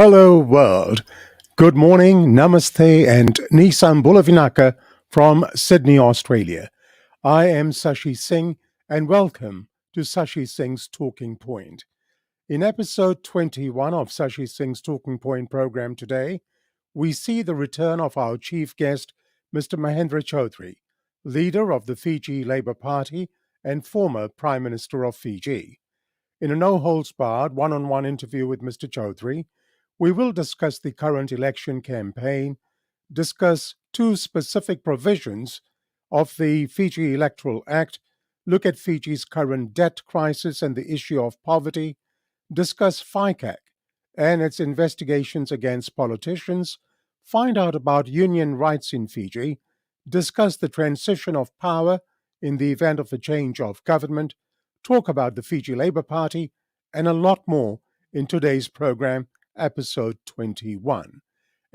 Hello, world. Good morning, namaste, and Nisam Bulavinaka from Sydney, Australia. I am Sashi Singh, and welcome to Sashi Singh's Talking Point. In episode 21 of Sashi Singh's Talking Point program today, we see the return of our chief guest, Mr. Mahendra Chaudhry, leader of the Fiji Labour Party and former Prime Minister of Fiji. In a no-holds-barred one-on-one interview with Mr. Chaudhry, we will discuss the current election campaign, discuss two specific provisions of the Fiji Electoral Act, look at Fiji's current debt crisis and the issue of poverty, discuss FICAC and its investigations against politicians, find out about union rights in Fiji, discuss the transition of power in the event of a change of government, talk about the Fiji Labour Party, and a lot more in today's program, episode 21.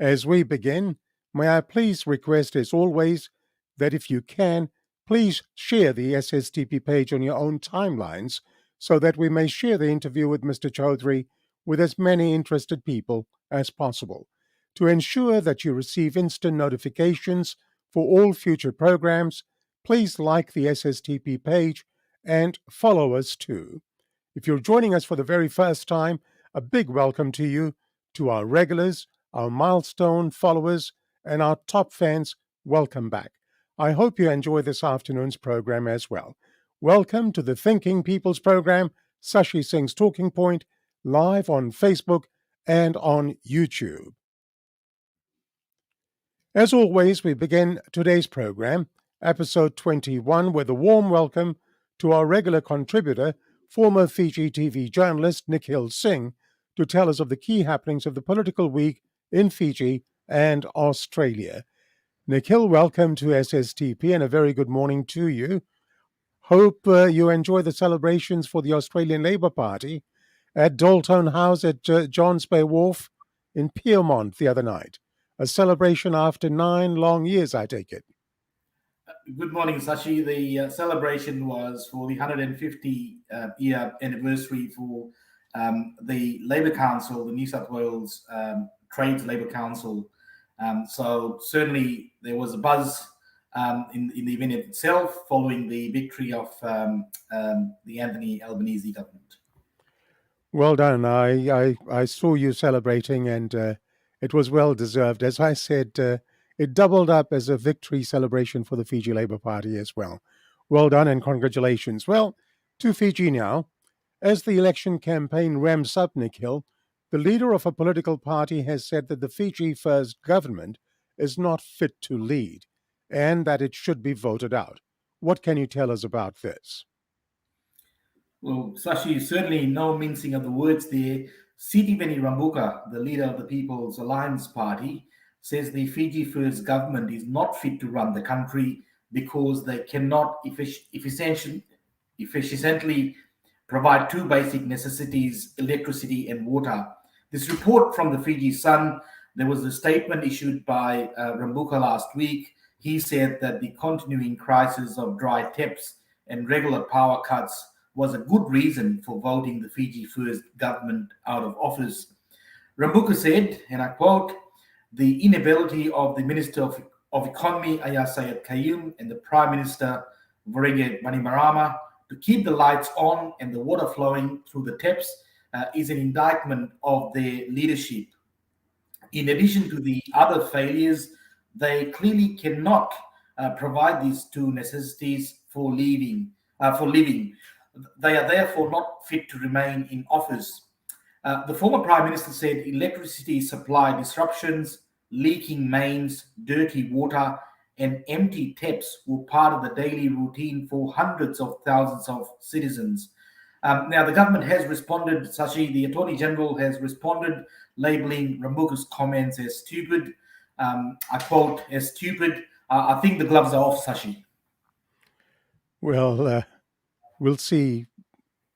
As we begin, may I please request, as always, that if you can, please share the SSTP page on your own timelines so that we may share the interview with Mr. Chaudhry with as many interested people as possible. To ensure that you receive instant notifications for all future programs, please like the SSTP page and follow us too. If you're joining us for the very first time, a big welcome to you, to our regulars, our milestone followers, and our top fans. Welcome back. I hope you enjoy this afternoon's program as well. Welcome to the Thinking People's program, Sashi Singh's Talking Point, live on Facebook and on YouTube. As always, we begin today's program, episode 21, with a warm welcome to our regular contributor, former Fiji TV journalist Nikhil Singh, to tell us of the key happenings of the political week in Fiji and Australia. Nikhil, welcome to SSTP and a very good morning to you. Hope you enjoy the celebrations for the Australian Labour Party at Dalton House at Johns Bay Wharf in Pyrmont the other night. A celebration after 9 long years, I take it. Good morning, Sashi. The celebration was for the 150-year anniversary for the Labour Council, the New South Wales Trades Labour Council. So certainly there was a buzz in the event itself following the victory of the Anthony Albanese government. Well done. I saw you celebrating, and it was well deserved. As I said, it doubled up as a victory celebration for the Fiji Labour Party as well. Well done and congratulations. Well, to Fiji now. As the election campaign ramps up, Nikhil, the leader of a political party has said that the Fiji First government is not fit to lead and that it should be voted out. What can you tell us about this? Well, Sashi, certainly no mincing of the words there. Sitiveni Rambuka, the leader of the People's Alliance Party, says the Fiji First government is not fit to run the country because they cannot efficiently provide two basic necessities, electricity and water. This report from the Fiji Sun, there was a statement issued by Rambuka last week. He said that the continuing crisis of dry taps and regular power cuts was a good reason for voting the Fiji First government out of office. Rambuka said, and I quote, "The inability of the Minister of Economy, Ayasayat Kayum, and the Prime Minister, Vorige Bainimarama, to keep the lights on and the water flowing through the taps is an indictment of their leadership. In addition to the other failures, they clearly cannot provide these two necessities for living. They are therefore not fit to remain in office." The former Prime Minister said electricity supply disruptions, leaking mains, dirty water, and empty taps were part of the daily routine for hundreds of thousands of citizens. Now, the government has responded, Sashi, the Attorney General has responded, labeling Rambuka's comments as stupid. I quote, as stupid. I think the gloves are off, Sashi. Well, we'll see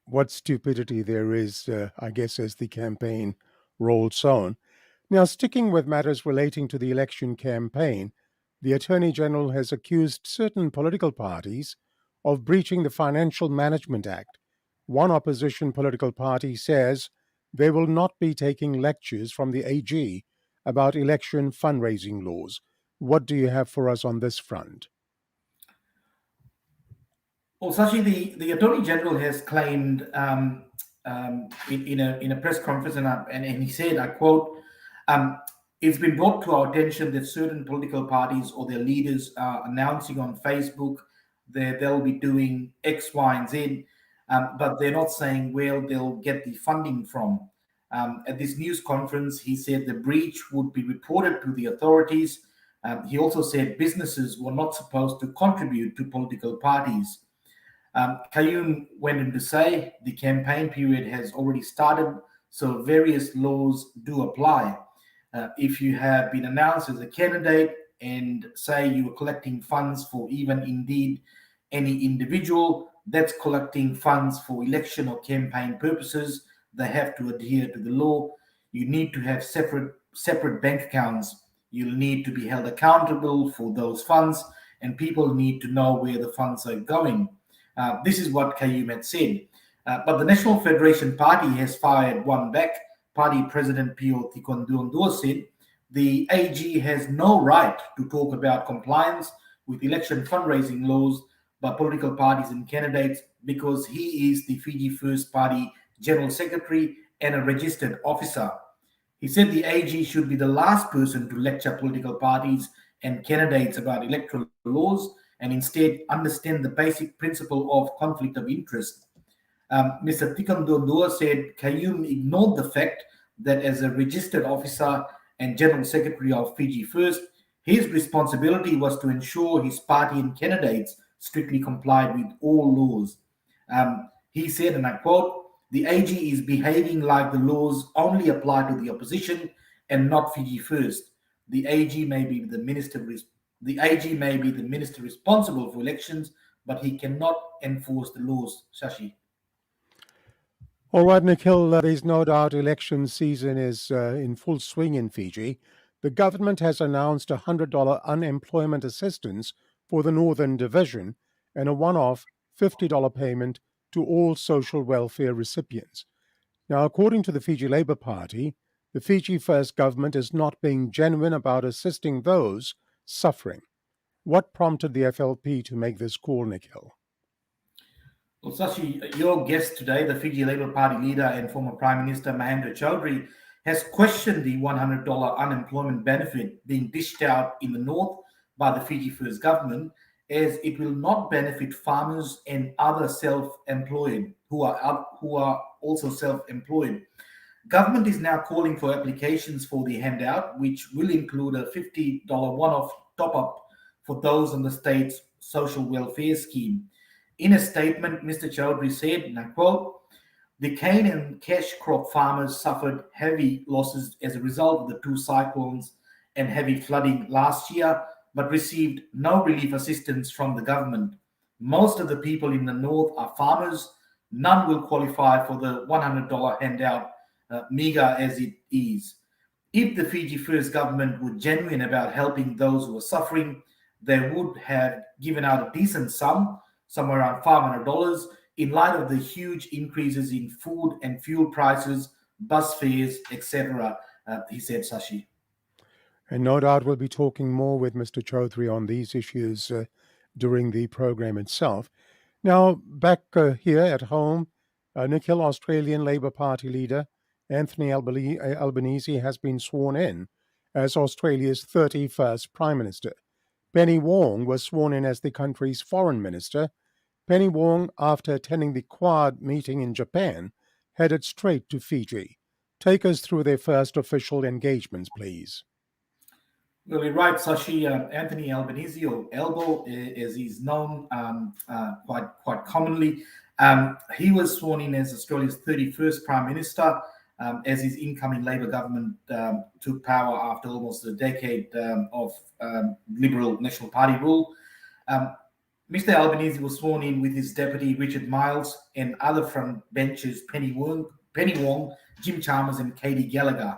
what stupidity there is, I guess, as the campaign rolls on. Now, sticking with matters relating to the election campaign, the Attorney General has accused certain political parties of breaching the Financial Management Act. One opposition political party says they will not be taking lectures from the AG about election fundraising laws. What do you have for us on this front? Well, Sashi, the Attorney General has claimed in a press conference, and he said, I quote, um, it's been brought to our attention that certain political parties or their leaders are announcing on Facebook that they'll be doing X, Y, and Z, but they're not saying where they'll get the funding from. At this news conference, he said the breach would be reported to the authorities. He also said businesses were not supposed to contribute to political parties. Kayum went on to say the campaign period has already started, so various laws do apply. If you have been announced as a candidate and say you are collecting funds for even indeed any individual that's collecting funds for election or campaign purposes, they have to adhere to the law. You need to have separate bank accounts. You'll need to be held accountable for those funds, and people need to know where the funds are going. This is what Kayum had said. But the National Federation Party has fired one back. Party President Pio Tikondundua said the AG has no right to talk about compliance with election fundraising laws by political parties and candidates because he is the Fiji First Party General Secretary and a registered officer. He said the AG should be the last person to lecture political parties and candidates about electoral laws and instead understand the basic principle of conflict of interest. Mr. Tikondundua said Kayum ignored the fact that as a registered officer and General Secretary of Fiji First, his responsibility was to ensure his party and candidates strictly complied with all laws. He said, and I quote, the AG is behaving like the laws only apply to the opposition and not Fiji First. The AG may be the minister responsible for elections, but he cannot enforce the laws, Shashi. All right, Nikhil, there's no doubt election season is in full swing in Fiji. The government has announced a $100 unemployment assistance for the Northern Division and a one off $50 payment to all social welfare recipients. Now, according to the Fiji Labour Party, the Fiji First government is not being genuine about assisting those suffering. What prompted the FLP to make this call, Nikhil? Well, Sashi, your guest today, the Fiji Labour Party leader and former Prime Minister Mahendra Chaudhry, has questioned the $100 unemployment benefit being dished out in the north by the Fiji First government, as it will not benefit farmers and other self-employed who are also self-employed. Government is now calling for applications for the handout, which will include a $50 one-off top-up for those on the state's social welfare scheme. In a statement, Mr. Chaudhry said, and I quote, the cane and cash crop farmers suffered heavy losses as a result of the two cyclones and heavy flooding last year, but received no relief assistance from the government. Most of the people in the north are farmers. None will qualify for the $100 handout, meager as it is. If the Fiji First government were genuine about helping those who are suffering, they would have given out a decent sum, somewhere around $500, in light of the huge increases in food and fuel prices, bus fares, etc., he said, Sashi. And no doubt we'll be talking more with Mr. Chaudhry on these issues during the program itself. Now, back here at home, Nikhil, Australian Labour Party leader Anthony Albanese has been sworn in as Australia's 31st Prime Minister. Penny Wong was sworn in as the country's foreign minister. Penny Wong, after attending the Quad meeting in Japan, headed straight to Fiji. Take us through their first official engagements, please. Well, you're right, Sashi. Anthony Albanese, or Elbo, as he's known quite commonly. He was sworn in as Australia's 31st Prime Minister as his incoming Labor government took power after almost a decade of Liberal National Party rule. Mr. Albanese was sworn in with his deputy Richard Miles and other front benchers Penny Wong, Jim Chalmers, and Katie Gallagher.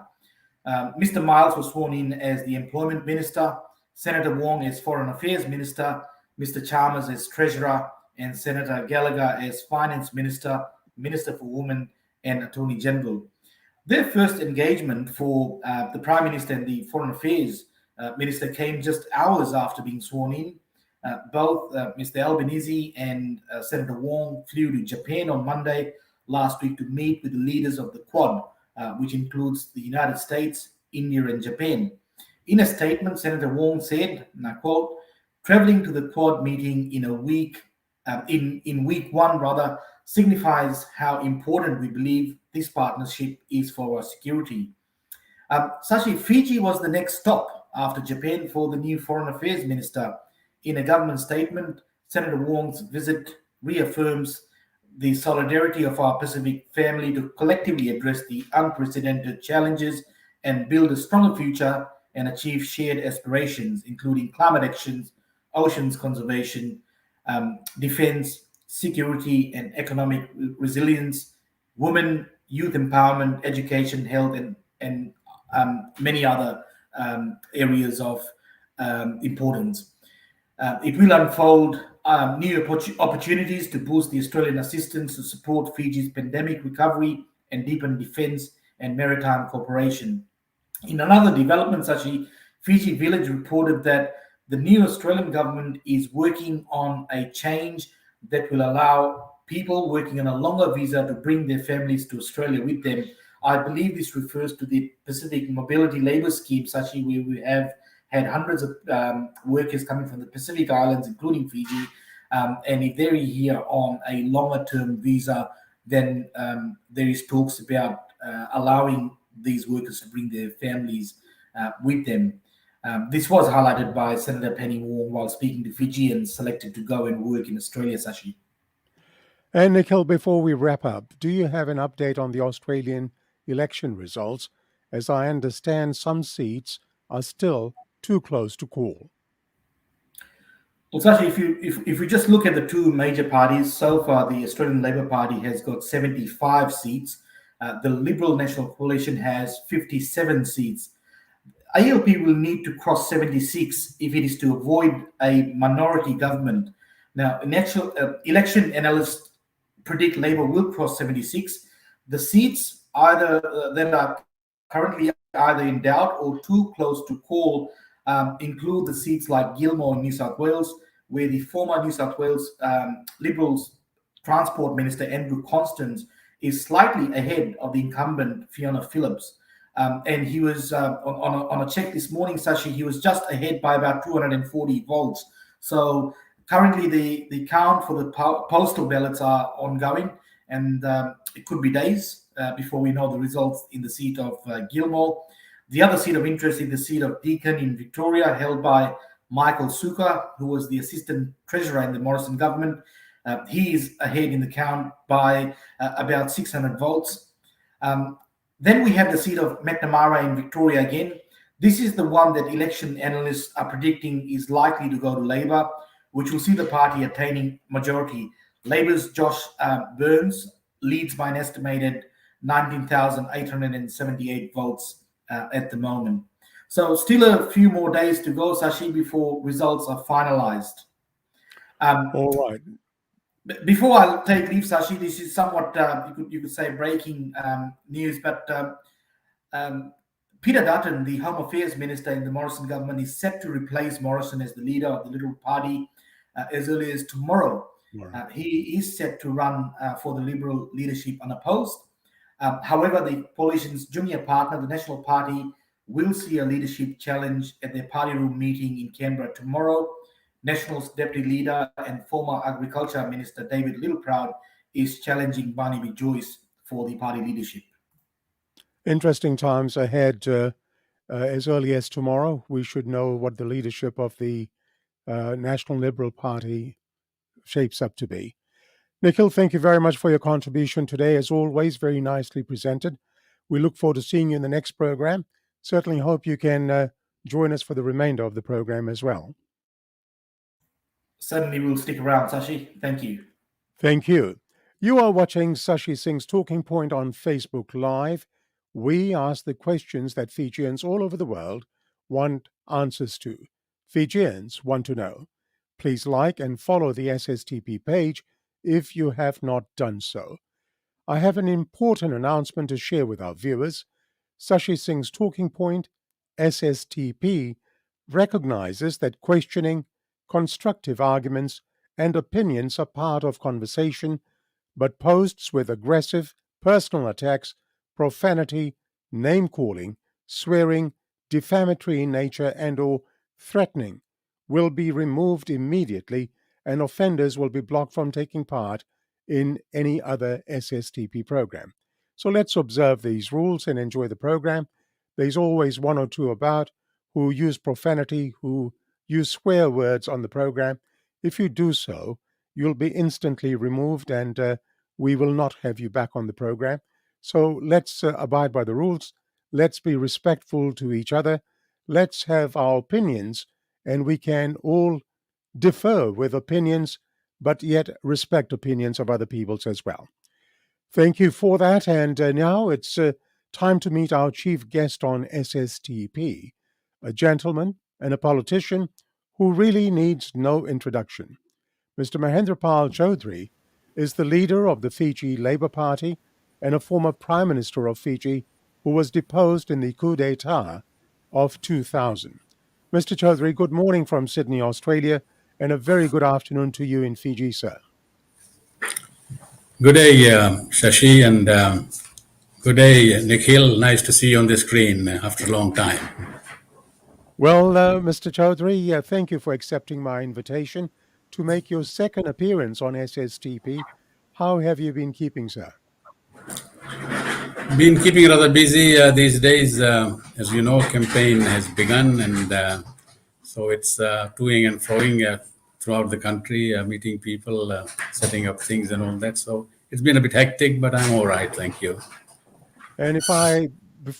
Mr. Miles was sworn in as the Employment Minister, Senator Wong as Foreign Affairs Minister, Mr. Chalmers as Treasurer, and Senator Gallagher as Finance Minister, Minister for Women, and Attorney General. Their first engagement for the Prime Minister and the Foreign Affairs Minister came just hours after being sworn in. Both Mr. Albanese and Senator Wong flew to Japan on Monday last week to meet with the leaders of the Quad, which includes the United States, India, and Japan. In a statement, Senator Wong said, and I quote, traveling to the Quad meeting in a week, in week one rather, signifies how important we believe this partnership is for our security. Sashi, Fiji was the next stop after Japan for the new Foreign Affairs Minister. In a government statement, Senator Wong's visit reaffirms the solidarity of our Pacific family to collectively address the unprecedented challenges and build a stronger future and achieve shared aspirations, including climate actions, oceans conservation, defense, security, and economic resilience, women, youth empowerment, education, health, and many other areas of importance. It will unfold new opportunities to boost the Australian assistance to support Fiji's pandemic recovery and deepen defence and maritime cooperation. In another development, Sashi, Fiji Village reported that the new Australian government is working on a change that will allow people working on a longer visa to bring their families to Australia with them. I believe this refers to the Pacific Mobility Labour Scheme, Sashi, where we have had hundreds of workers coming from the Pacific Islands, including Fiji. And if they're here on a longer term visa, then there is talks about allowing these workers to bring their families with them. This was highlighted by Senator Penny Wong while speaking to Fijians selected to go and work in Australia, Sashi. And Nikhil, before we wrap up, do you have an update on the Australian election results? As I understand, some seats are still too close to call. Well, Sashi, if we just look at the two major parties, so far the Australian Labor Party has got 75 seats. The Liberal National Coalition has 57 seats. ALP will need to cross 76 if it is to avoid a minority government. Now, election analysts predict Labor will cross 76. The seats either that are currently either in doubt or too close to call include the seats like Gilmore in New South Wales, where the former New South Wales Liberals Transport Minister Andrew Constance is slightly ahead of the incumbent Fiona Phillips. And he was on a check this morning, Sashi, he was just ahead by about 240 votes. So currently the count for the postal ballots are ongoing, and it could be days before we know the results in the seat of Gilmore. The other seat of interest is the seat of Deakin in Victoria, held by Michael Suka, who was the Assistant Treasurer in the Morrison government. He is ahead in the count by about 600 votes. Then we have the seat of McNamara in Victoria again. This is the one that election analysts are predicting is likely to go to Labor, which will see the party attaining majority. Labor's Josh Burns leads by an estimated 19,878 votes at the moment. So still a few more days to go, Sashi, before results are finalized. All right. Before I take leave, Sashi, this is somewhat, you could say, breaking news, but Peter Dutton, the Home Affairs Minister in the Morrison government, is set to replace Morrison as the leader of the Liberal Party as early as tomorrow. He is set to run for the Liberal leadership unopposed. However, the coalition's junior partner, the National Party, will see a leadership challenge at their party room meeting in Canberra tomorrow. National's deputy leader and former Agriculture Minister David Littleproud is challenging Barnaby Joyce for the party leadership. Interesting times ahead. As early as tomorrow, we should know what the leadership of the National Liberal Party shapes up to be. Nikhil, thank you very much for your contribution today. As always, very nicely presented. We look forward to seeing you in the next program. Certainly hope you can join us for the remainder of the program as well. Certainly will stick around, Sashi. Thank you. Thank you. You are watching Sashi Singh's Talking Point on Facebook Live. We ask the questions that Fijians all over the world want answers to. Fijians want to know. Please like and follow the SSTP page if you have not done so. I have an important announcement to share with our viewers. Sashi Singh's talking point, SSTP, recognizes that questioning, constructive arguments, and opinions are part of conversation, but posts with aggressive, personal attacks, profanity, name-calling, swearing, defamatory in nature, and/or threatening will be removed immediately, and offenders will be blocked from taking part in any other SSTP program. So let's observe these rules and enjoy the program. There's always one or two about who use profanity, who use swear words on the program. If you do so, you'll be instantly removed, and we will not have you back on the program. So let's abide by the rules. Let's be respectful to each other. Let's have our opinions, and we can all differ with opinions, but yet respect opinions of other people's as well. Thank you for that. And now it's time to meet our chief guest on SSTP, a gentleman and a politician who really needs no introduction. Mr. Mahendra Chaudhry is the leader of the Fiji Labour Party and a former Prime Minister of Fiji who was deposed in the coup d'etat of 2000. Mr. Chaudhry, good morning from Sydney, Australia, and a very good afternoon to you in Fiji, sir. Good day, Shashi, and good day, Nikhil. Nice to see you on the screen after a long time. Well, Mr. Chaudhry, thank you for accepting my invitation to make your second appearance on SSTP. How have you been keeping, sir? Been keeping rather busy these days. As you know, campaign has begun, and so it's toing and froing throughout the country, meeting people, setting up things and all that. So it's been a bit hectic, but I'm all right, thank you. And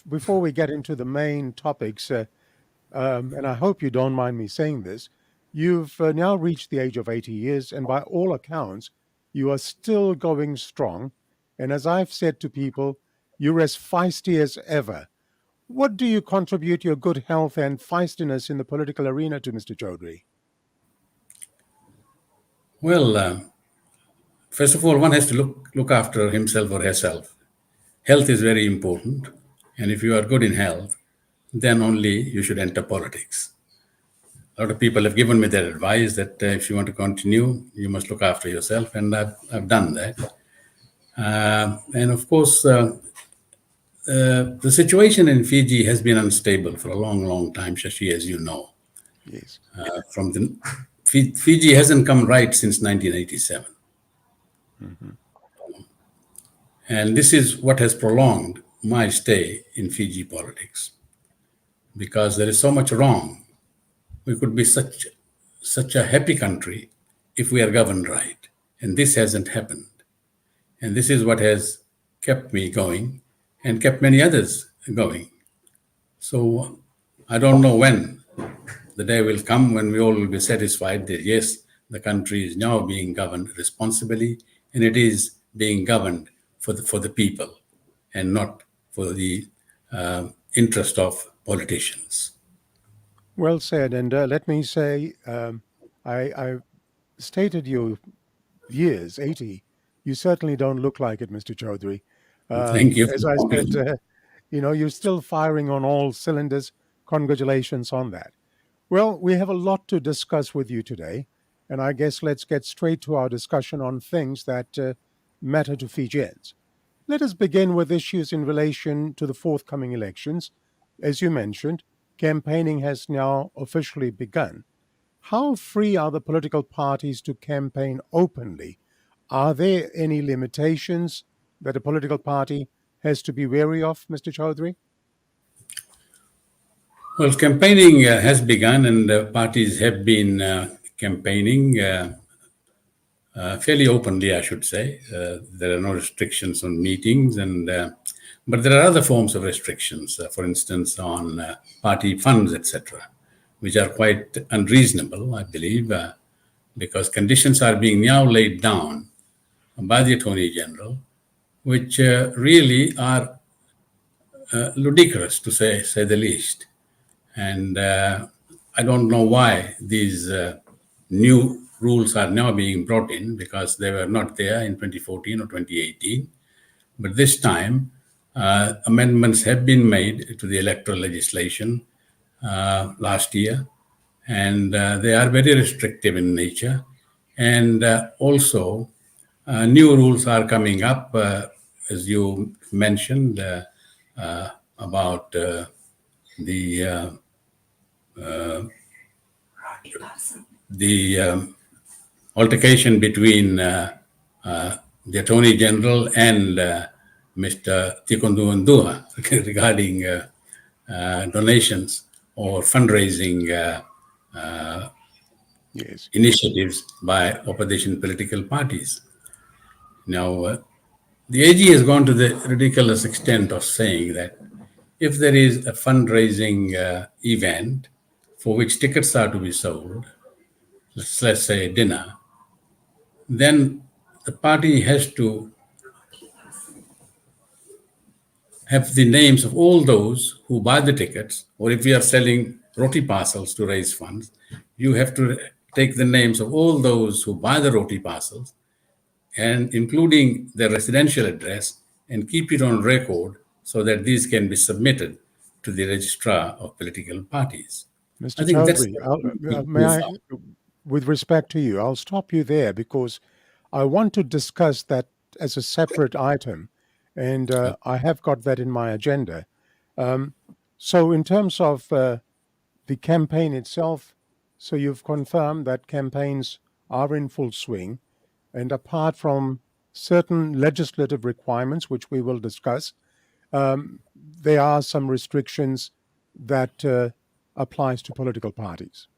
before we get into the main topics, and I hope you don't mind me saying this, you've now reached the age of 80 years, and by all accounts, you are still going strong. And as I've said to people, you're as feisty as ever. What do you contribute your good health and feistiness in the political arena to, Mr. Chaudhry? Well, first of all, one has to look after himself or herself. Health is very important, and if you are good in health, then only you should enter politics. A lot of people have given me that advice that if you want to continue, you must look after yourself, and I've done that. And of course, the situation in Fiji has been unstable for a long, long time, Shashi, as you know. Yes. Fiji hasn't come right since 1987. Mm-hmm. And this is what has prolonged my stay in Fiji politics, because there is so much wrong. We could be such a happy country if we are governed right, and this hasn't happened. And this is what has kept me going and kept many others going. So I don't know when the day will come when we all will be satisfied that yes, the country is now being governed responsibly, and it is being governed for the people and not for the interest of politicians. Well said. And let me say, I stated your years, 80. You certainly don't look like it, Mr. Chaudhry. Thank you. As I said, you're still firing on all cylinders. Congratulations on that. Well, we have a lot to discuss with you today, and I guess let's get straight to our discussion on things that matter to Fijians. Let us begin with issues in relation to the forthcoming elections. As you mentioned, campaigning has now officially begun. How free are the political parties to campaign openly? Are there any limitations that a political party has to be wary of, Mr. Chaudhry? Well, campaigning has begun, and parties have been campaigning fairly openly, I should say. There are no restrictions on meetings, but there are other forms of restrictions, for instance, on party funds, etc., which are quite unreasonable, I believe, because conditions are being now laid down by the Attorney General, which really are ludicrous, to say the least. And I don't know why these new rules are now being brought in, because they were not there in 2014 or 2018. But this time, amendments have been made to the electoral legislation last year, and they are very restrictive in nature. And also, new rules are coming up, as you mentioned, about the altercation between the Attorney General and Mr. Tikondu Ndua regarding donations or fundraising Yes. initiatives by opposition political parties. Now, the AG has gone to the ridiculous extent of saying that if there is a fundraising event for which tickets are to be sold, let's say dinner, then the party has to have the names of all those who buy the tickets, or if we are selling roti parcels to raise funds, you have to take the names of all those who buy the roti parcels, and including their residential address, and keep it on record so that these can be submitted to the registrar of political parties. Mr. I think that's Chaudhry, may I, with respect to you, I'll stop you there because I want to discuss that as a separate item, and I have got that in my agenda. So in terms of the campaign itself, so you've confirmed that campaigns are in full swing, and apart from certain legislative requirements, which we will discuss, there are some restrictions that applies to political parties.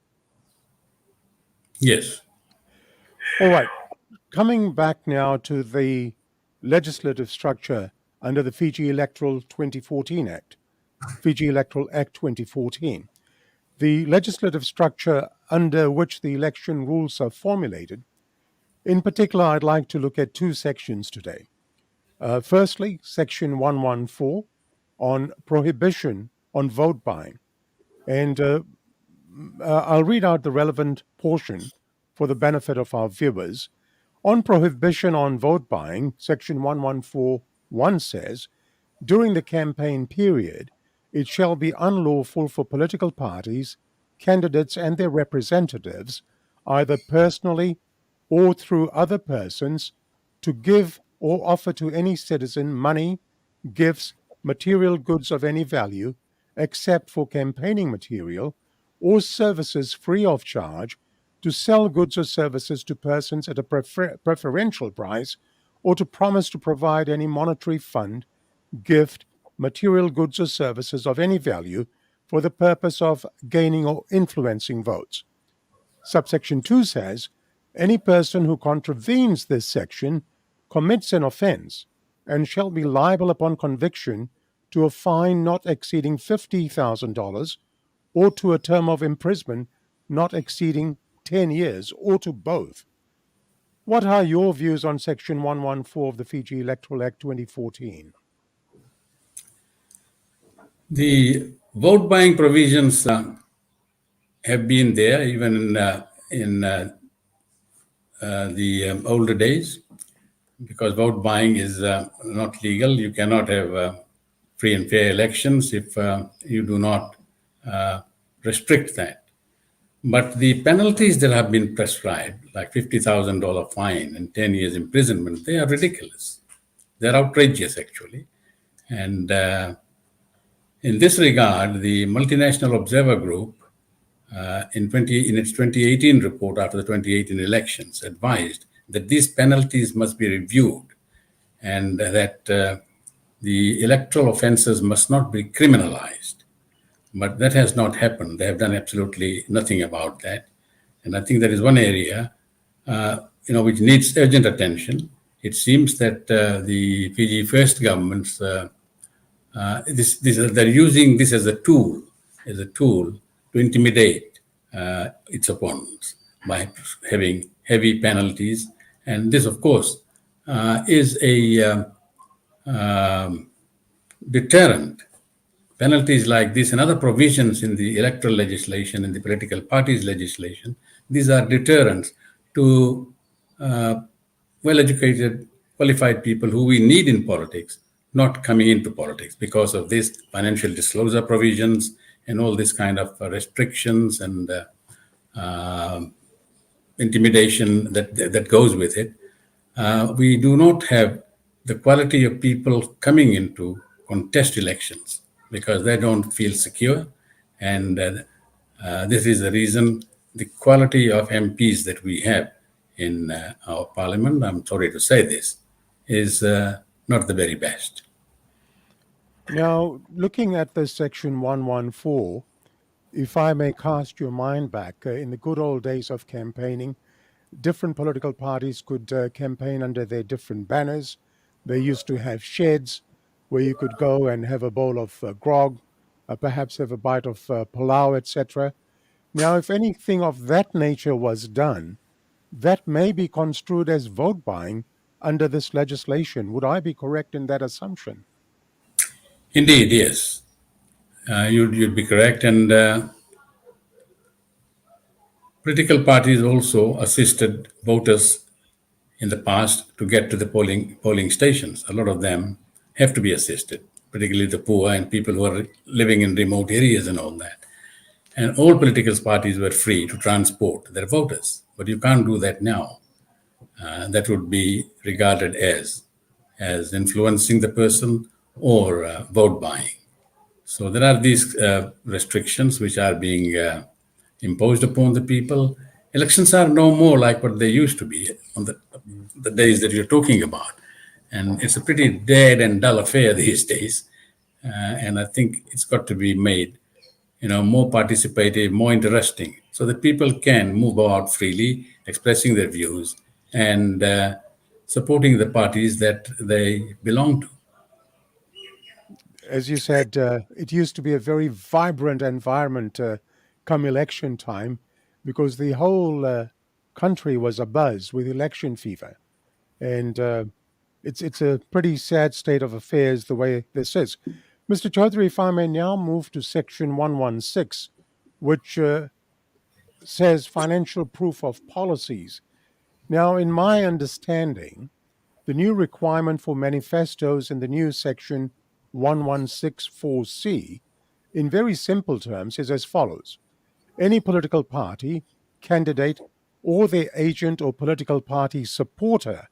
Yes. All right. Coming back now to the legislative structure under the Fiji Electoral 2014 Act, Fiji Electoral Act 2014. The legislative structure under which the election rules are formulated. In particular, I'd like to look at two sections today. Firstly, Section 114 on prohibition on vote buying. And I'll read out the relevant portion for the benefit of our viewers. On prohibition on vote buying, Section 114.1 says, during the campaign period, it shall be unlawful for political parties, candidates, and their representatives, either personally or through other persons, to give or offer to any citizen money, gifts, material goods of any value, except for campaigning material, or services free of charge, to sell goods or services to persons at a preferential price, or to promise to provide any monetary fund, gift, material goods or services of any value for the purpose of gaining or influencing votes. Subsection 2 says, any person who contravenes this section commits an offense and shall be liable upon conviction to a fine not exceeding $50,000 or to a term of imprisonment not exceeding 10 years or to both. What are your views on Section 114 of the Fiji Electoral Act 2014? The vote buying provisions have been there even in the older days, because vote buying is not legal. You cannot have free and fair elections if you do not restrict that. But the penalties that have been prescribed, like $50,000 fine and 10 years imprisonment, they are ridiculous. They're outrageous, actually. And in this regard, the Multinational Observer Group, in its 2018 report after the 2018 elections, advised that these penalties must be reviewed and that the electoral offenses must not be criminalized. But that has not happened. They have done absolutely nothing about that. And I think that is one area which needs urgent attention. It seems that the Fiji First governments they're using this as a tool to intimidate its opponents by having heavy penalties. And this, of course, is a deterrent. Penalties like this and other provisions in the electoral legislation and the political parties legislation, these are deterrents to well-educated qualified people who we need in politics not coming into politics because of this financial disclosure provisions and all this kind of restrictions and intimidation that goes with it. We do not have the quality of people coming into contest elections because they don't feel secure. And this is the reason the quality of MPs that we have in our parliament, I'm sorry to say this, is not the very best. Now, looking at this section 114, if I may cast your mind back, in the good old days of campaigning, different political parties could campaign under their different banners. They used to have sheds where you could go and have a bowl of grog, perhaps have a bite of palau, etc. Now, if anything of that nature was done, that may be construed as vote buying under this legislation. Would I be correct in that assumption? Indeed, yes. You'd be correct. And political parties also assisted voters in the past to get to the polling stations. A lot of them have to be assisted, particularly the poor and people who are living in remote areas and all that. And all political parties were free to transport their voters. But you can't do that now. That would be regarded as influencing the person or vote buying. So there are these restrictions which are being imposed upon the people. Elections are no more like what they used to be on the days that you're talking about. And it's a pretty dead and dull affair these days. And I think it's got to be made, more participative, more interesting, so that people can move out freely, expressing their views and supporting the parties that they belong to. As you said, it used to be a very vibrant environment come election time because the whole country was abuzz with election fever. And it's a pretty sad state of affairs the way this is. Mr. Chaudhry, if I may now move to section 116, which says financial proof of policies. Now, in my understanding, the new requirement for manifestos in the new section 1164C, in very simple terms, is as follows. Any political party, candidate, or their agent or political party supporter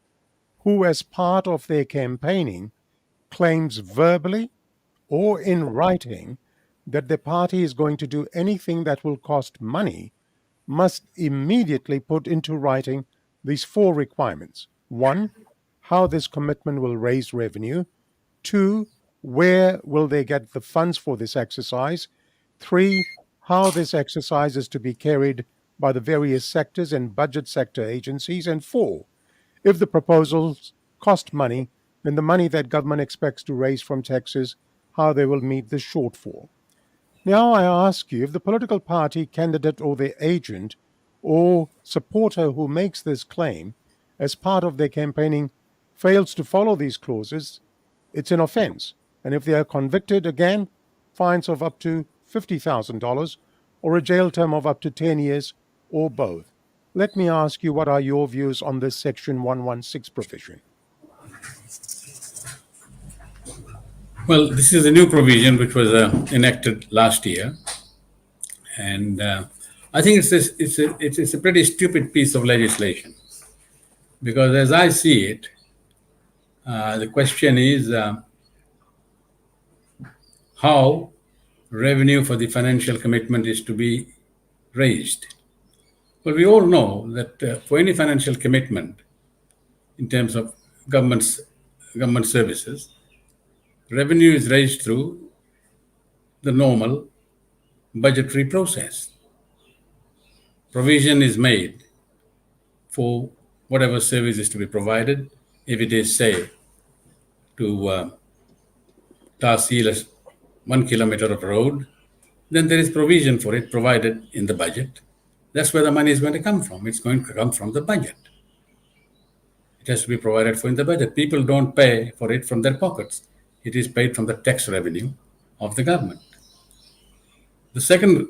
who, as part of their campaigning, claims verbally or in writing that the party is going to do anything that will cost money must immediately put into writing these four requirements. 1, how this commitment will raise revenue. 2, where will they get the funds for this exercise? 3, how this exercise is to be carried by the various sectors and budget sector agencies. And 4, if the proposals cost money, then the money that government expects to raise from taxes, how they will meet the shortfall. Now I ask you, if the political party, candidate, or their agent or supporter who makes this claim as part of their campaigning fails to follow these clauses, it's an offense. And if they are convicted, again, fines of up to $50,000 or a jail term of up to 10 years or both. Let me ask you, what are your views on this section 116 provision? Well, this is a new provision which was enacted last year, and I think it's a pretty stupid piece of legislation, because as I see it, the question is how revenue for the financial commitment is to be raised. Well, we all know that for any financial commitment in terms of government services, revenue is raised through the normal budgetary process. Provision is made for whatever service is to be provided. If it is, say, to tar seal 1 kilometer of road, then there is provision for it provided in the budget. That's where the money is going to come from. It's going to come from the budget. It has to be provided for in the budget. People don't pay for it from their pockets. It is paid from the tax revenue of the government. The second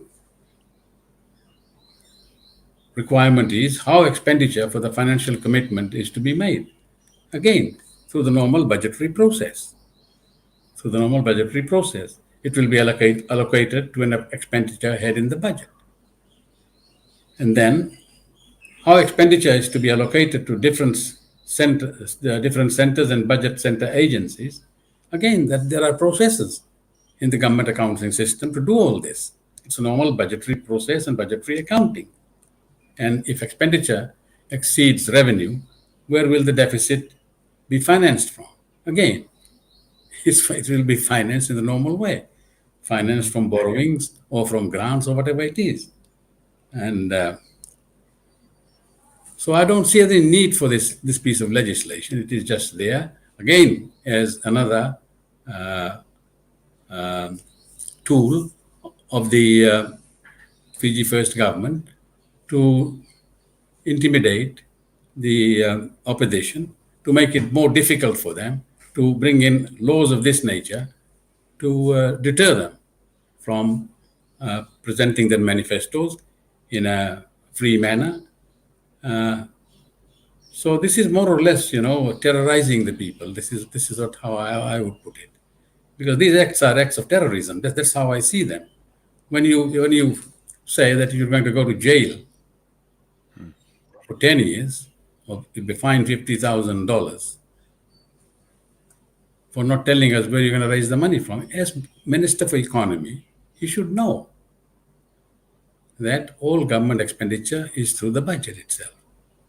requirement is how expenditure for the financial commitment is to be made. Again, through the normal budgetary process. Through the normal budgetary process, it will be allocated to an expenditure head in the budget. And then how expenditure is to be allocated to different centers, the different centers and budget center agencies. Again, that there are processes in the government accounting system to do all this. It's a normal budgetary process and budgetary accounting. And if expenditure exceeds revenue, where will the deficit be financed from? Again, it will be financed in the normal way, financed from borrowings or from grants or whatever it is. And so I don't see any need for this piece of legislation. It is just there, again, as another tool of the Fiji First government to intimidate the opposition, to make it more difficult for them to bring in laws of this nature to deter them from presenting their manifestos in a free manner. So this is more or less, terrorizing the people. This is what how I would put it, because these acts are acts of terrorism. That's how I see them. When you say that you're going to go to jail for 10 years, or you'll be fined $50,000 for not telling us where you're going to raise the money from. As Minister for Economy, you should know that all government expenditure is through the budget itself,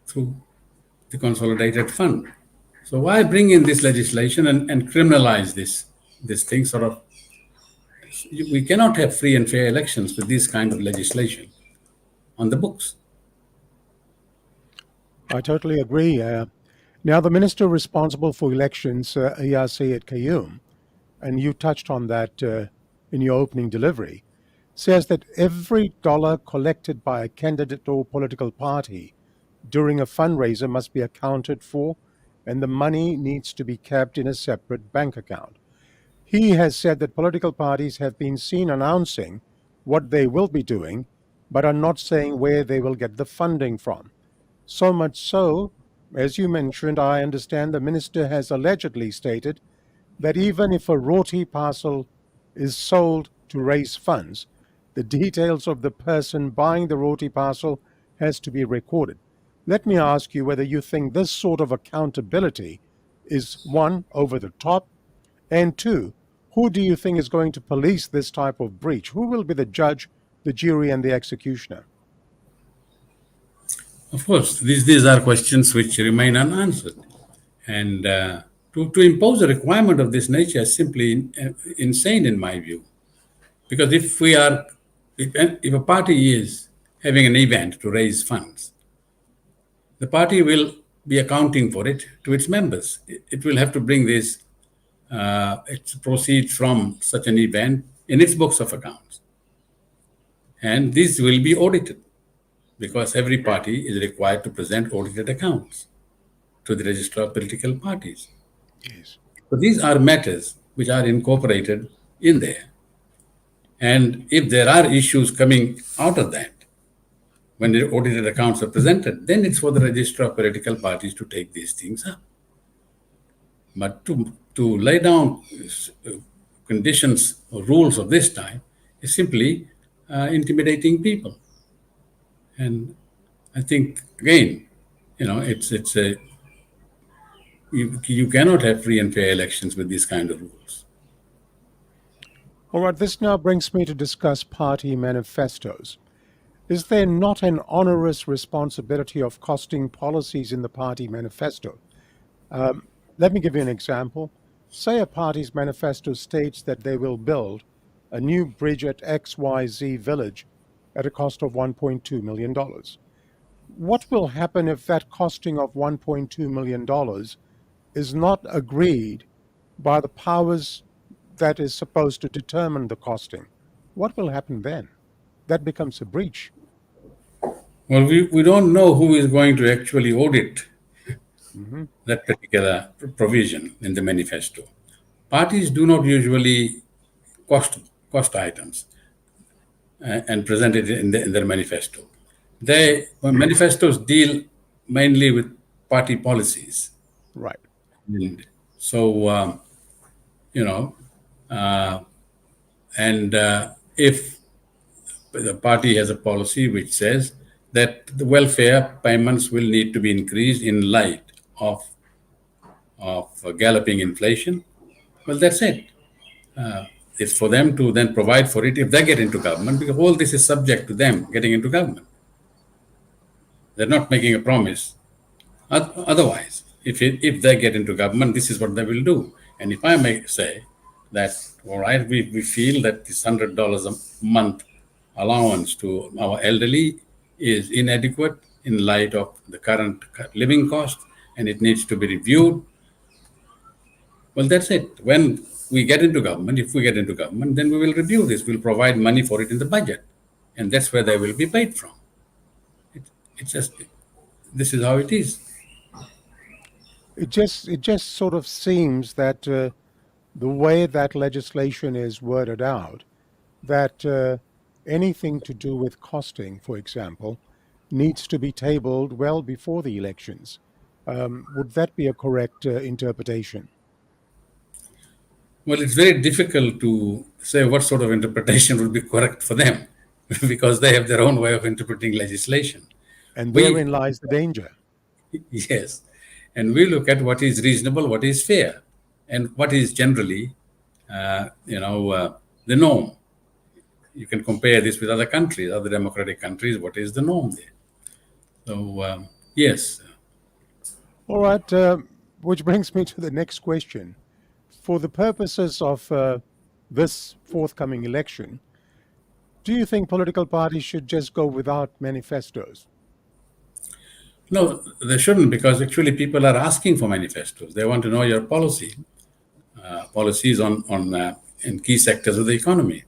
through the consolidated fund. So why bring in this legislation and criminalize this thing sort of? We cannot have free and fair elections with this kind of legislation on the books. I totally agree. Now, the minister responsible for elections, Ayase Kayum, and you touched on that in your opening delivery, says that every dollar collected by a candidate or political party during a fundraiser must be accounted for, and the money needs to be kept in a separate bank account. He has said that political parties have been seen announcing what they will be doing, but are not saying where they will get the funding from. So much so, as you mentioned, I understand the minister has allegedly stated that even if a roti parcel is sold to raise funds, the details of the person buying the roti parcel has to be recorded. Let me ask you whether you think this sort of accountability is, one, over the top, and two, who do you think is going to police this type of breach? Who will be the judge, the jury, and the executioner? Of course, these are questions which remain unanswered. And to impose a requirement of this nature is simply insane in my view. Because if a party is having an event to raise funds, the party will be accounting for it to its members. It will have to bring its proceeds from such an event in its books of accounts. And these will be audited, because every party is required to present audited accounts to the Register of Political Parties. Yes. So these are matters which are incorporated in there. And if there are issues coming out of that, when the audited accounts are presented, then it's for the Register of Political Parties to take these things up. But to lay down conditions or rules of this type is simply intimidating people. And I think, again, you cannot have free and fair elections with these kind of rules. All right, this now brings me to discuss party manifestos. Is there not an onerous responsibility of costing policies in the party manifesto? Let me give you an example. Say a party's manifesto states that they will build a new bridge at XYZ village at a cost of $1.2 million. What will happen if that costing of $1.2 million is not agreed by the powers that is supposed to determine the costing? What will happen then? That becomes a breach. Well, we don't know who is going to actually audit that particular provision in the manifesto. Parties do not usually cost items and present it in their manifesto. Manifestos deal mainly with party policies. Right. And So, if the party has a policy which says that the welfare payments will need to be increased in light of galloping inflation, well, that's it. It's for them to then provide for it if they get into government, because all this is subject to them getting into government. They're not making a promise. Otherwise, if they get into government, this is what they will do. And if I may say that, all right, we feel that this $100 a month allowance to our elderly is inadequate in light of the current living cost, and it needs to be reviewed. Well, that's it. When we get into government, if we get into government, then we will review this. We'll provide money for it in the budget, and that's where they will be paid from. It's just, this is how it is. It just sort of seems that the way that legislation is worded out, that anything to do with costing, for example, needs to be tabled well before the elections. Would that be a correct interpretation? Well, it's very difficult to say what sort of interpretation would be correct for them because they have their own way of interpreting legislation. And We, therein lies the danger. yes, and we look at what is reasonable, what is fair, and what is generally, the norm. You can compare this with other countries, other democratic countries. What is the norm there? So, yes. All right, which brings me to the next question. For the purposes of this forthcoming election, do you think political parties should just go without manifestos? No, they shouldn't, because actually people are asking for manifestos. They want to know your policies on in key sectors of the economy.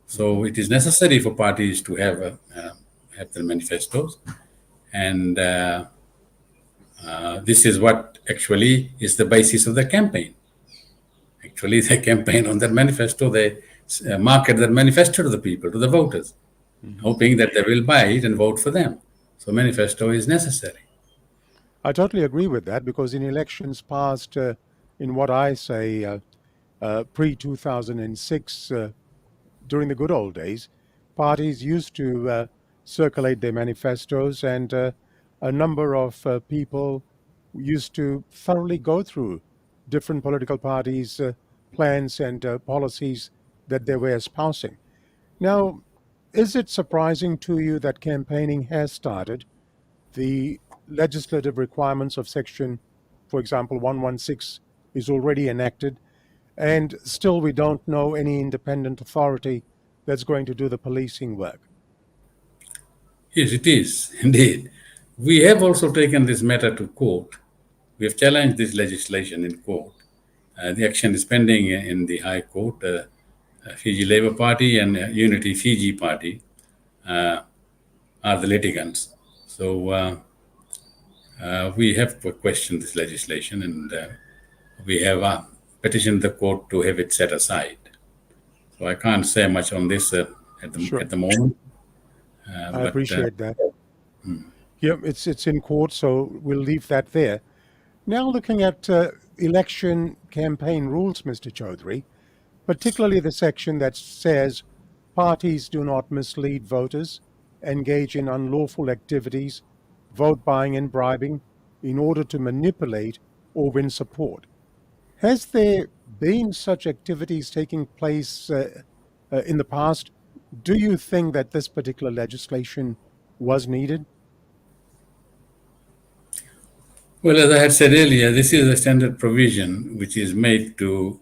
So it is necessary for parties to have their manifestos, and this is what actually is the basis of the campaign. Actually, they campaign on their manifesto. They market their manifesto to the people, to the voters, hoping that they will buy it and vote for them. So manifesto is necessary. I totally agree with that, because in elections past, in what I say, pre-2006, during the good old days, parties used to circulate their manifestos, and a number of people used to thoroughly go through different political parties' plans and policies that they were espousing. Now, is it surprising to you that campaigning has started? The legislative requirements of Section, for example, 116 is already enacted, and still we don't know any independent authority that's going to do the policing work. Yes, it is, indeed. We have also taken this matter to court. We have challenged this legislation in court. The action is pending in the High Court. Fiji Labour Party and Unity Fiji Party are the litigants. So we have questioned this legislation, and we have petitioned the court to have it set aside. So I can't say much on this at the moment. I appreciate that. Yeah, it's in court, so we'll leave that there. Now, looking at election campaign rules, Mr. Chaudhry, particularly the section that says parties do not mislead voters, engage in unlawful activities, vote buying and bribing in order to manipulate or win support. Has there been such activities taking place in the past? Do you think that this particular legislation was needed? Well, as I had said earlier, this is a standard provision which is made to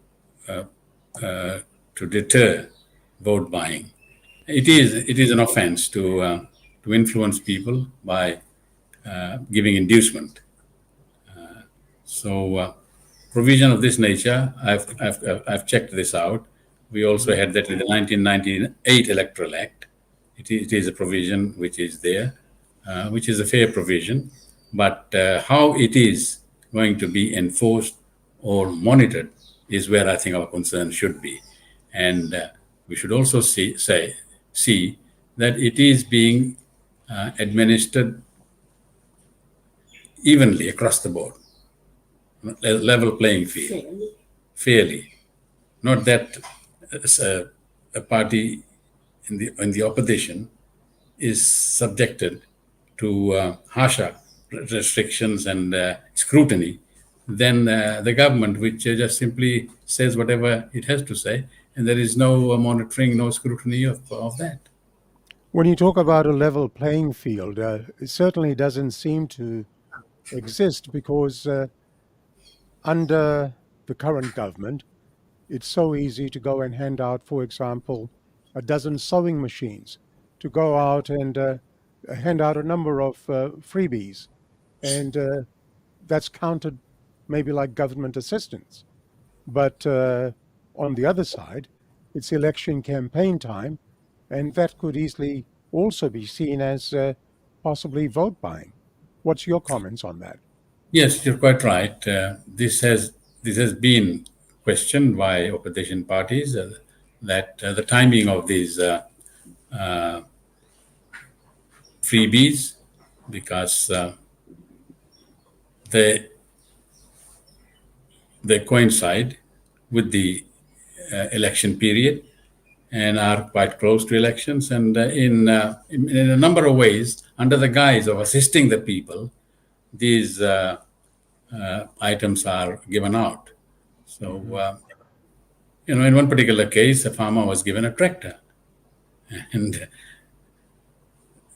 deter vote buying. It is an offence to influence people by giving inducement. So provision of this nature, I've checked this out. We also had that in the 1998 Electoral Act. It is a provision which is there, which is a fair provision. But how it is going to be enforced or monitored is where I think our concern should be. And we should also see that it is being administered evenly across the board. a level playing field, fairly. Not that a party in the opposition is subjected to harsher restrictions and scrutiny than the government, which just simply says whatever it has to say, and there is no monitoring, no scrutiny of that. When you talk about a level playing field, it certainly doesn't seem to exist because under the current government, it's so easy to go and hand out, for example, a dozen sewing machines, to go out and hand out a number of freebies. And that's counted maybe like government assistance. But on the other side, it's election campaign time, and that could easily also be seen as possibly vote buying. What's your comments on that? Yes, you're quite right. This has been questioned by opposition parties that the timing of these freebies, because they coincide with the election period and are quite close to elections, and in a number of ways, under the guise of assisting the people, these items are given out. So, in one particular case, a farmer was given a tractor, and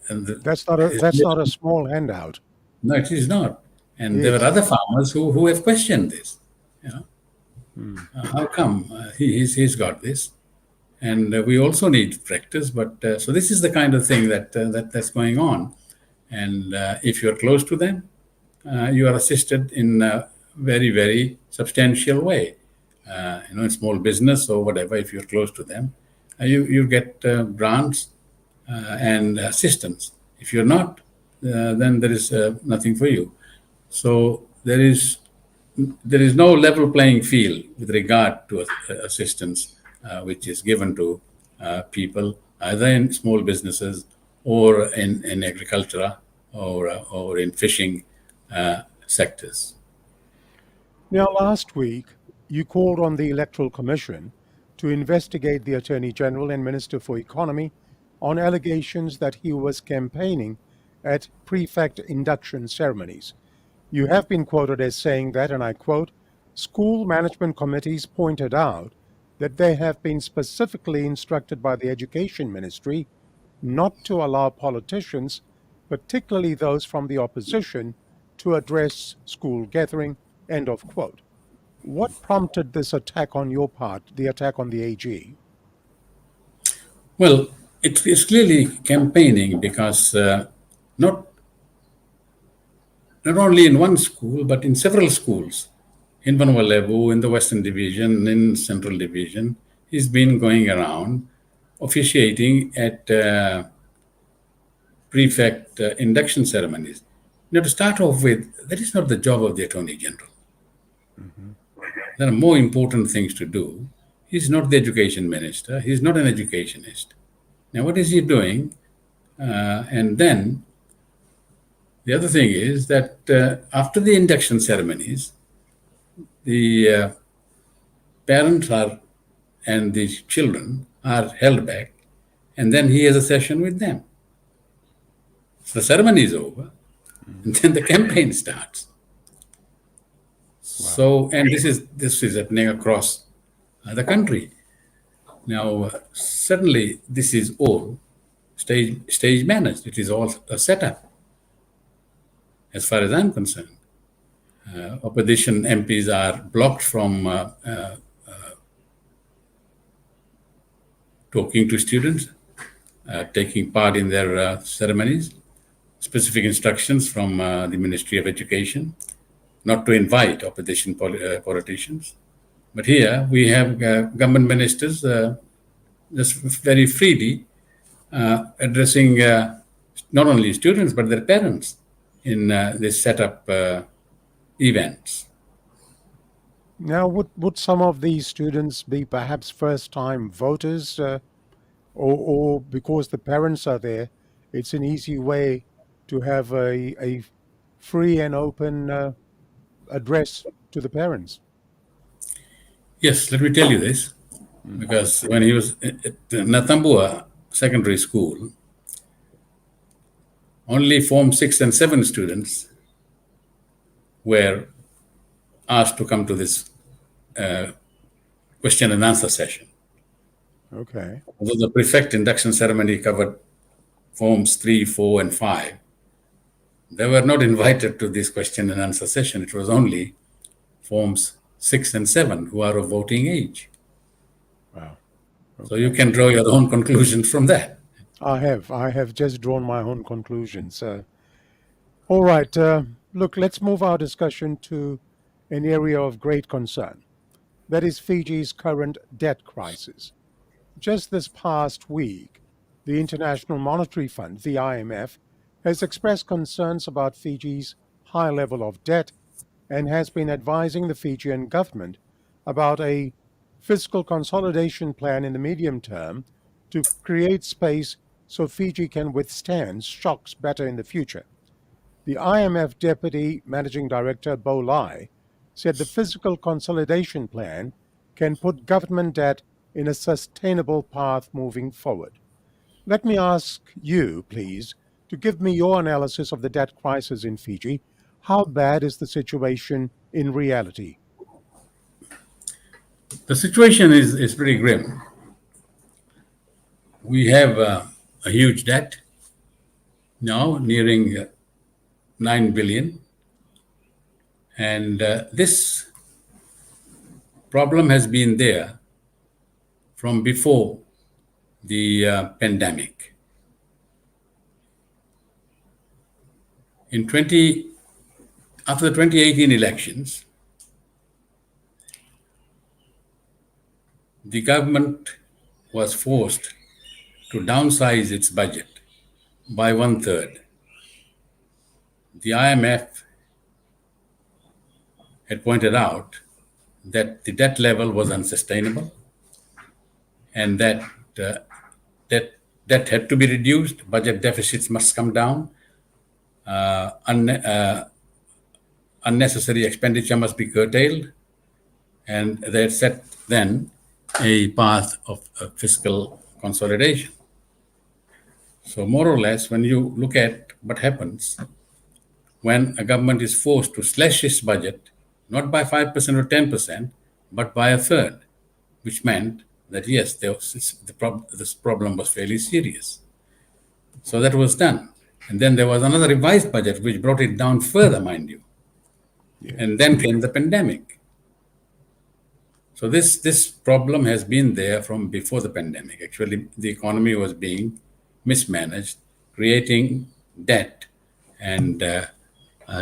That's not a small handout. no, it is not. And there Yes. were other farmers who have questioned this. How come he's got this? And we also need tractors. But so this is the kind of thing that's going on. And if you're close to them, you are assisted in a very, very substantial way. In small business or whatever, if you're close to them, you get grants and assistance. If you're not, then there is nothing for you. So there is no level playing field with regard to assistance which is given to people either in small businesses or in agriculture or in fishing sectors. Now, last week, you called on the Electoral Commission to investigate the Attorney General and Minister for Economy on allegations that he was campaigning at prefect induction ceremonies. You have been quoted as saying that, and I quote, school management committees pointed out that they have been specifically instructed by the Education Ministry not to allow politicians, particularly those from the opposition, to address school gathering, end of quote. What prompted this attack on your part, the attack on the AG? Well, it's clearly campaigning because not only in one school, but in several schools, in Vanuatu, in the Western Division, in Central Division, he's been going around officiating at prefect induction ceremonies. Now, to start off with, that is not the job of the Attorney General. There are more important things to do. He's not the education minister. He's not an educationist. Now, what is he doing? And then the other thing is that after the induction ceremonies, the parents and the children are held back, and then he has a session with them. So the ceremony is over, and then the campaign starts. Wow. So, and this is happening across the country. Now, suddenly, this is all stage managed. It is all a setup. As far as I'm concerned, opposition MPs are blocked from talking to students, taking part in their ceremonies. Specific instructions from the Ministry of Education not to invite opposition politicians. But here we have government ministers just very freely addressing not only students but their parents in this setup events. Now, would some of these students be perhaps first-time voters, or because the parents are there, it's an easy way to have a free and open address to the parents? Yes, let me tell you this, because when he was at Natambua Secondary School, only Form 6 and 7 students were asked to come to this question and answer session. Okay. Although the prefect induction ceremony covered Forms 3, 4, and 5, they were not invited to this question and answer session. It was only Forms 6 and 7 who are of voting age. Wow. So you can draw your own conclusions from that. I have just drawn my own conclusions. All right. Look, let's move our discussion to an area of great concern. That is Fiji's current debt crisis. Just this past week, the International Monetary Fund, the IMF, has expressed concerns about Fiji's high level of debt and has been advising the Fijian government about a fiscal consolidation plan in the medium term to create space so Fiji can withstand shocks better in the future. The IMF Deputy Managing Director Bolai said the fiscal consolidation plan can put government debt in a sustainable path moving forward. Let me ask you, please, to give me your analysis of the debt crisis in Fiji. How bad is the situation in reality? The situation is pretty grim. We have a huge debt now, nearing 9 billion. And this problem has been there from before the pandemic. After the 2018 elections, the government was forced to downsize its budget by 1/3. The IMF had pointed out that the debt level was unsustainable and that debt had to be reduced, budget deficits must come down, unnecessary expenditure must be curtailed, and they had set then a path of fiscal consolidation. So more or less, when you look at what happens when a government is forced to slash its budget, not by 5% or 10%, but by 1/3, which meant that yes, this problem was fairly serious. So that was done. And then there was another revised budget which brought it down further, mind you. Yeah. And then came the pandemic. So this problem has been there from before the pandemic. Actually, the economy was being mismanaged, creating debt, and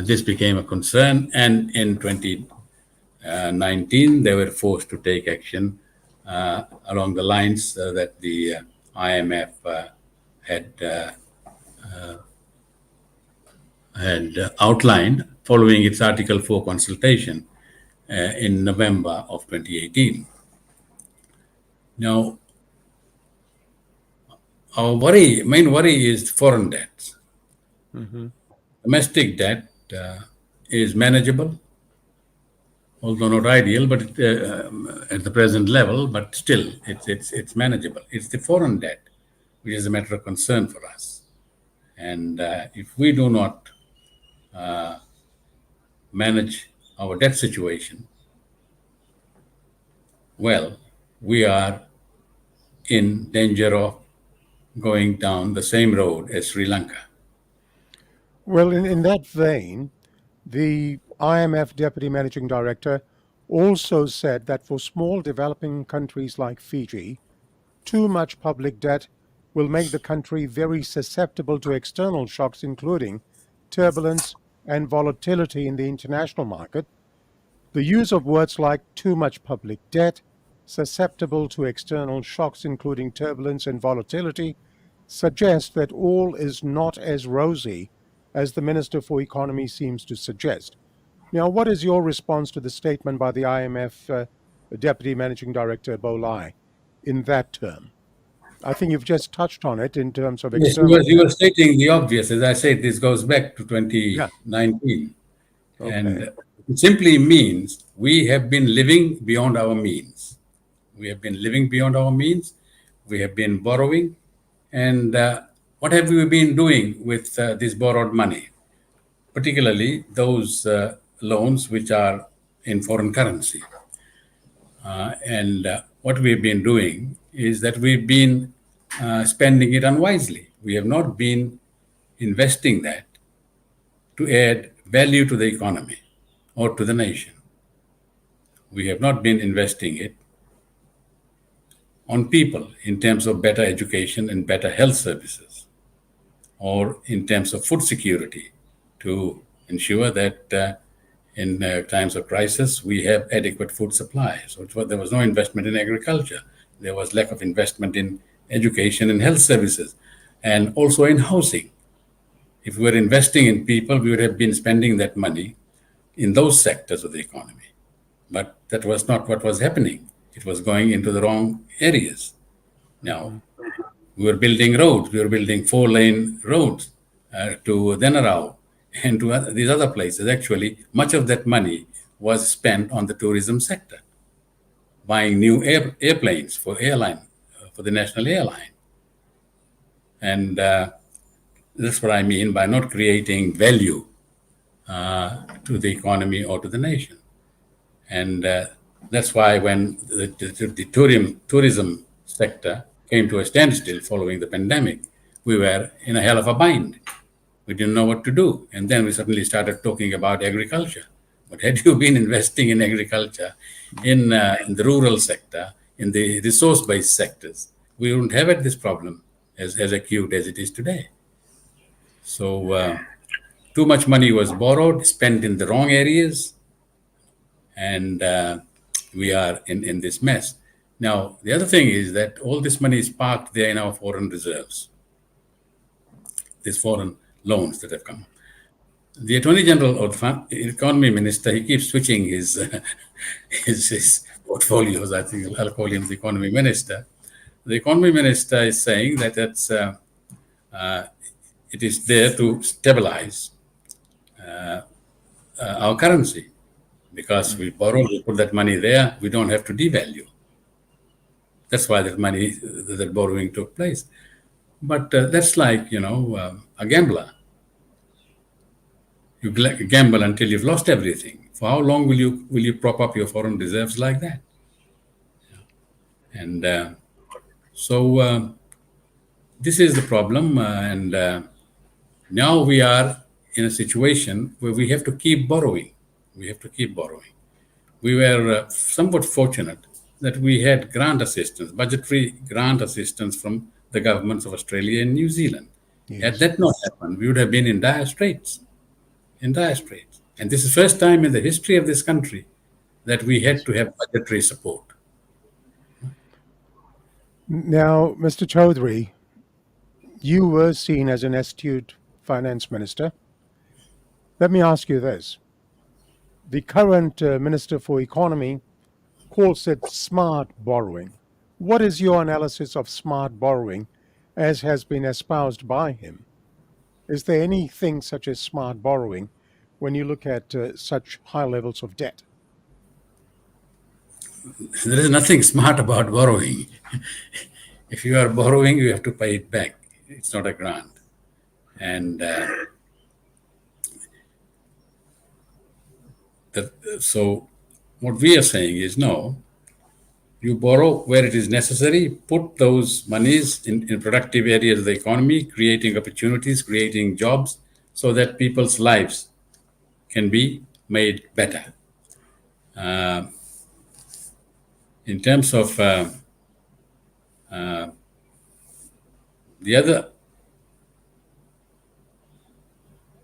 this became a concern. And in 2019, they were forced to take action along the lines that the IMF had outlined following its Article 4 consultation in November of 2018. Now, our main worry is foreign debts. Mm-hmm. Domestic debt is manageable, although not ideal, but at the present level, but still it's manageable. It's the foreign debt which is a matter of concern for us. And if we do not manage our debt situation well, we are in danger of going down the same road as Sri Lanka. Well, in that vein, the IMF Deputy Managing Director also said that for small developing countries like Fiji, too much public debt will make the country very susceptible to external shocks, including turbulence and volatility in the international market. The use of words like too much public debt, susceptible to external shocks, including turbulence and volatility, suggests that all is not as rosy as the Minister for Economy seems to suggest. Now, what is your response to the statement by the IMF Deputy Managing Director Bolai in that term? I think you've just touched on it in terms of Yes, external. you were stating the obvious. As I said, this goes back to 2019. Okay. And it It simply means we have been living beyond our means. We have been living beyond our means. We have been borrowing. And what have we been doing with this borrowed money? Particularly those loans which are in foreign currency. And what we've been doing is that we've been spending it unwisely. We have not been investing that to add value to the economy or to the nation. We have not been investing it on people in terms of better education and better health services, or in terms of food security to ensure that in times of crisis we have adequate food supply. So there was no investment in agriculture. There was lack of investment in education and health services, and also in housing. If we were investing in people, we would have been spending that money in those sectors of the economy. But that was not what was happening. It was going into the wrong areas. Now, we were building roads. We were building 4-lane roads to Denarau and to these other places. Actually, much of that money was spent on the tourism sector, buying new airplanes for the national airline. And that's what I mean by not creating value to the economy or to the nation. And that's why when the tourism sector came to a standstill following the pandemic, we were in a hell of a bind. We didn't know what to do. And then we suddenly started talking about agriculture. But had you been investing in agriculture, in the rural sector, in the resource-based sectors, we wouldn't have had this problem as acute as it is today. So too much money was borrowed, spent in the wrong areas, and we are in this mess. Now, the other thing is that all this money is parked there in our foreign reserves, these foreign loans that have come. The Attorney General or the Economy Minister, he keeps switching his portfolios. I think I'll call him the Economy Minister. The Economy Minister is saying that it is there to stabilize our currency. Because we borrow, we put that money there, we don't have to devalue. That's why that borrowing took place. But that's like, a gambler. You gamble until you've lost everything. For how long will you prop up your foreign reserves like that? And so this is the problem. And now we are in a situation where we have to keep borrowing. We were somewhat fortunate that we had grant assistance, budgetary grant assistance from the governments of Australia and New Zealand. Yes. Had that not happened, we would have been in dire straits. And this is the first time in the history of this country that we had to have budgetary support. Now, Mr. Chaudhry, you were seen as an astute finance minister. Let me ask you this. The current Minister for Economy calls it smart borrowing. What is your analysis of smart borrowing as has been espoused by him? Is there anything such as smart borrowing when you look at such high levels of debt? There is nothing smart about borrowing. If you are borrowing, you have to pay it back. It's not a grant. And so what we are saying is, no, you borrow where it is necessary, put those monies in productive areas of the economy, creating opportunities, creating jobs, so that people's lives can be made better. In terms of the other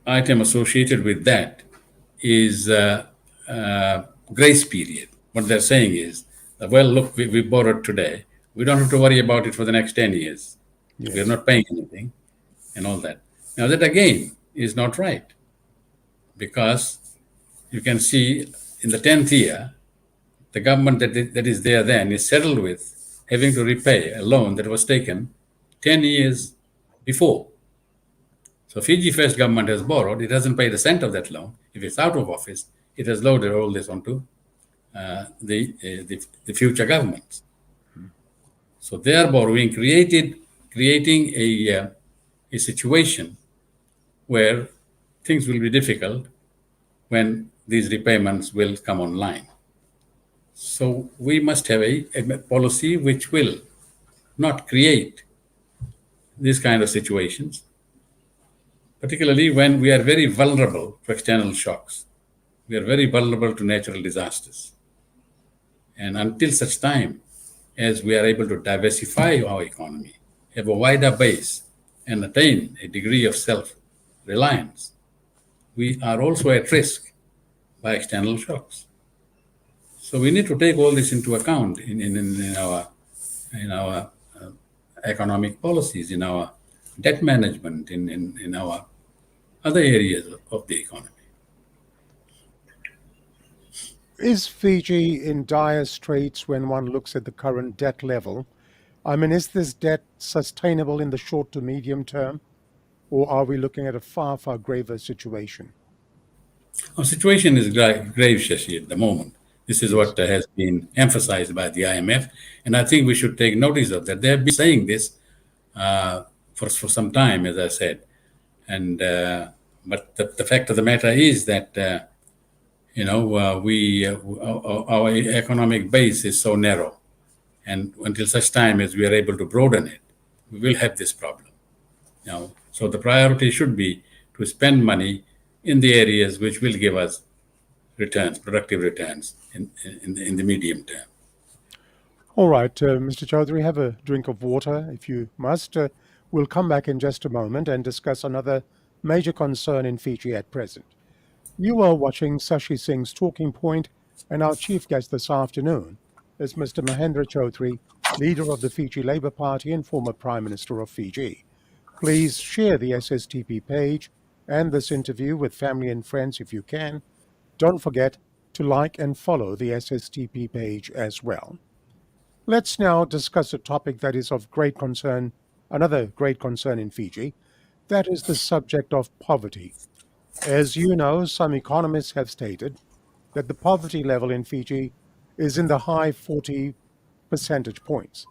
item associated with that is grace period. What they're saying is, well, look, we borrowed today. We don't have to worry about it for the next 10 years. Yes. We're not paying anything and all that. Now, that again is not right, because you can see in the 10th year, the government that is there then is settled with having to repay a loan that was taken 10 years before. So Fiji First government has borrowed. It hasn't paid a cent of that loan. If it's out of office, it has loaded all this onto the future governments. So they are borrowing, creating a situation where things will be difficult when these repayments will come online. So we must have a policy which will not create these kind of situations, particularly when we are very vulnerable to external shocks. We are very vulnerable to natural disasters. And until such time as we are able to diversify our economy, have a wider base, and attain a degree of self-reliance, we are also at risk by external shocks. So we need to take all this into account in our economic policies, in our debt management, in our other areas of the economy. Is Fiji in dire straits when one looks at the current debt level? I mean, is this debt sustainable in the short to medium term, or are we looking at a far, far graver situation? Our situation is grave, Shashi, at the moment. This is what has been emphasized by the IMF, and I think we should take notice of that. They have been saying this for some time, as I said, and but the fact of the matter is that our economic base is so narrow, and until such time as we are able to broaden it, we will have this problem. So the priority should be to spend money in the areas which will give us returns, productive returns in the medium term. All right, Mr. Chaudhry, have a drink of water if you must. We'll come back in just a moment and discuss another major concern in Fiji at present. You are watching Sashi Singh's Talking Point, and our chief guest this afternoon is Mr. Mahendra Chaudhry, leader of the Fiji Labour Party and former Prime Minister of Fiji. Please share the SSTP page and this interview with family and friends if you can. Don't forget to like and follow the SSTP page as well. Let's now discuss a topic that is of great concern, another great concern in Fiji. That is the subject of poverty. As you know, some economists have stated that the poverty level in Fiji is in the high 40 percentage points.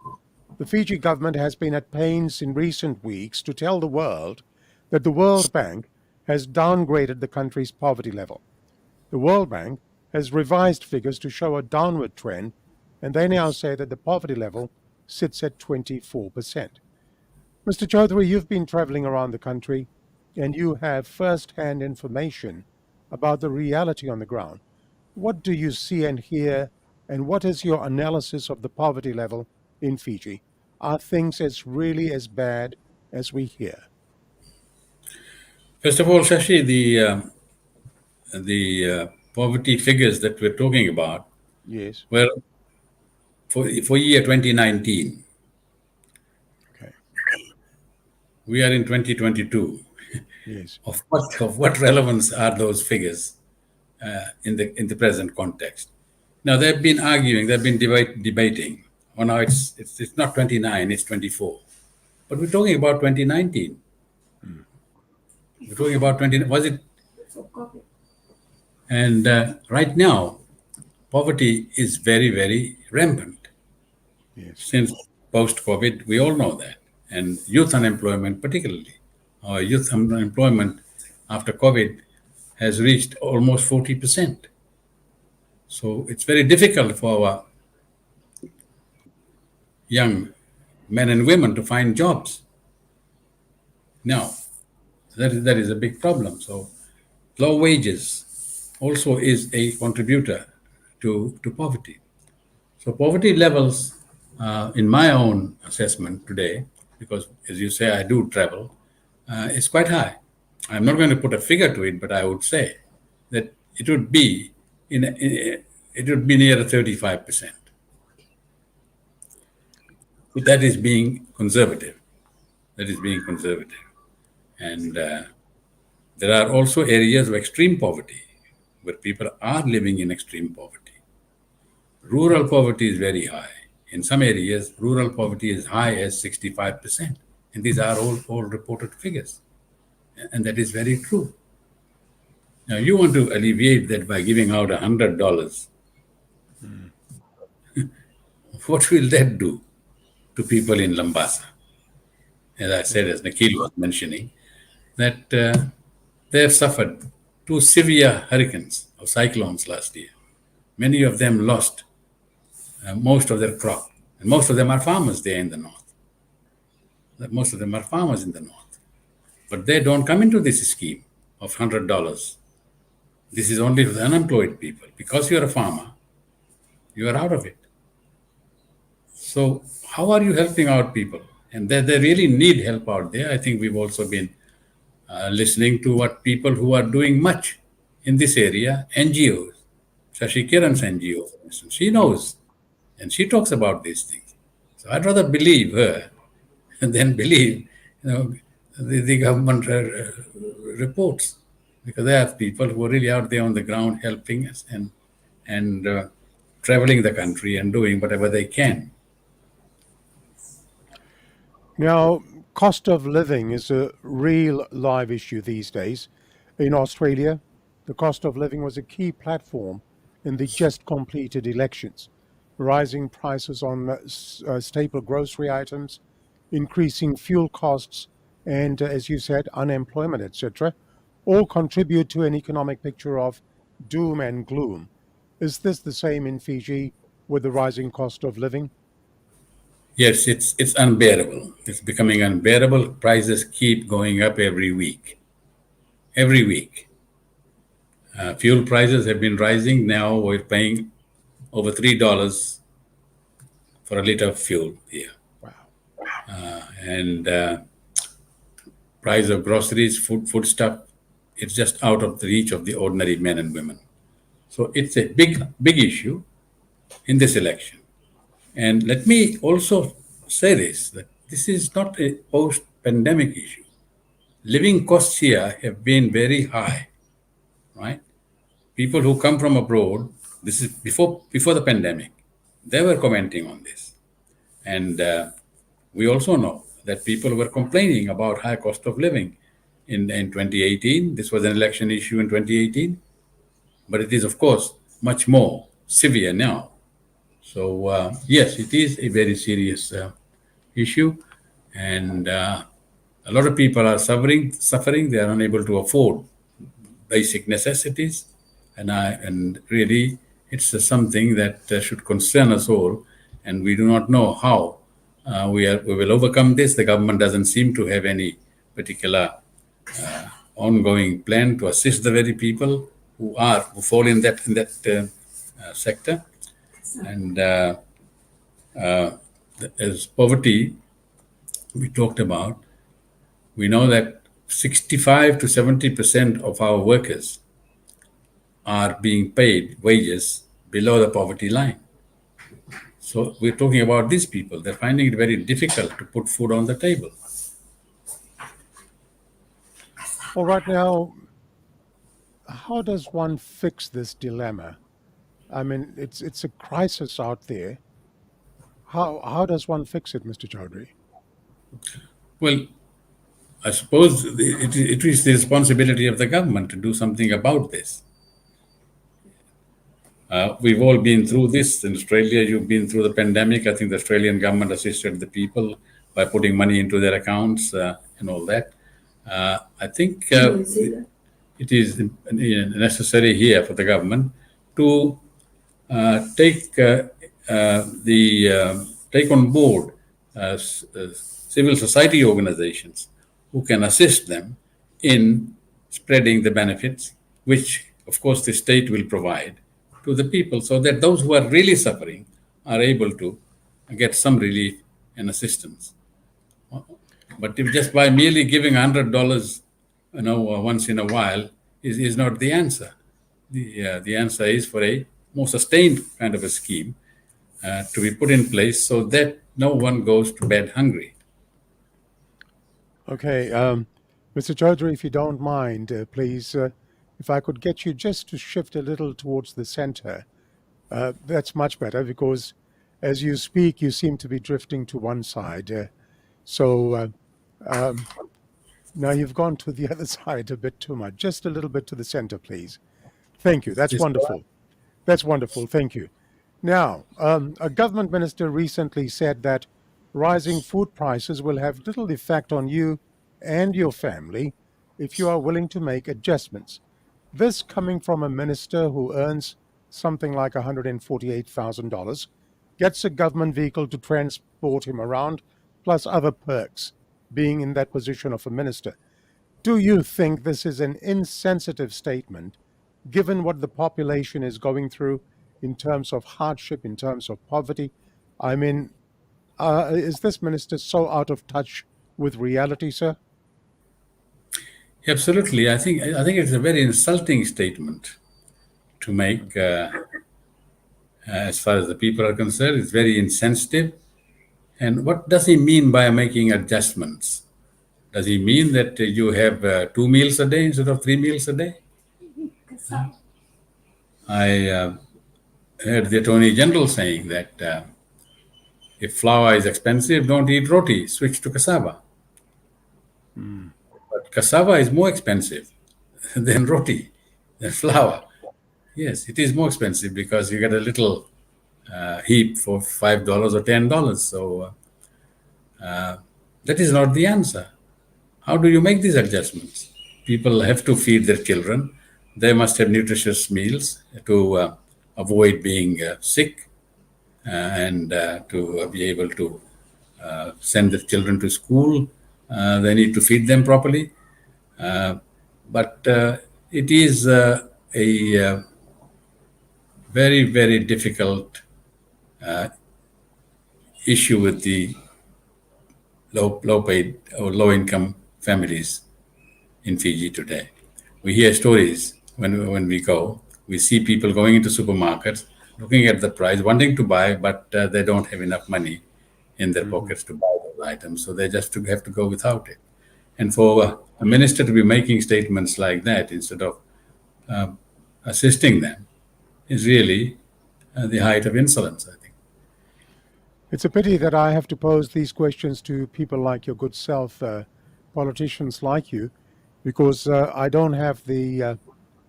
The Fiji government has been at pains in recent weeks to tell the world that the World Bank has downgraded the country's poverty level. The World Bank has revised figures to show a downward trend, and they now say that the poverty level sits at 24%. Mr. Chaudhry, you've been traveling around the country, and you have first-hand information about the reality on the ground. What do you see and hear, and what is your analysis of the poverty level in Fiji? Are things really as bad as we hear? First of all, Shashi, the poverty figures that we're talking about were for year 2019. Okay. We are in 2022. Yes. Of what relevance are those figures in the present context? Now they've been arguing, they've been debating. Oh, now it's not 29, it's 24. But we're talking about 2019. We're talking about 20. Was it? And right now, poverty is very, very rampant. Yes. Since post-COVID, we all know that, and youth unemployment particularly. Our youth unemployment after COVID has reached almost 40%. So it's very difficult for our young men and women to find jobs. Now, that is a big problem. So low wages also is a contributor to poverty. So poverty levels, in my own assessment today, because as you say, I do travel, is quite high. I'm not going to put a figure to it, but I would say that it would be near 35%. That is being conservative. And there are also areas of extreme poverty where people are living in extreme poverty. Rural poverty is very high. In some areas, rural poverty is high as 65%. And these are all reported figures. And that is very true. Now, you want to alleviate that by giving out $100. What will that do to people in Lambasa? As I said, as Nikhil was mentioning, that they have suffered two severe hurricanes or cyclones last year. Many of them lost most of their crop. And most of them are farmers there in the north. Most of them are farmers in the north. But they don't come into this scheme of $100. This is only for the unemployed people. Because you're a farmer, you are out of it. So how are you helping out people? And they really need help out there. I think we've also been listening to what people who are doing much in this area, NGOs, Shashi Kiran's NGO, for instance, she knows and she talks about these things. So I'd rather believe her than believe the government reports, because they have people who are really out there on the ground helping us and traveling the country and doing whatever they can. Now, cost of living is a real live issue these days. In Australia, the cost of living was a key platform in the just completed elections. Rising prices on staple grocery items, increasing fuel costs, and, as you said, unemployment, etc., all contribute to an economic picture of doom and gloom. Is this the same in Fiji with the rising cost of living? Yes, it's unbearable. It's becoming unbearable. Prices keep going up every week. Every week. Fuel prices have been rising. Now we're paying over $3 for a liter of fuel here. Wow. And price of groceries, food stuff, it's just out of the reach of the ordinary men and women. So it's a big issue in this election. And let me also say this, that this is not a post-pandemic issue. Living costs here have been very high, right? People who come from abroad, this is before the pandemic, they were commenting on this. And we also know that people were complaining about high cost of living in 2018. This was an election issue in 2018, but it is, of course, much more severe now. So, yes, it is a very serious issue, and a lot of people are suffering. They are unable to afford basic necessities, and really, it's something that should concern us all, and we do not know how we will overcome this. The government doesn't seem to have any particular ongoing plan to assist the very people who fall in that sector. And as poverty we talked about, we know that 65 to 70% of our workers are being paid wages below the poverty line. So we're talking about these people. They're finding it very difficult to put food on the table. All right, now, how does one fix this dilemma? I mean, it's a crisis out there. How does one fix it, Mr. Chaudhry? Well, I suppose it is the responsibility of the government to do something about this. We've all been through this. In Australia, you've been through the pandemic. I think the Australian government assisted the people by putting money into their accounts and all that. I think it is necessary here for the government to take on board civil society organizations who can assist them in spreading the benefits, which, of course, the state will provide to the people, so that those who are really suffering are able to get some relief and assistance. But if just by merely giving $100, once in a while is not the answer. The answer is for a more sustained kind of a scheme to be put in place so that no one goes to bed hungry. Okay, Mr. Chaudhry, if you don't mind, please, if I could get you just to shift a little towards the center, that's much better, because as you speak, you seem to be drifting to one side. So Now you've gone to the other side a bit too much. Just a little bit to the center, please. Thank you. That's wonderful. That's wonderful. Thank you. Now, a government minister recently said that rising food prices will have little effect on you and your family if you are willing to make adjustments. This coming from a minister who earns something like $148,000, gets a government vehicle to transport him around, plus other perks, being in that position of a minister. Do you think this is an insensitive statement, given what the population is going through in terms of hardship, in terms of poverty? I mean, is this minister so out of touch with reality, sir? Absolutely. I think it's a very insulting statement to make. As far as the people are concerned, it's very insensitive. And what does he mean by making adjustments? Does he mean that you have 2 meals a day instead of 3 meals a day? I heard the Attorney General saying that if flour is expensive, don't eat roti, switch to cassava. Mm. But cassava is more expensive than roti, than flour. Yes, it is more expensive because you get a little heap for $5 or $10. So that is not the answer. How do you make these adjustments? People have to feed their children. They must have nutritious meals to avoid being sick and to be able to send their children to school. They need to feed them properly. But it is a very, very difficult issue with the low paid or low income families in Fiji today. We hear stories when we go. We see people going into supermarkets, looking at the price, wanting to buy, but they don't have enough money in their pockets to buy those items. So they just have to go without it. And for a minister to be making statements like that instead of assisting them is really the height of insolence, I think. It's a pity that I have to pose these questions to people like your good self, politicians like you, because I don't have the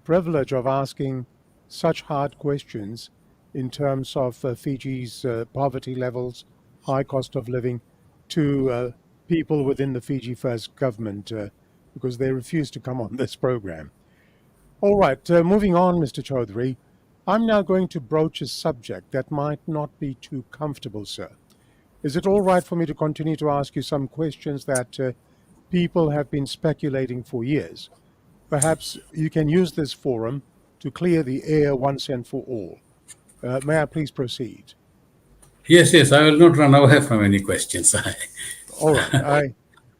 privilege of asking such hard questions in terms of Fiji's poverty levels, high cost of living, to people within the Fiji First government, because they refuse to come on this program. All right, moving on, Mr. Chaudhry. I'm now going to broach a subject that might not be too comfortable, sir. Is it all right for me to continue to ask you some questions that people have been speculating for years? Perhaps you can use this forum to clear the air once and for all. May I please proceed? Yes, I will not run away from any questions. All right.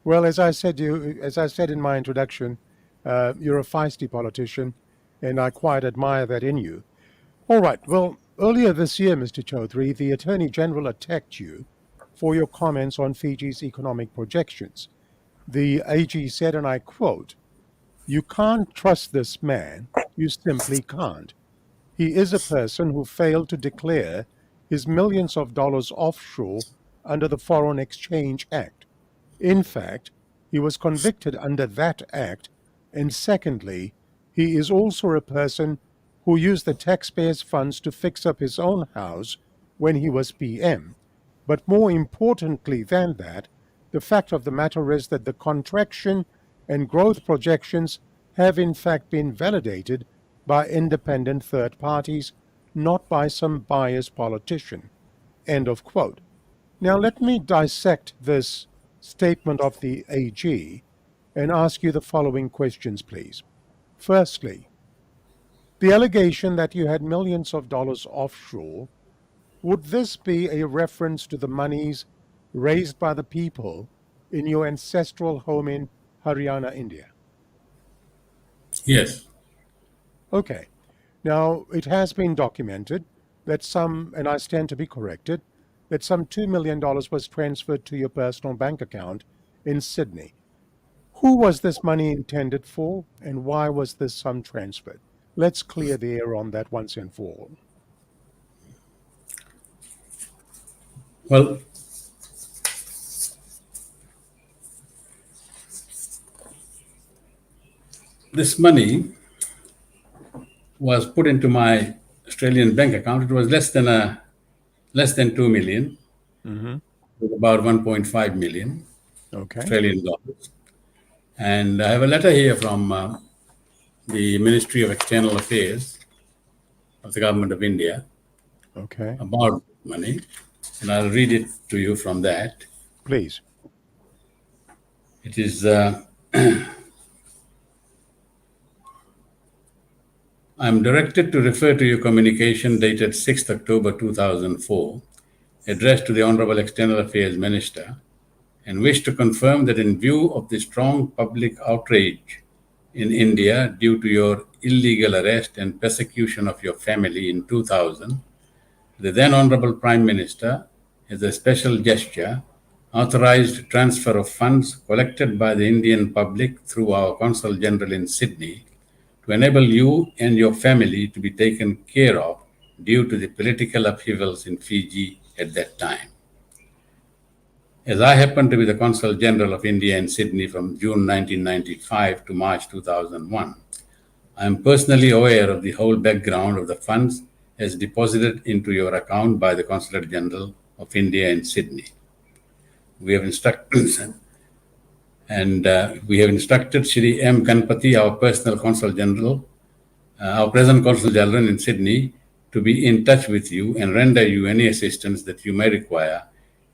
Well, as I said in my introduction, you're a feisty politician, and I quite admire that in you. All right. Well, earlier this year, Mr. Chaudhry, the Attorney General attacked you for your comments on Fiji's economic projections. The AG said, and I quote, "You can't trust this man. You simply can't. He is a person who failed to declare his millions of dollars offshore under the Foreign Exchange Act. In fact, he was convicted under that act. And secondly, he is also a person who used the taxpayers' funds to fix up his own house when he was PM. But more importantly than that, the fact of the matter is that the contraction and growth projections have in fact been validated by independent third parties, not by some biased politician." End of quote. Now let me dissect this statement of the AG and ask you the following questions, please. Firstly, the allegation that you had millions of dollars offshore, would this be a reference to the monies raised by the people in your ancestral home in Haryana, India? Yes. Okay. Now, it has been documented that some, and I stand to be corrected, that some $2 million was transferred to your personal bank account in Sydney. Who was this money intended for, and why was this sum transferred? Let's clear the air on that once and for all. Well, this money was put into my Australian bank account. It was less than 2 million, with about 1.5 million Okay. Australian dollars. And I have a letter here from the Ministry of External Affairs of the Government of India Okay. about money, and I'll read it to you from that. Please. It is I'm directed to refer to your communication dated 6th October 2004, addressed to the Honorable External Affairs Minister, and wish to confirm that in view of the strong public outrage in India due to your illegal arrest and persecution of your family in 2000, the then Honorable Prime Minister, as a special gesture, authorized transfer of funds collected by the Indian public through our Consul General in Sydney to enable you and your family to be taken care of due to the political upheavals in Fiji at that time. As I happen to be the Consul General of India in Sydney from June 1995 to March 2001, I am personally aware of the whole background of the funds as deposited into your account by the Consulate General of India in Sydney. We have instructed Shri M. Ganpati, our personal Consul General, our present Consul General in Sydney, to be in touch with you and render you any assistance that you may require.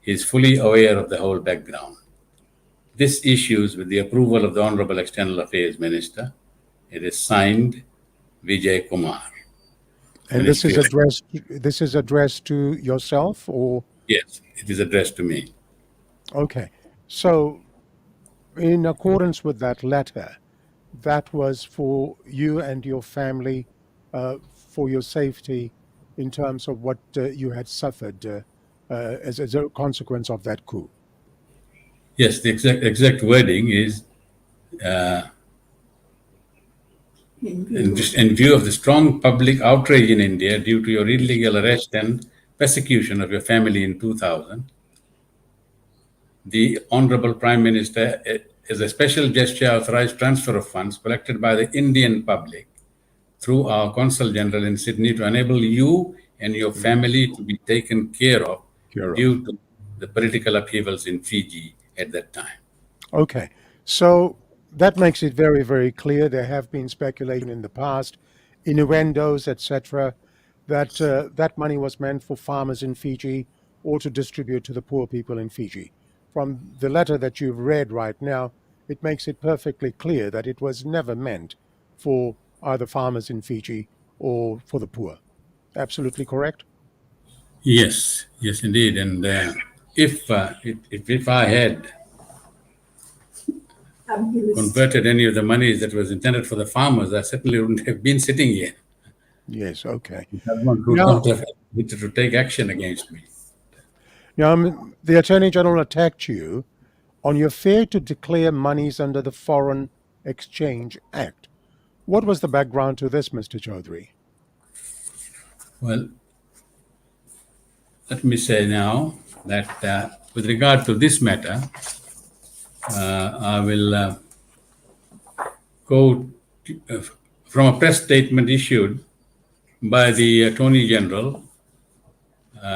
He is fully aware of the whole background. This issues with the approval of the Honorable External Affairs Minister. It is signed Vijay Kumar. And this is addressed to yourself, or? Yes, it is addressed to me. Okay. So in accordance with that letter, that was for you and your family, for your safety in terms of what you had suffered as a consequence of that coup. Yes, the exact wording is in view of the strong public outrage in India due to your illegal arrest and persecution of your family in 2000, the Honorable Prime Minister, as a special gesture, authorized transfer of funds collected by the Indian public through our Consul General in Sydney to enable you and your family to be taken care of due to the political upheavals in Fiji at that time. Okay. So that makes it very, very clear. There have been speculation in the past, innuendos, etc., that that money was meant for farmers in Fiji or to distribute to the poor people in Fiji. From the letter that you've read right now, it makes it perfectly clear that it was never meant for either farmers in Fiji or for the poor. Absolutely correct? Yes, indeed. And if I had converted any of the monies that was intended for the farmers, I certainly wouldn't have been sitting here. Yes, okay. Government would not have needed to take action against me. Now, the Attorney General attacked you on your failure to declare monies under the Foreign Exchange Act. What was the background to this, Mr. Chaudhry? Well, let me say now that with regard to this matter, I will go from a press statement issued by the Attorney General,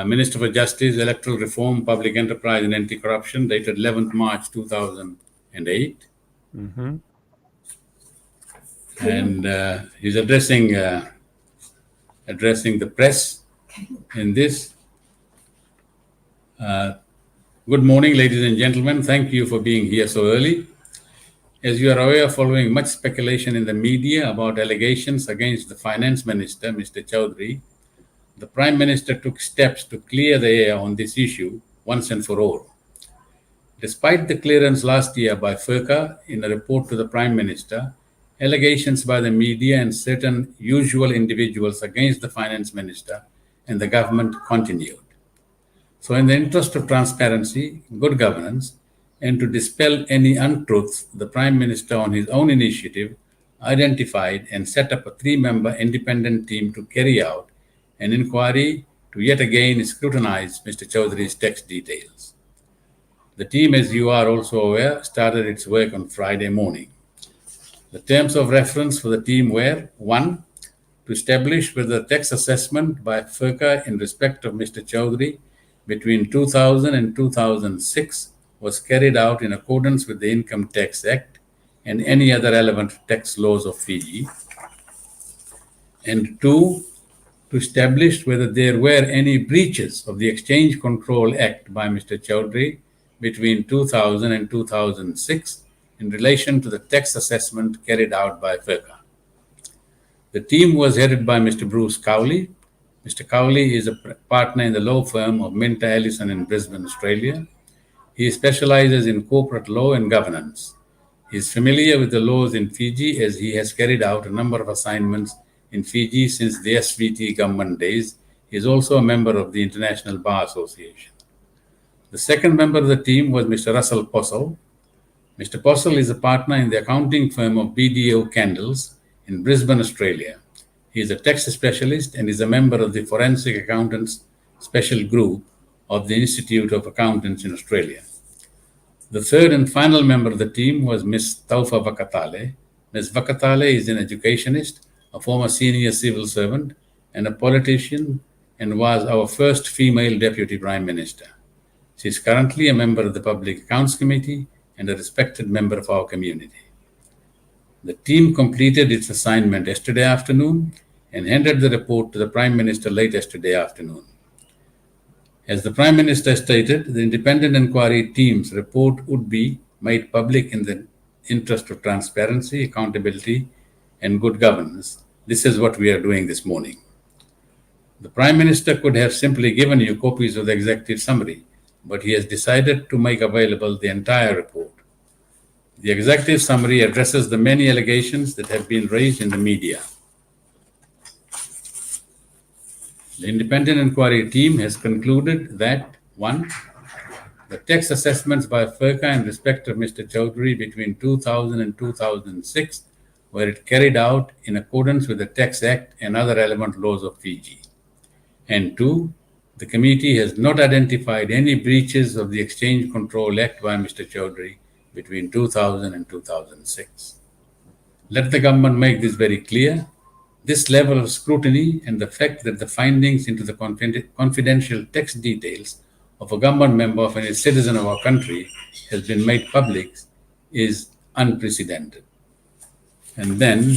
Minister for Justice, Electoral Reform, Public Enterprise and Anti-Corruption, dated 11th March 2008. And he's addressing the press in this. Good morning, ladies and gentlemen. Thank you for being here so early. As you are aware, following much speculation in the media about allegations against the Finance Minister, Mr. Chaudhry, the Prime Minister took steps to clear the air on this issue once and for all. Despite the clearance last year by FERCA in a report to the Prime Minister, allegations by the media and certain usual individuals against the Finance Minister and the government continued. So in the interest of transparency, good governance, and to dispel any untruths, the Prime Minister, on his own initiative, identified and set up a 3-member independent team to carry out an inquiry to yet again scrutinize Mr. Chaudhry's tax details. The team, as you are also aware, started its work on Friday morning. The The terms of reference for the team were: 1. To establish whether tax assessment by FERCA in respect of Mr. Chaudhry between 2000 and 2006 was carried out in accordance with the Income Tax Act and any other relevant tax laws of Fiji. And 2. To establish whether there were any breaches of the Exchange Control Act by Mr. Chaudhry between 2000 and 2006 in relation to the tax assessment carried out by FERCA. The team was headed by Mr. Bruce Cowley. Mr. Cowley is a partner in the law firm of Minter Ellison in Brisbane, Australia. He specializes in corporate law and governance. He is familiar with the laws in Fiji as he has carried out a number of assignments in Fiji since the SVT government days. He is also a member of the International Bar Association. The second member of the team was Mr. Russell Postle. Mr. Postle is a partner in the accounting firm of BDO Candles in Brisbane, Australia. He is a tax specialist and is a member of the Forensic Accountants Special Group of the Institute of Accountants in Australia. The third and final member of the team was Ms. Taufa Vakatale. Ms. Vakatale is an educationist, a former senior civil servant, and a politician, and was our first female Deputy Prime Minister. She is currently a member of the Public Accounts Committee and a respected member of our community. The team completed its assignment yesterday afternoon and handed the report to the Prime Minister late yesterday afternoon. As the Prime Minister stated, the independent inquiry team's report would be made public in the interest of transparency, accountability, and good governance. This is what we are doing this morning. The Prime Minister could have simply given you copies of the executive summary, but he has decided to make available the entire report. The executive summary addresses the many allegations that have been raised in the media. The independent inquiry team has concluded that 1. The tax assessments by FERCA in respect of Mr. Chaudhry between 2000 and 2006 were carried out in accordance with the Tax Act and other relevant laws of Fiji. And 2. The committee has not identified any breaches of the Exchange Control Act by Mr. Chaudhry between 2000 and 2006. Let the government make this very clear. This level of scrutiny and the fact that the findings into the confidential tax details of a government member of any citizen of our country has been made public is unprecedented. And then,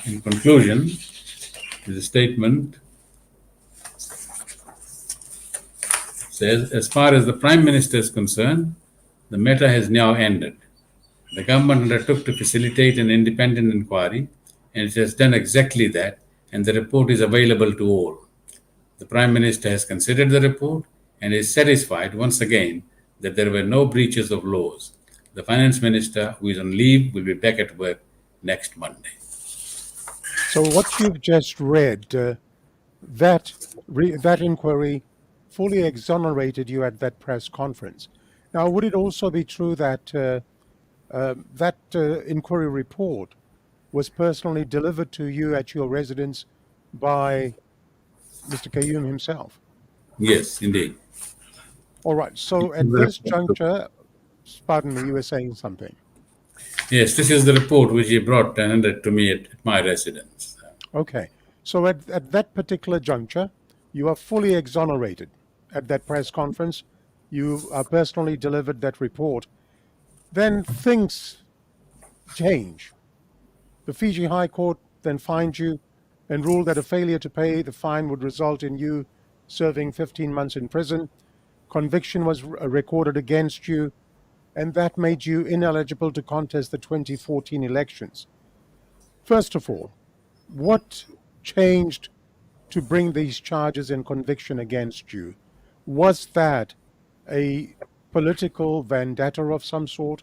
in conclusion, the statement says, as far as the Prime Minister is concerned, the matter has now ended. The government undertook to facilitate an independent inquiry, and it has done exactly that, and the report is available to all. The Prime Minister has considered the report and is satisfied once again that there were no breaches of laws. The Finance Minister, who is on leave, will be back at work next Monday. So what you've just read, that inquiry fully exonerated you at that press conference. Now, would it also be true that that inquiry report was personally delivered to you at your residence by Mr. Qayyum himself? Yes, indeed. All right. So at this juncture, pardon me, you were saying something. Yes, this is the report which he brought and handed to me at my residence. Okay. So at that particular juncture, you are fully exonerated. At that press conference, you personally delivered that report. Then things change. The Fiji High Court then fined you and ruled that a failure to pay the fine would result in you serving 15 months in prison. Conviction was recorded against you, and that made you ineligible to contest the 2014 elections. First of all, what changed to bring these charges and conviction against you? Was that a political vendetta of some sort?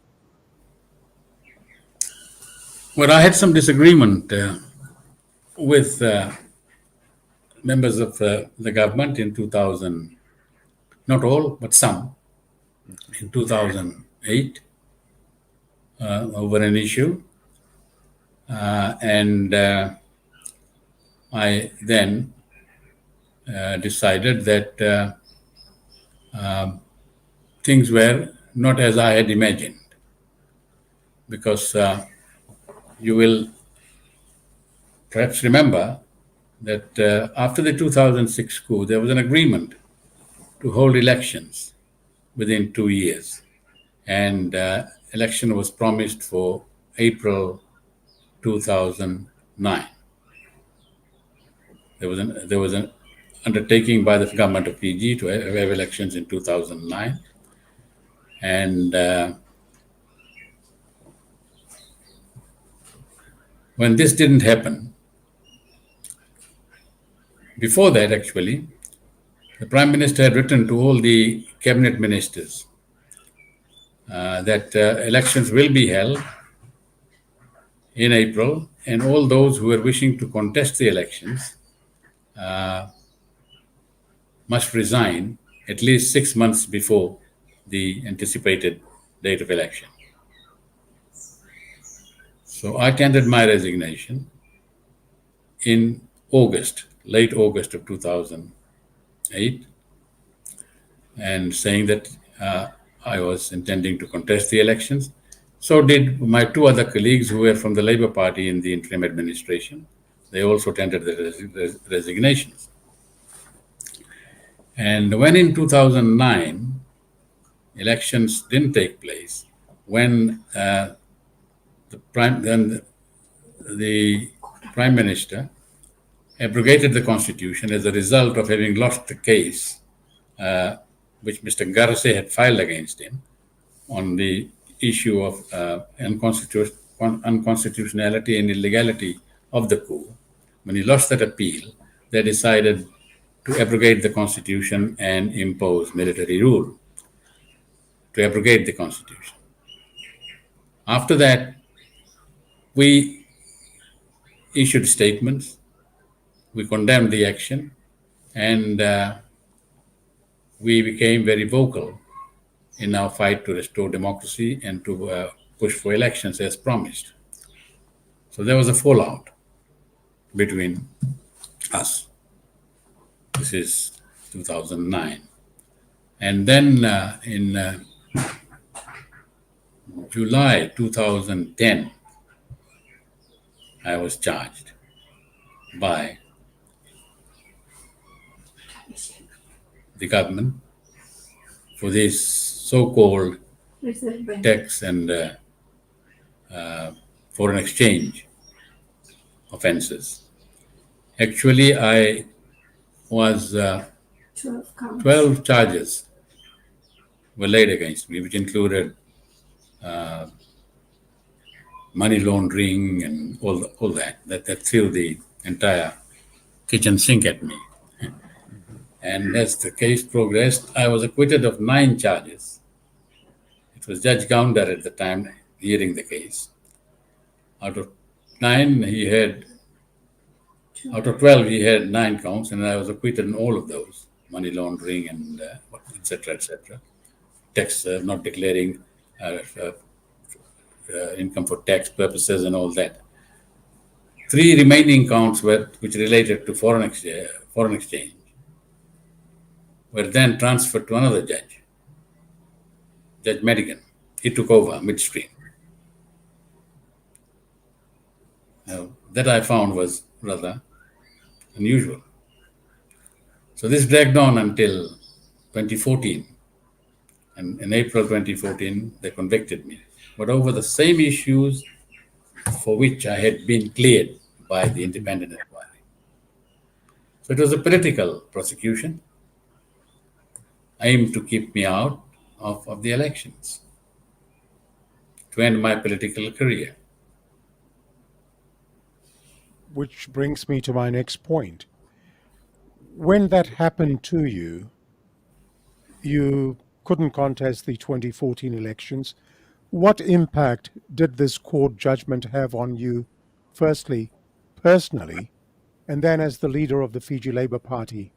Well, I had some disagreement with members of the government in 2000, not all, but some, in 2008 over an issue. And I then decided that things were not as I had imagined, because You will perhaps remember that after the 2006 coup, there was an agreement to hold elections within 2 years. And election was promised for April 2009. There was an undertaking by the government of Fiji to have elections in 2009. And when this didn't happen, before that actually, the Prime Minister had written to all the cabinet ministers that elections will be held in April, and all those who are wishing to contest the elections must resign at least 6 months before the anticipated date of election. So I tendered my resignation in August, late August of 2008, and saying that I was intending to contest the elections. So did my two other colleagues who were from the Labour Party in the interim administration. They also tendered their resignations. And when in 2009, elections didn't take place, when the Prime Minister abrogated the Constitution as a result of having lost the case which Mr. Garse had filed against him on the issue of unconstitutionality and illegality of the coup. When he lost that appeal, they decided to abrogate the Constitution and impose military rule to abrogate the Constitution. After that, we issued statements, we condemned the action, and we became very vocal in our fight to restore democracy and to push for elections as promised. So there was a fallout between us. This is 2009. And then in July 2010, I was charged by the government for these so-called tax and foreign exchange offenses. Actually, I was 12 charges were laid against me, which included money laundering and all that threw the entire kitchen sink at me. And as the case progressed, I was acquitted of 9 charges. It was Judge Gounder at the time hearing the case. Out of 12, he had 9 counts, and I was acquitted in all of those: money laundering and etc., etc. Tax, not declaring income for tax purposes and all that. 3 remaining counts which related to foreign exchange were then transferred to another judge, Judge Madigan. He took over midstream. Now, that I found was rather unusual. So this dragged on until 2014. And in April 2014, they convicted me. But over the same issues for which I had been cleared by the independent inquiry. So it was a political prosecution aimed to keep me out of the elections, to end my political career. Which brings me to my next point. When that happened to you, you couldn't contest the 2014 elections. What impact did this court judgment have on you, firstly, personally, and then as the leader of the Fiji Labour Party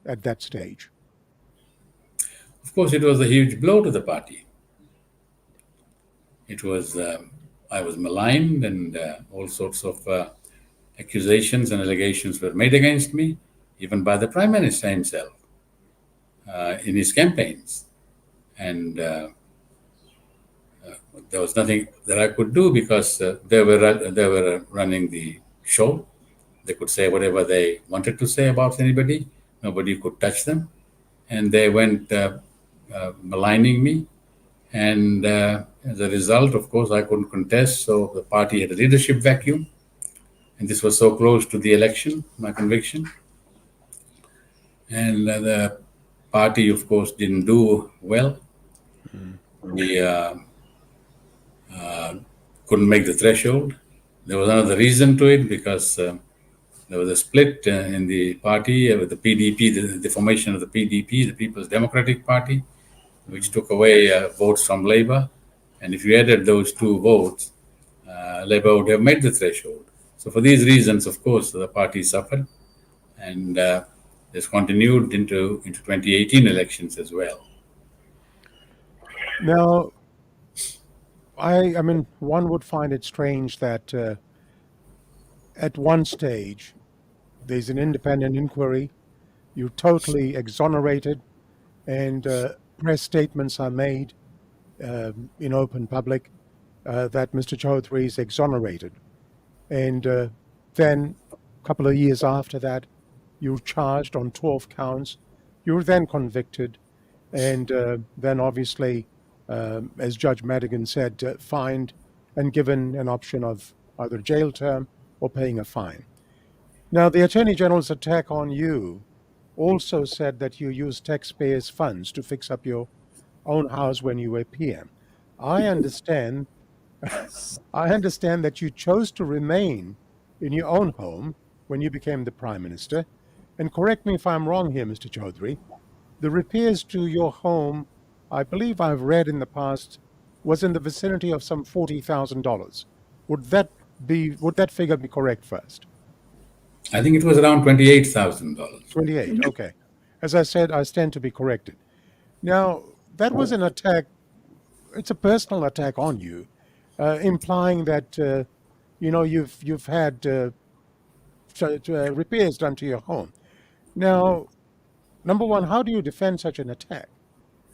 at that stage? Of course, it was a huge blow to the party. It was, I was maligned, and all sorts of accusations and allegations were made against me, even by the Prime Minister himself in his campaigns. And there was nothing that I could do because they were running the show. They could say whatever they wanted to say about anybody. Nobody could touch them, and they went maligning me. And as a result, of course, I couldn't contest. So the party had a leadership vacuum, and this was so close to the election, my conviction. And the party, of course, didn't do well. We couldn't make the threshold. There was another reason to it because there was a split in the party with the PDP, the formation of the PDP, the People's Democratic Party, which took away votes from Labour. And if you added those two votes, Labour would have made the threshold. So for these reasons, of course, the party suffered. And this continued into 2018 elections as well. Now, I mean, one would find it strange that at one stage there's an independent inquiry, you're totally exonerated, and press statements are made in open public that Mr. Chaudhry is exonerated. And then a couple of years after that, you're charged on 12 counts. You're then convicted, and then obviously, as Judge Madigan said, fined and given an option of either jail term or paying a fine. Now, the Attorney General's attack on you also said that you used taxpayers' funds to fix up your own house when you were PM. I understand that you chose to remain in your own home when you became the Prime Minister. And correct me if I'm wrong here, Mr. Chaudhry, the repairs to your home, I believe I've read in the past, was in the vicinity of some $40,000. Would that figure be correct first? I think it was around $28,000. 28, okay. As I said, I stand to be corrected. Now, that was an attack, it's a personal attack on you, implying that, you've had repairs done to your home. Now, number one, how do you defend such an attack?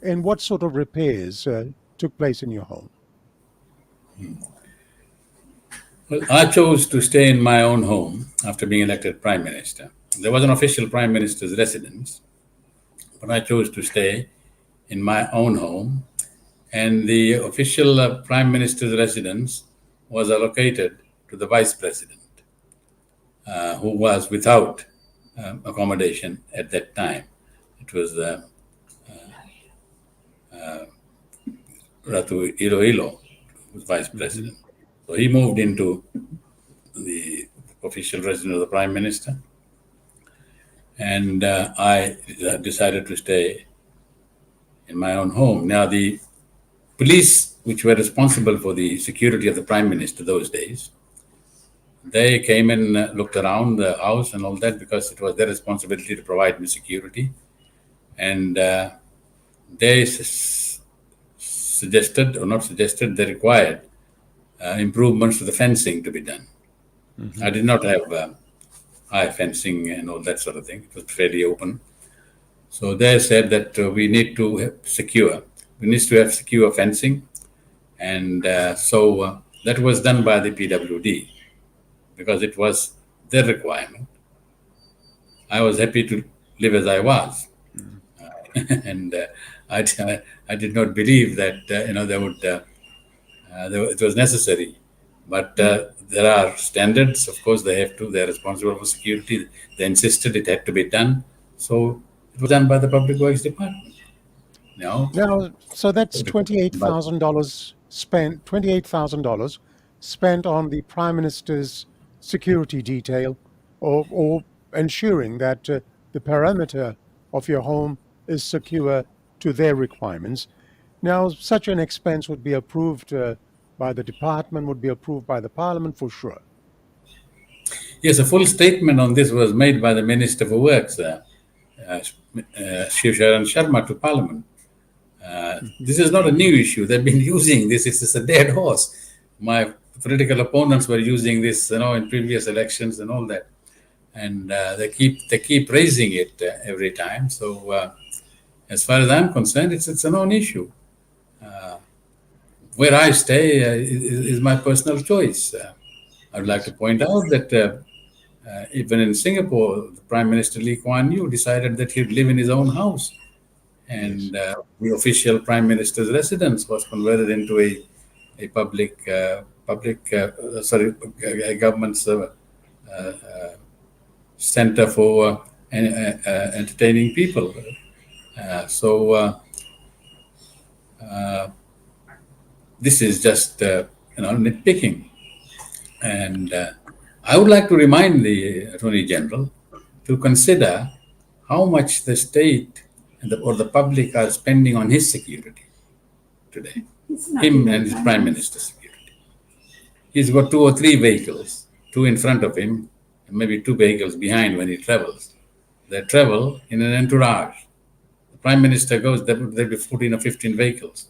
And what sort of repairs took place in your home? Well, I chose to stay in my own home after being elected Prime Minister. There was an official Prime Minister's residence, but I chose to stay in my own home. And the official Prime Minister's residence was allocated to the Vice President, who was without accommodation at that time. It was Ratu Iloilo, who was Vice President. So he moved into the official residence of the Prime Minister, and I decided to stay in my own home. Now, the police, which were responsible for the security of the Prime Minister those days, they came and looked around the house and all that because it was their responsibility to provide me security. And they they required improvements to the fencing to be done. Mm-hmm. I did not have high fencing and all that sort of thing. It was fairly open. So they said that we need to have secure fencing. And so that was done by the PWD because it was their requirement. I was happy to live as I was. Mm-hmm. And I did not believe that, it was necessary. But there are standards, of course, they're responsible for security. They insisted it had to be done. So it was done by the Public Works Department. Now, so that's $28,000 spent on the Prime Minister's security detail or ensuring that the perimeter of your home is secure to their requirements. Now, such an expense would be approved by the department, would be approved by the Parliament for sure. Yes, a full statement on this was made by the Minister for Works, Shivsharan Sharma, to Parliament. This is not a new issue. They've been using this. It's just a dead horse. My political opponents were using this, in previous elections and all that, and they keep raising it every time. So, as far as I'm concerned, it's a non-issue. where I stay is my personal choice. I would like to point out that even in Singapore, the Prime Minister Lee Kuan Yew decided that he'd live in his own house, Yes. and the official Prime Minister's residence was converted into a a government's center for entertaining people. This is just nitpicking, and I would like to remind the Attorney General to consider how much the state or the public are spending on his security today, him and his Prime Minister's security. He's got 2 or 3 vehicles, 2 in front of him, and maybe 2 vehicles behind when he travels. They travel in an entourage. The Prime Minister goes, there'll be 14 or 15 vehicles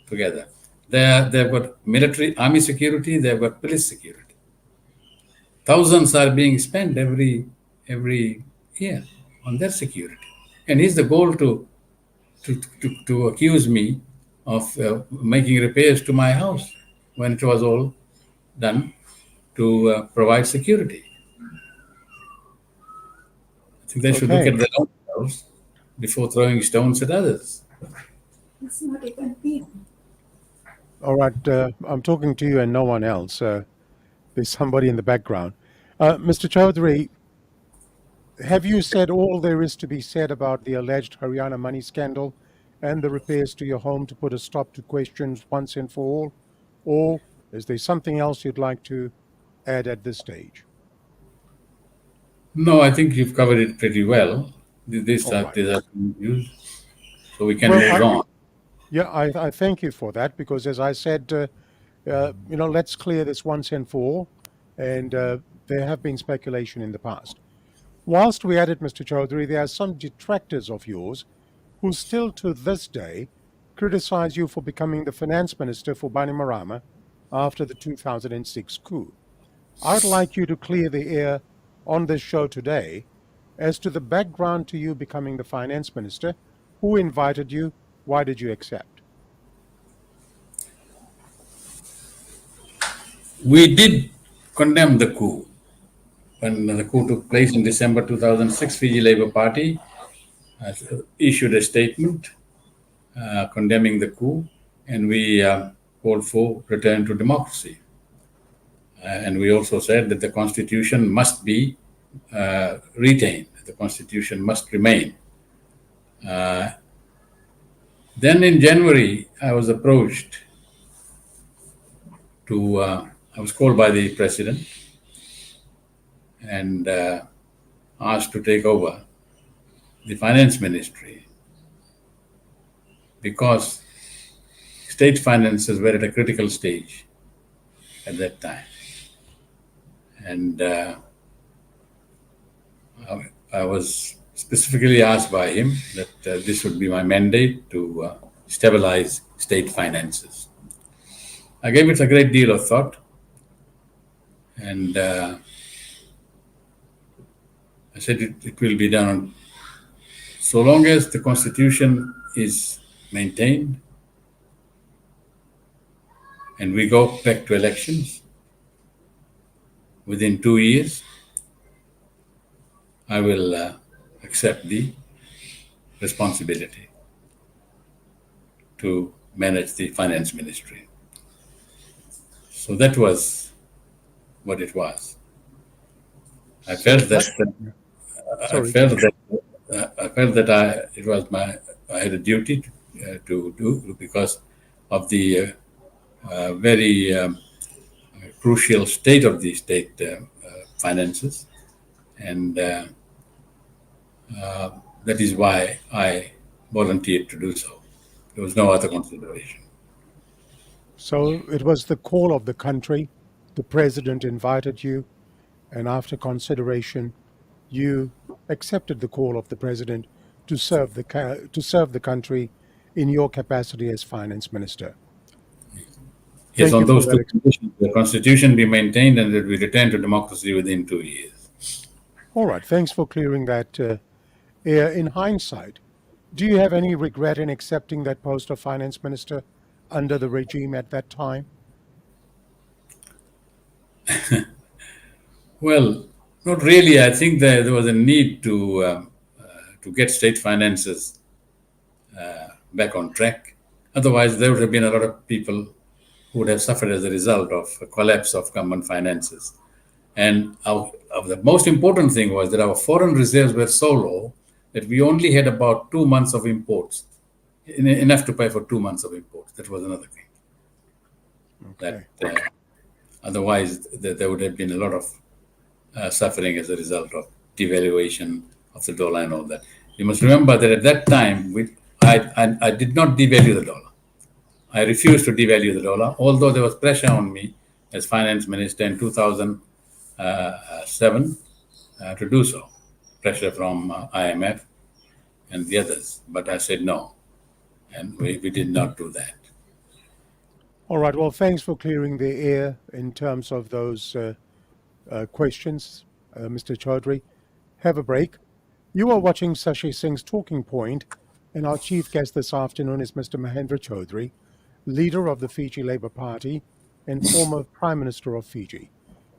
together. They've got military, army security, they've got police security. Thousands are being spent every year on their security. And is the goal to accuse me of making repairs to my house when it was all done to provide security? I think they should look Okay. at their own house before throwing stones at others. It's not even big. All right. I'm talking to you and no one else. There's somebody in the background. Mr. Chaudhry, have you said all there is to be said about the alleged Haryana money scandal and the repairs to your home to put a stop to questions once and for all? Or is there something else you'd like to add at this stage? No, I think you've covered it pretty well. These All are right. news, so we can Well, move on. Yeah, I thank you for that because, as I said, let's clear this once and for all. And there have been speculation in the past. Whilst we're at it, Mr. Chaudhry, there are some detractors of yours who still to this day criticize you for becoming the finance minister for Bainimarama after the 2006 coup. I'd like you to clear the air on this show today as to the background to you becoming the finance minister, who invited you, why did you accept? We did condemn the coup. When the coup took place in December 2006, Fiji Labour Party issued a statement condemning the coup, and we called for return to democracy. And we also said that the constitution must be retained, the constitution must remain. Then in January, I was approached I was called by the president and asked to take over the finance ministry because state finances were at a critical stage at that time. And I was specifically asked by him that this would be my mandate to stabilize state finances. I gave it a great deal of thought, and I said it will be done so long as the constitution is maintained and we go back to elections within 2 years. I will accept the responsibility to manage the finance ministry. So that was what it was. I felt that it was I had a duty to do because of the very crucial state of the state finances, and that is why I volunteered to do so. There was no other consideration. So it was the call of the country. The president invited you, and after consideration, you accepted the call of the president to serve the country in your capacity as finance minister. Yes, Thank on you for those that two conditions, the constitution be maintained and that we return to democracy within 2 years. All right. Thanks for clearing that air. In hindsight, do you have any regret in accepting that post of finance minister under the regime at that time? Well, not really. I think that there was a need to get state finances back on track. Otherwise, there would have been a lot of people who would have suffered as a result of a collapse of government finances. And the most important thing was that our foreign reserves were so low that we only had about 2 months of imports, enough to pay for 2 months of imports. That was another thing. Okay. That otherwise, there would have been a lot of suffering as a result of devaluation of the dollar and all that. You must remember that at that time, I did not devalue the dollar. I refused to devalue the dollar, although there was pressure on me as finance minister in 2007 to do so. Pressure from IMF and the others. But I said no, and we did not do that. All right. Well, thanks for clearing the air in terms of those questions, Mr. Chaudhry. Have a break. You are watching Sashi Singh's Talking Point, and our chief guest this afternoon is Mr. Mahendra Chaudhry, leader of the Fiji Labour Party and former Prime Minister of Fiji.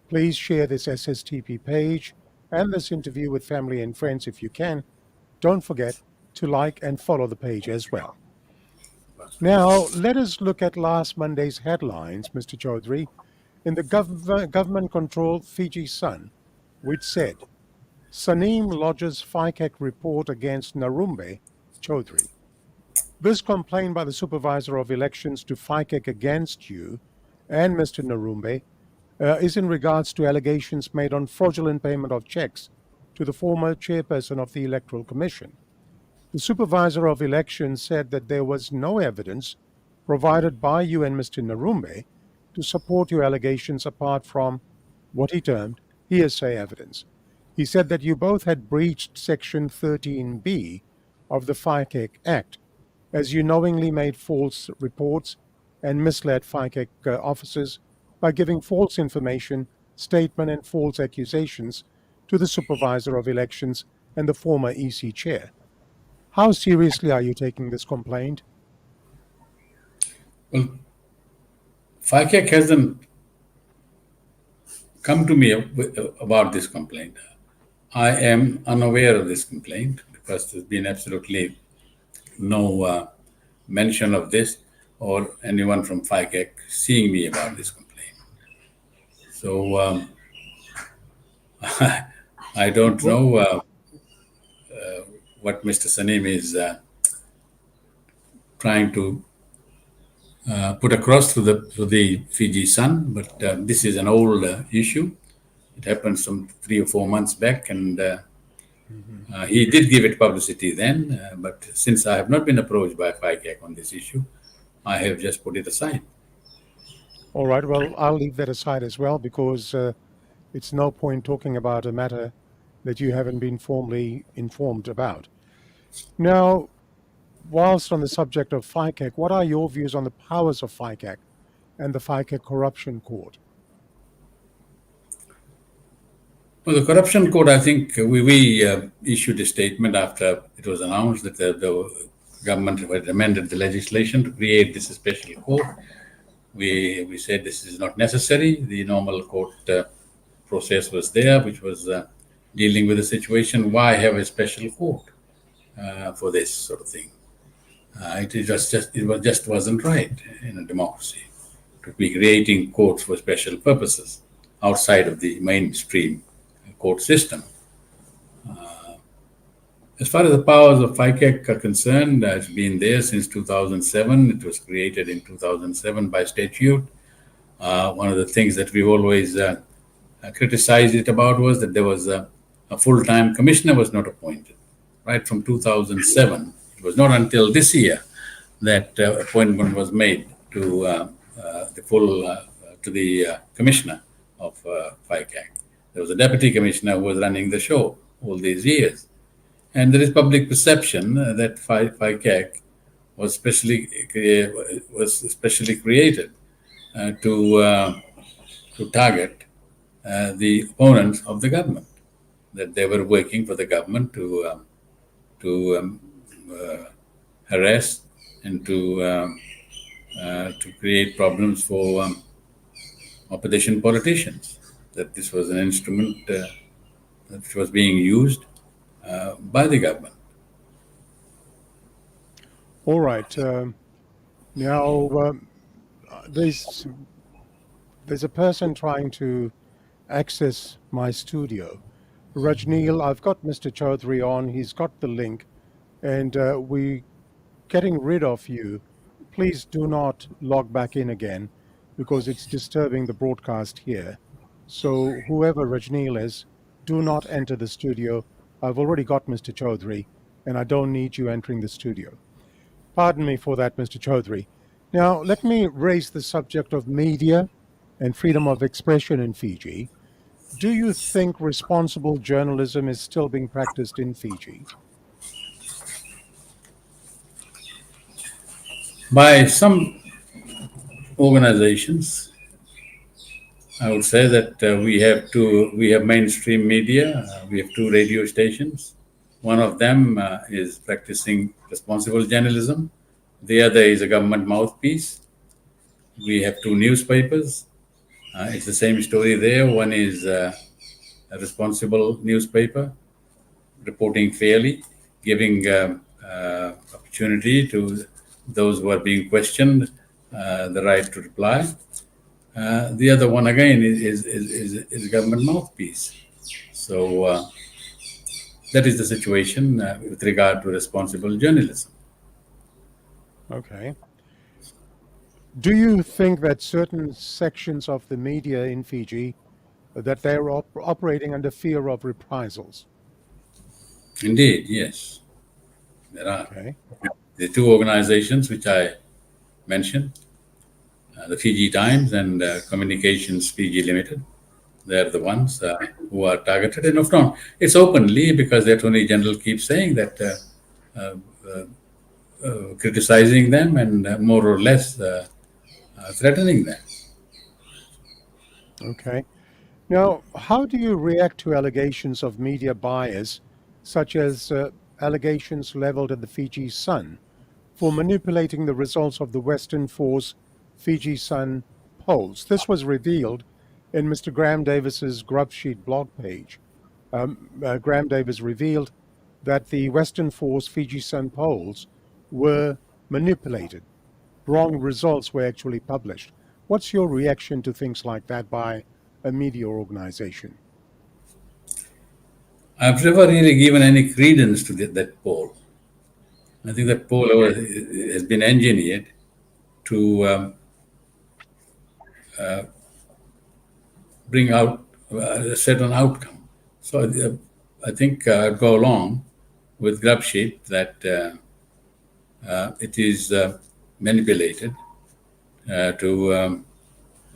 Please share this SSTP page and this interview with family and friends if you can. Don't forget to like and follow the page as well. Now, let us look at last Monday's headlines, Mr. Chaudhry, in the government-controlled Fiji Sun, which said, Saneem lodges FICAC report against Narumbe Chaudhry. This complaint by the supervisor of elections to FICAC against you and Mr. Narumbe is in regards to allegations made on fraudulent payment of checks to the former chairperson of the Electoral Commission. The supervisor of elections said that there was no evidence provided by you and Mr. Narumbe to support your allegations apart from what he termed hearsay evidence. He said that you both had breached Section 13B of the FICAC Act, as you knowingly made false reports and misled FICAC officers by giving false information, statement, and false accusations to the supervisor of elections and the former EC chair. How seriously are you taking this complaint? Well, FICAC hasn't come to me about this complaint. I am unaware of this complaint because there's been absolutely no mention of this or anyone from FICAC seeing me about this complaint. So I don't know what Mr. Saneem is trying to put across to the Fiji Sun, but this is an old issue. It happened some 3 or 4 months back, and he did give it publicity then, but since I have not been approached by FICAC on this issue, I have just put it aside. All right, well, I'll leave that aside as well because it's no point talking about a matter that you haven't been formally informed about. Now, whilst on the subject of FICAC, what are your views on the powers of FICAC and the FICAC Corruption Court? Well, the Corruption Court, I think we issued a statement after it was announced that the government had amended the legislation to create this special court. We said this is not necessary. The normal court process was there, which was dealing with the situation. Why have a special court for this sort of thing? It just wasn't right in a democracy to be creating courts for special purposes outside of the mainstream court system. As far as the powers of FICAC are concerned, it's been there since 2007. It was created in 2007 by statute. One of the things that we always criticized it about was that there was a full-time commissioner was not appointed. Right from 2007, it was not until this year that appointment was made to the commissioner of FICAC. There was a deputy commissioner who was running the show all these years. And there is public perception that FICAC was specially created to target the opponents of the government, that they were working for the government to harass and to to create problems for opposition politicians, that this was an instrument that was being used by the government. All right. Now, there's a person trying to access my studio. Rajneel, I've got Mr. Chaudhry on. He's got the link, and we're getting rid of you. Please do not log back in again because it's disturbing the broadcast here. So whoever Rajneel is, do not enter the studio. I've already got Mr. Chaudhry, and I don't need you entering the studio. Pardon me for that, Mr. Chaudhry. Now, let me raise the subject of media and freedom of expression in Fiji. Do you think responsible journalism is still being practiced in Fiji? By some organizations, I would say that we have mainstream media, we have 2 radio stations. One of them is practicing responsible journalism. The other is a government mouthpiece. We have 2 newspapers. It's the same story there. One is a responsible newspaper, reporting fairly, giving opportunity to those who are being questioned, the right to reply. The other one again is government mouthpiece. So that is the situation with regard to responsible journalism. Okay. Do you think that certain sections of the media in Fiji that they're operating under fear of reprisals? Indeed, yes, there are. Okay. The 2 organizations which I mentioned, the Fiji Times and Communications Fiji Limited, they're the ones who are targeted. And of course, it's openly because the Attorney General keeps saying that, criticizing them and more or less threatening them. Okay. Now, how do you react to allegations of media bias, such as allegations leveled at the Fiji Sun for manipulating the results of the Western Force Fiji Sun polls? This was revealed in Mr. Graham Davis's Grub Sheet blog page. Graham Davis revealed that the Western Force Fiji Sun polls were manipulated. Wrong results were actually published. What's your reaction to things like that by a media organization? I've never really given any credence to that poll. I think that poll has been engineered to bring out a certain outcome. So I think I'd go along with Grub Sheet that it is manipulated to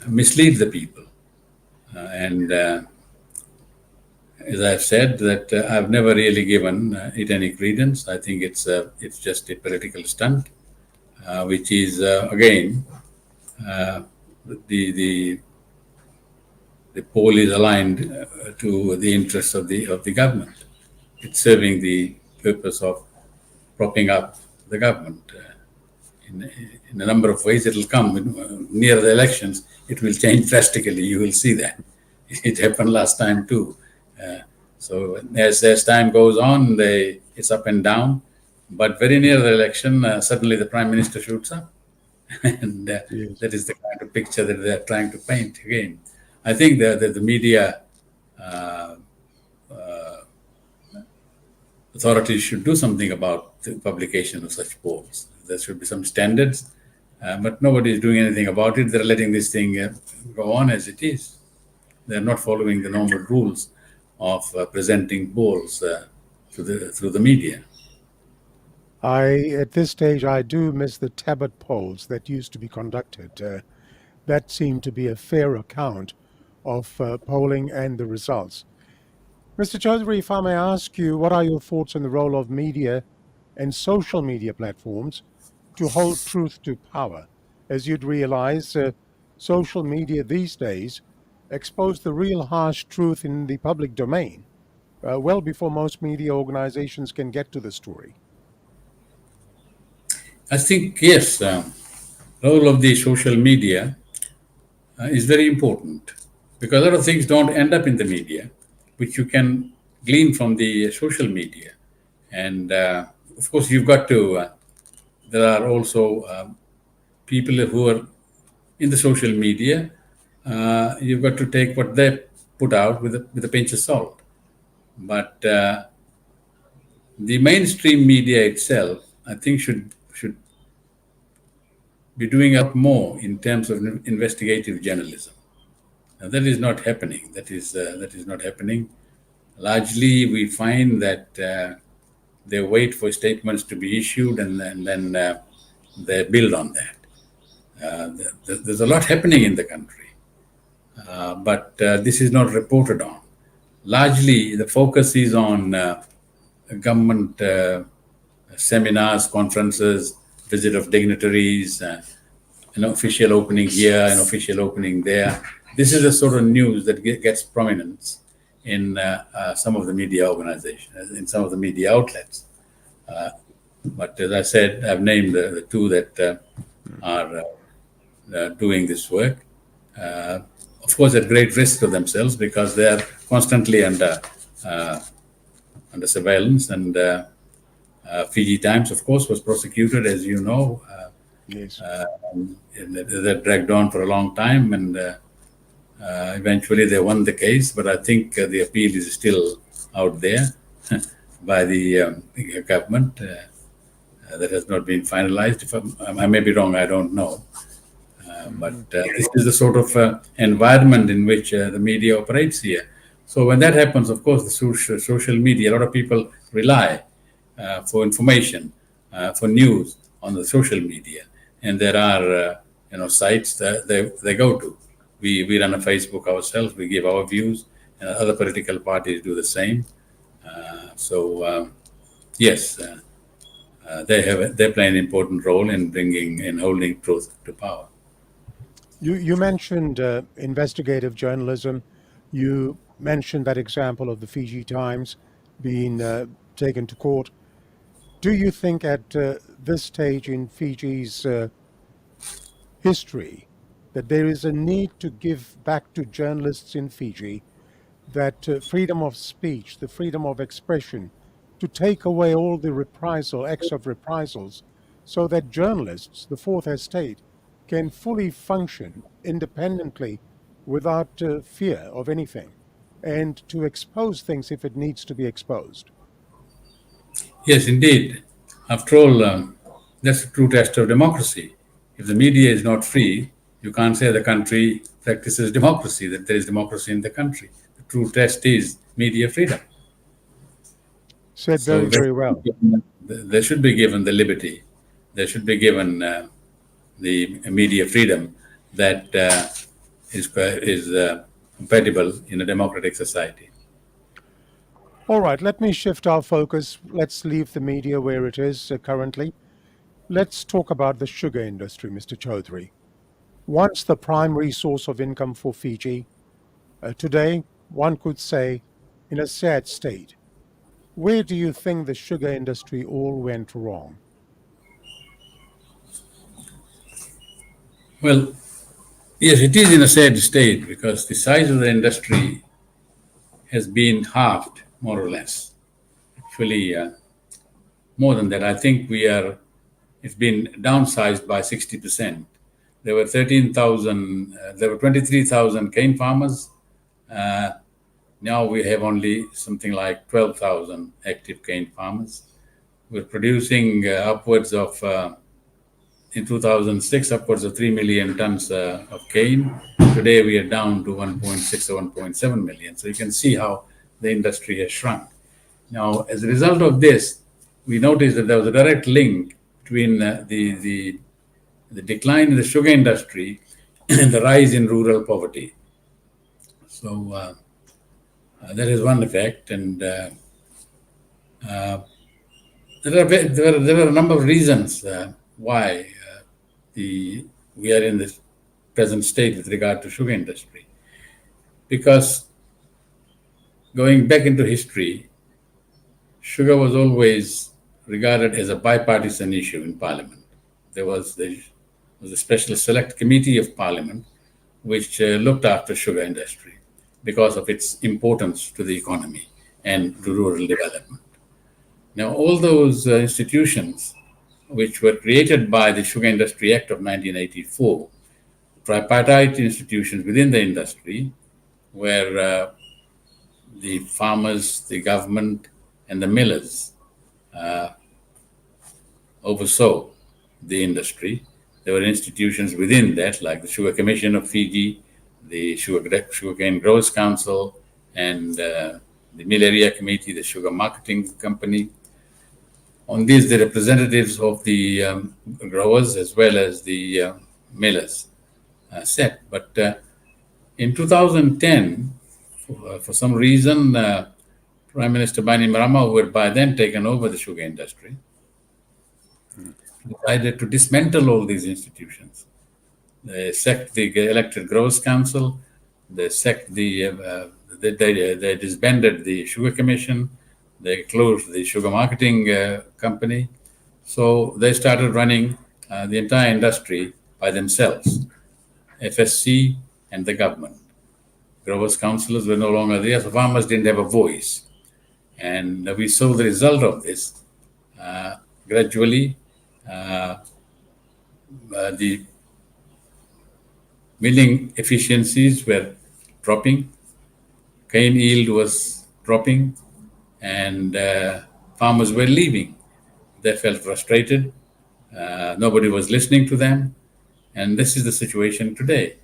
mislead the people. And as I've said, that I've never really given it any credence. I think it's just a political stunt, which is again the poll is aligned to the interests of the government. It's serving the purpose of propping up the government. In a number of ways, it'll come near the elections. It will change drastically. You will see that. It happened last time too. So as time goes on, it's up and down. But very near the election, suddenly the Prime Minister shoots up. And Yes. that is the kind of picture that they're trying to paint again. I think that the media authorities should do something about the publication of such polls. There should be some standards, but nobody is doing anything about it. They're letting this thing go on as it is. They're not following the normal rules of presenting polls through the media. At this stage, I do miss the Tablet polls that used to be conducted. That seemed to be a fair account of polling and the results. Mr. Chaudhry, if I may ask you, what are your thoughts on the role of media and social media platforms to hold truth to power? As you'd realize, social media these days expose the real harsh truth in the public domain, well before most media organizations can get to the story. I think, yes, role of the social media is very important, because a lot of things don't end up in the media, which you can glean from the social media. And of course, you've got to, there are also people who are in the social media. You've got to take what they put out with a pinch of salt. But the mainstream media itself, I think, should be doing a lot more in terms of investigative journalism. Now, that is not happening. That is not happening. Largely, we find that they wait for statements to be issued, and then they build on that. There's a lot happening in the country, but this is not reported on. Largely, the focus is on government seminars, conferences, visit of dignitaries, an official opening here, an official opening there. This is the sort of news that gets prominence in some of the media organizations, in some of the media outlets. But as I said, I've named the two that are doing this work. Of course, at great risk to themselves, because they are constantly under surveillance. And Fiji Times, of course, was prosecuted, as you know. Yes. That dragged on for a long time, and eventually they won the case. But I think the appeal is still out there by the government. That has not been finalized. If I may be wrong, I don't know. But this is the sort of environment in which the media operates here. So when that happens, of course, the social media, a lot of people rely for information, for news on the social media. And there are sites that they go to. We run a Facebook ourselves. We give our views, and other political parties do the same. Yes, they play an important role in holding truth to power. You mentioned investigative journalism. You mentioned that example of the Fiji Times being taken to court. Do you think at this stage in Fiji's history that there is a need to give back to journalists in Fiji that freedom of speech, the freedom of expression, to take away all the acts of reprisals, so that journalists, the Fourth Estate, can fully function independently without fear of anything, and to expose things if it needs to be exposed? Yes, indeed. After all, that's the true test of democracy. If the media is not free, you can't say the country practices democracy, that there is democracy in the country. The true test is media freedom. Said very, very well. They should be given the liberty. They should be given the media freedom that is compatible in a democratic society. All right, let me shift our focus. Let's leave the media where it is currently. Let's talk about the sugar industry, Mr. Chaudhry. Once the primary source of income for Fiji, today, one could say, in a sad state. Where do you think the sugar industry all went wrong? Well, yes, it is in a sad state, because the size of the industry has been halved, more or less. Actually, more than that. I think it's been downsized by 60%. There were 23,000 cane farmers. Now we have only something like 12,000 active cane farmers. We're producing upwards of, in 2006, upwards of 3 million tons of cane. Today we are down to 1.6 or 1.7 million. So you can see how the industry has shrunk. Now, as a result of this, we noticed that there was a direct link between the decline in the sugar industry and the rise in rural poverty. So that is one effect, and there are a number of reasons why we are in this present state with regard to sugar industry. Because going back into history, sugar was always regarded as a bipartisan issue in Parliament. There was was a special select committee of Parliament which looked after sugar industry because of its importance to the economy and to rural development. Now, all those institutions which were created by the Sugar Industry Act of 1984, tripartite institutions within the industry, where the farmers, the government, and the millers oversaw the industry. There were institutions within that, like the Sugar Commission of Fiji, the Sugarcane Growers Council, and the Mill Area Committee, the Sugar Marketing Company. On these, the representatives of the growers as well as the millers sat. But in 2010, for some reason, Prime Minister Bainimarama, who had by then taken over the sugar industry, decided to dismantle all these institutions. They sacked the elected Growers Council, they sacked they disbanded the Sugar Commission, they closed the Sugar Marketing Company. So they started running the entire industry by themselves, FSC and the government. Growers' councillors were no longer there, so farmers didn't have a voice. And we saw the result of this. Gradually, the milling efficiencies were dropping, cane yield was dropping, and farmers were leaving. They felt frustrated. Nobody was listening to them. And this is the situation today.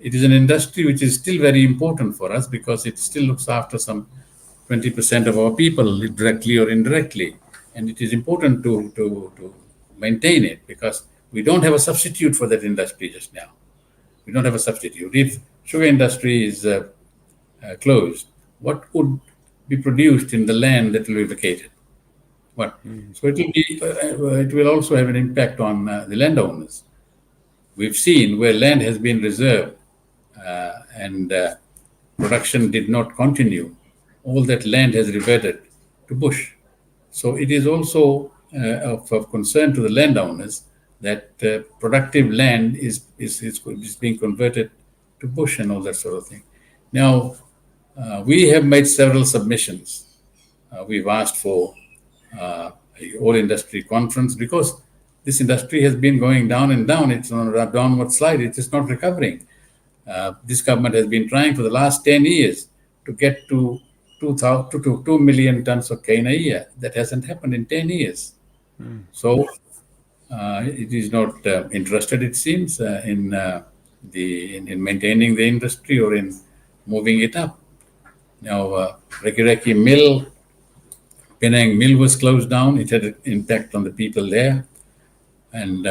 It is an industry which is still very important for us because it still looks after some 20% of our people, directly or indirectly. And it is important to maintain it because we don't have a substitute for that industry just now. We don't have a substitute. If sugar industry is closed, what would be produced in the land that will be vacated? What? So it will also have an impact on the landowners. We've seen where land has been reserved and production did not continue, all that land has reverted to bush. So it is also of concern to the landowners that productive land is being converted to bush and all that sort of thing. Now, we have made several submissions. We've asked for all industry conference because this industry has been going down and down. It's on a downward slide. It is not recovering. This government has been trying for the last 10 years to get to 2 million tons of cane a year. That hasn't happened in 10 years. So it is not interested, it seems, in maintaining the industry or in moving it up. Now, Reki Mill, Penang Mill was closed down. It had an impact on the people there. And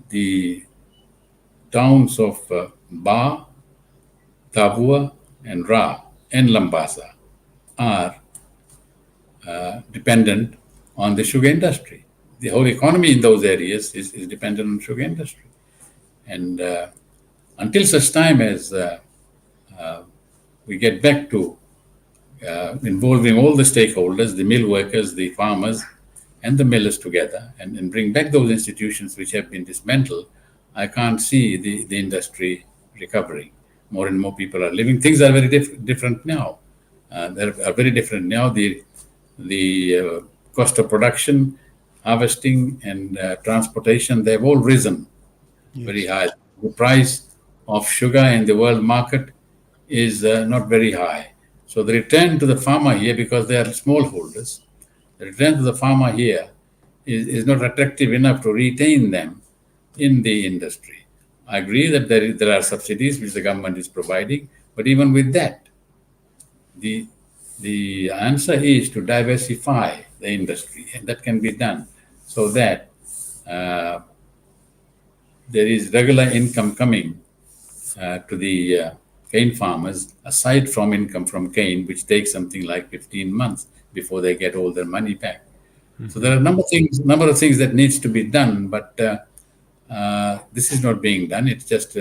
the towns of Ba, Tavua, and Ra, and Lambasa are dependent on the sugar industry. The whole economy in those areas is dependent on sugar industry. And until such time as we get back to involving all the stakeholders, the mill workers, the farmers, and the millers together, and bring back those institutions which have been dismantled, I can't see the industry recovering. More and more people are living. Things are very different now. They are very different now. The cost of production, harvesting, and transportation, they've all risen very high. The price of sugar in the world market is not very high. So the return to the farmer here, because they are smallholders, the return to the farmer here is not attractive enough to retain them in the industry. I agree that there are subsidies which the government is providing, but even with that, the answer is to diversify the industry, and that can be done so that there is regular income coming to the cane farmers, aside from income from cane, which takes something like 15 months before they get all their money back. Mm-hmm. So there are a number of things that needs to be done, but this is not being done. It's just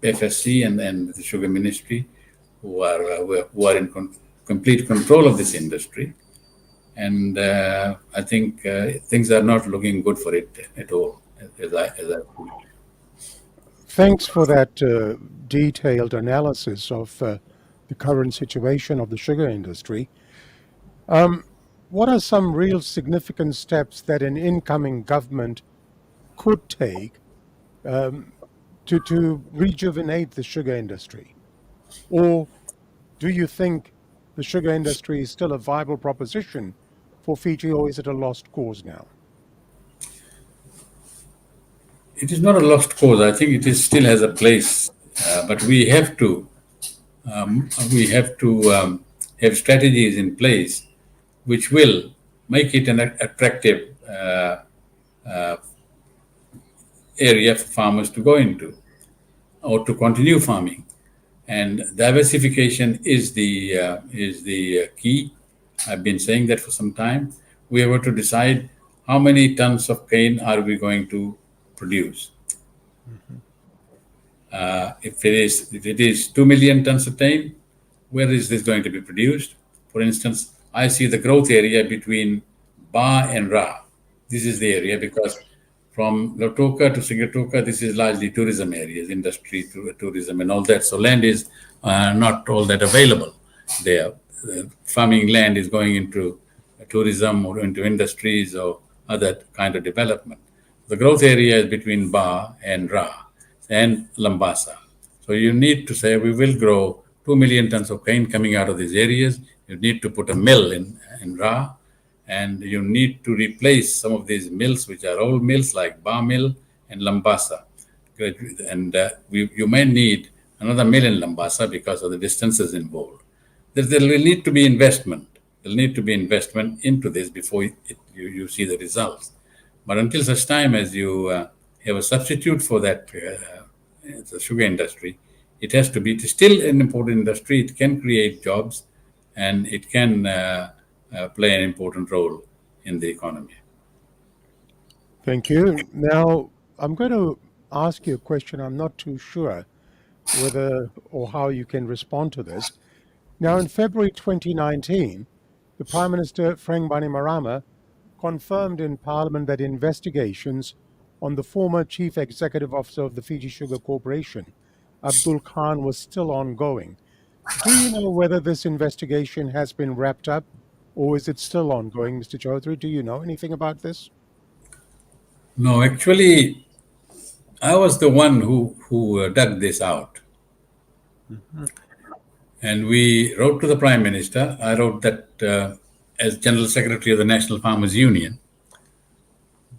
FSC and the Sugar Ministry who are in complete control of this industry. And I think things are not looking good for it at all. as I put it. Thanks for that detailed analysis of the current situation of the sugar industry. What are some real significant steps that an incoming government could take to rejuvenate the sugar industry? Or do you think the sugar industry is still a viable proposition for Fiji, or is it a lost cause now? It is not a lost cause. I think it is still has a place, but we have to have strategies in place which will make it an attractive area for farmers to go into or to continue farming. And diversification is the key. I've been saying that for some time. We have to decide how many tons of cane are we going to produce. If it is 2 million tons a time, where is this going to be produced? For instance, I see the growth area between Ba and Ra. This is the area because from Lautoka to Sigatoka, this is largely tourism areas, industry, tourism, and all that. So land is not all that available there. Farming land is going into tourism or into industries or other kind of development. The growth area is between Ba and Ra and Lambasa. So you need to say we will grow 2 million tons of cane coming out of these areas. You need to put a mill in Ra, and you need to replace some of these mills, which are old mills like Ba Mill and Lambasa. And you may need another mill in Lambasa because of the distances involved. There will need to be investment. There will need to be investment into this before you see the results. But until such time as you have a substitute for that, the sugar industry, it has to be still an important industry. It can create jobs, and it can play an important role in the economy. Thank you. Now, I'm going to ask you a question. I'm not too sure whether or how you can respond to this. Now, in February 2019, the Prime Minister, Frank Bainimarama, confirmed in Parliament that investigations on the former Chief Executive Officer of the Fiji Sugar Corporation, Abdul Khan, was still ongoing. Do you know whether this investigation has been wrapped up, or is it still ongoing, Mr. Chaudhry? Do you know anything about this? No, actually, I was the one who dug this out. Mm-hmm. And we wrote to the Prime Minister. I wrote that as General Secretary of the National Farmers Union,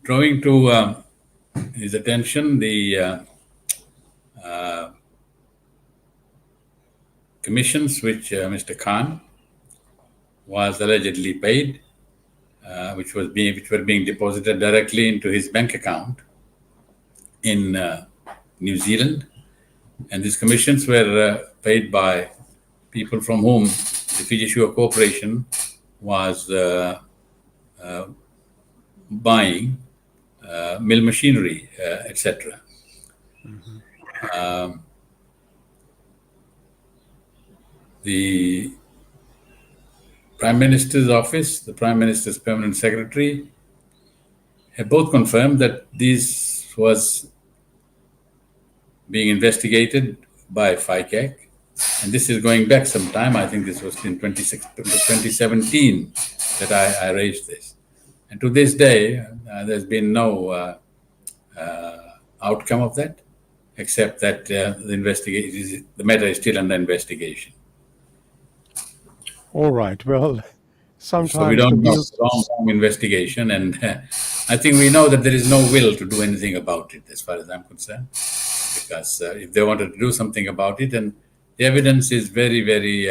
drawing to his attention the commissions which Mr. Khan was allegedly paid, which were being deposited directly into his bank account in New Zealand, and these commissions were paid by people from whom the Fiji Sugar Corporation was buying mill machinery, etc. Mm-hmm. The Prime Minister's office, the Prime Minister's permanent secretary, have both confirmed that this was being investigated by FICAC, and this is going back some time. I think this was in 2017 that I raised this. And to this day, there's been no outcome of that, except that the matter is still under investigation. All right. Well, sometimes so we don't know long investigation, and I think we know that there is no will to do anything about it, as far as I'm concerned. Because if they wanted to do something about it, then the evidence is very, very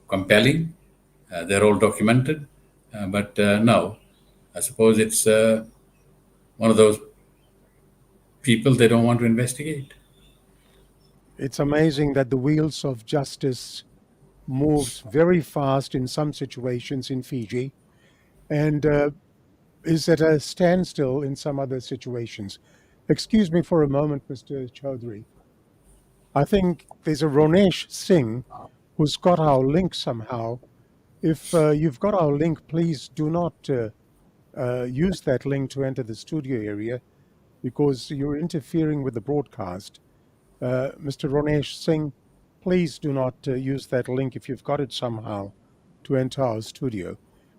compelling. They're all documented, but no, I suppose it's one of those people they don't want to investigate. It's amazing that the wheels of justice moves very fast in some situations in Fiji, and is at a standstill in some other situations. Excuse me for a moment, Mr. Chaudhry. I think there's a Ronesh Singh who's got our link somehow. If you've got our link, please do not use that link to enter the studio area because you're interfering with the broadcast. Mr. Ronesh Singh, please do not use that link if you've got it somehow to enter our studio.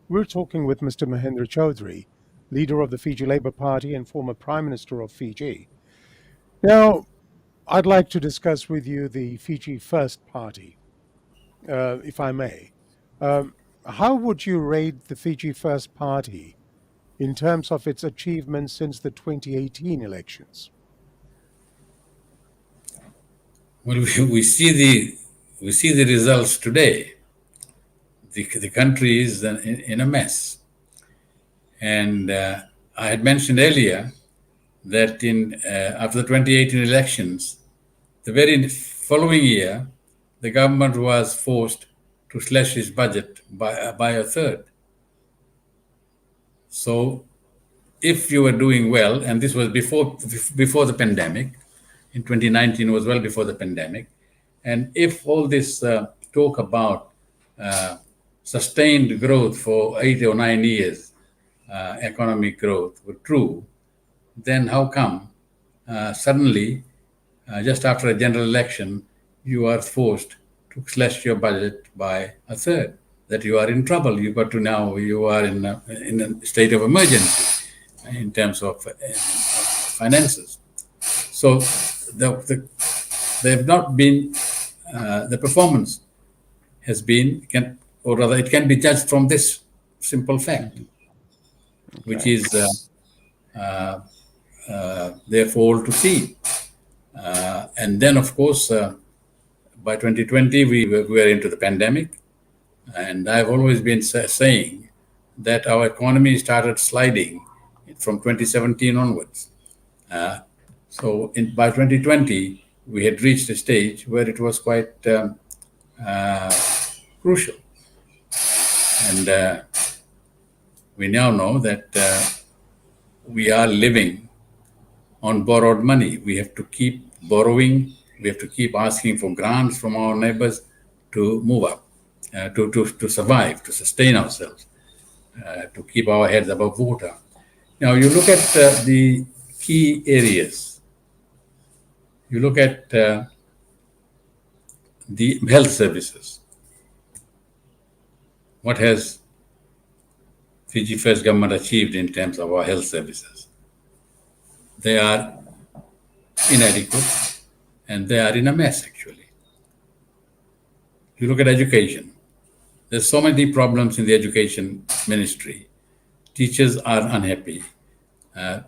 We're talking with Mr. Mahendra Chaudhry, leader of the Fiji Labour Party and former Prime Minister of Fiji. Now, I'd like to discuss with you the Fiji First Party, if I may. How would you rate the Fiji First Party in terms of its achievements since the 2018 elections? Well, we see the results today. The country is in a mess, and I had mentioned earlier that after the 2018 elections, the very following year, the government was forced to slash its budget by a third. So, if you were doing well, and this was before the pandemic, in 2019 was well before the pandemic, and if all this talk about sustained growth for 8 or 9 years, economic growth were true, then how come suddenly, just after a general election, you are forced to slash your budget by a third? That you are in trouble. You are in a state of emergency in terms of finances. So they have not been. The performance has been, it can be judged from this simple fact, which is therefore to see. And then, of course, by 2020, we were into the pandemic. And I've always been saying that our economy started sliding from 2017 onwards. By 2020, we had reached a stage where it was quite crucial. And we now know that we are living on borrowed money. We have to keep borrowing. We have to keep asking for grants from our neighbors to move up, to survive, to sustain ourselves, to keep our heads above water. Now, you look at the key areas. You look at the health services. What has Fiji First government achieved in terms of our health services? They are inadequate and they are in a mess, actually. You look at education. There's so many problems in the education ministry. Teachers are unhappy.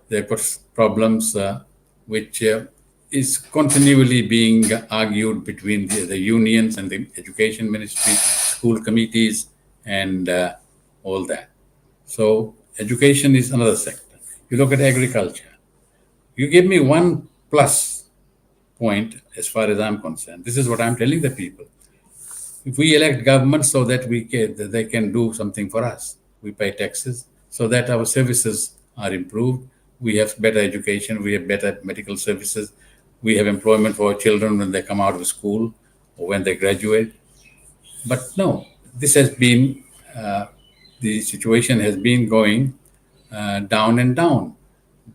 They've got problems which is continually being argued between the unions and the education ministry, school committees, and all that. So education is another sector. You look at agriculture. You give me one plus point as far as I'm concerned. This is what I'm telling the people. If we elect government so that they can do something for us, we pay taxes so that our services are improved. We have better education. We have better medical services. We have employment for our children when they come out of school or when they graduate. But no, this has been, the situation has been going down and down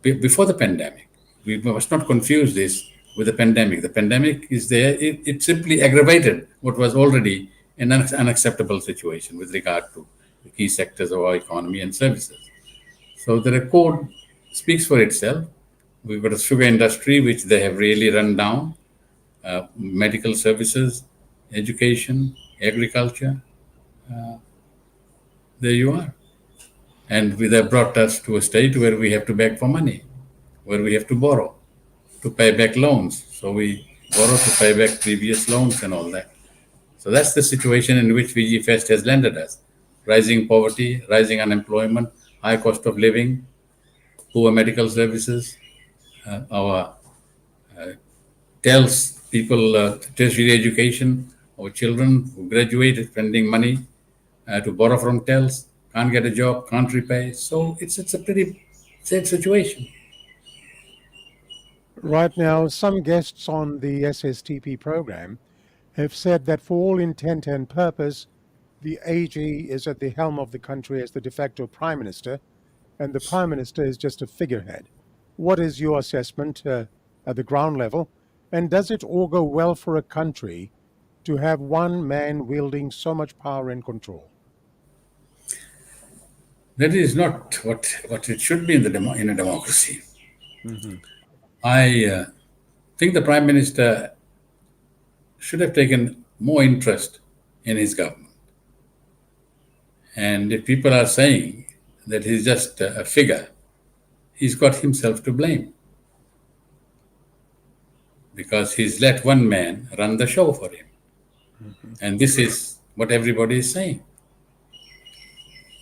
before the pandemic. We must not confuse this with the pandemic. The pandemic is there. It simply aggravated what was already an unacceptable situation with regard to the key sectors of our economy and services. So the record speaks for itself. We've got a sugar industry, which they have really run down, medical services, education, agriculture. There you are. And they have brought us to a state where we have to beg for money, where we have to borrow to pay back loans. So we borrow to pay back previous loans and all that. So that's the situation in which Fiji First has landed us. Rising poverty, rising unemployment, high cost of living, poor medical services. Our TELS people, tertiary education, our children who graduate spending money to borrow from TELS, can't get a job, can't repay. So it's a pretty sad situation. Right now, some guests on the SSTP program have said that for all intent and purpose, the AG is at the helm of the country as the de facto prime minister, and the Prime Minister is just a figurehead. What is your assessment at the ground level? And does it augur well for a country to have one man wielding so much power and control? That is not what it should be in in a democracy. Mm-hmm. I think the Prime Minister should have taken more interest in his government. And if people are saying that he's just a figure, he's got himself to blame, because he's let one man run the show for him. Mm-hmm. And this is what everybody is saying.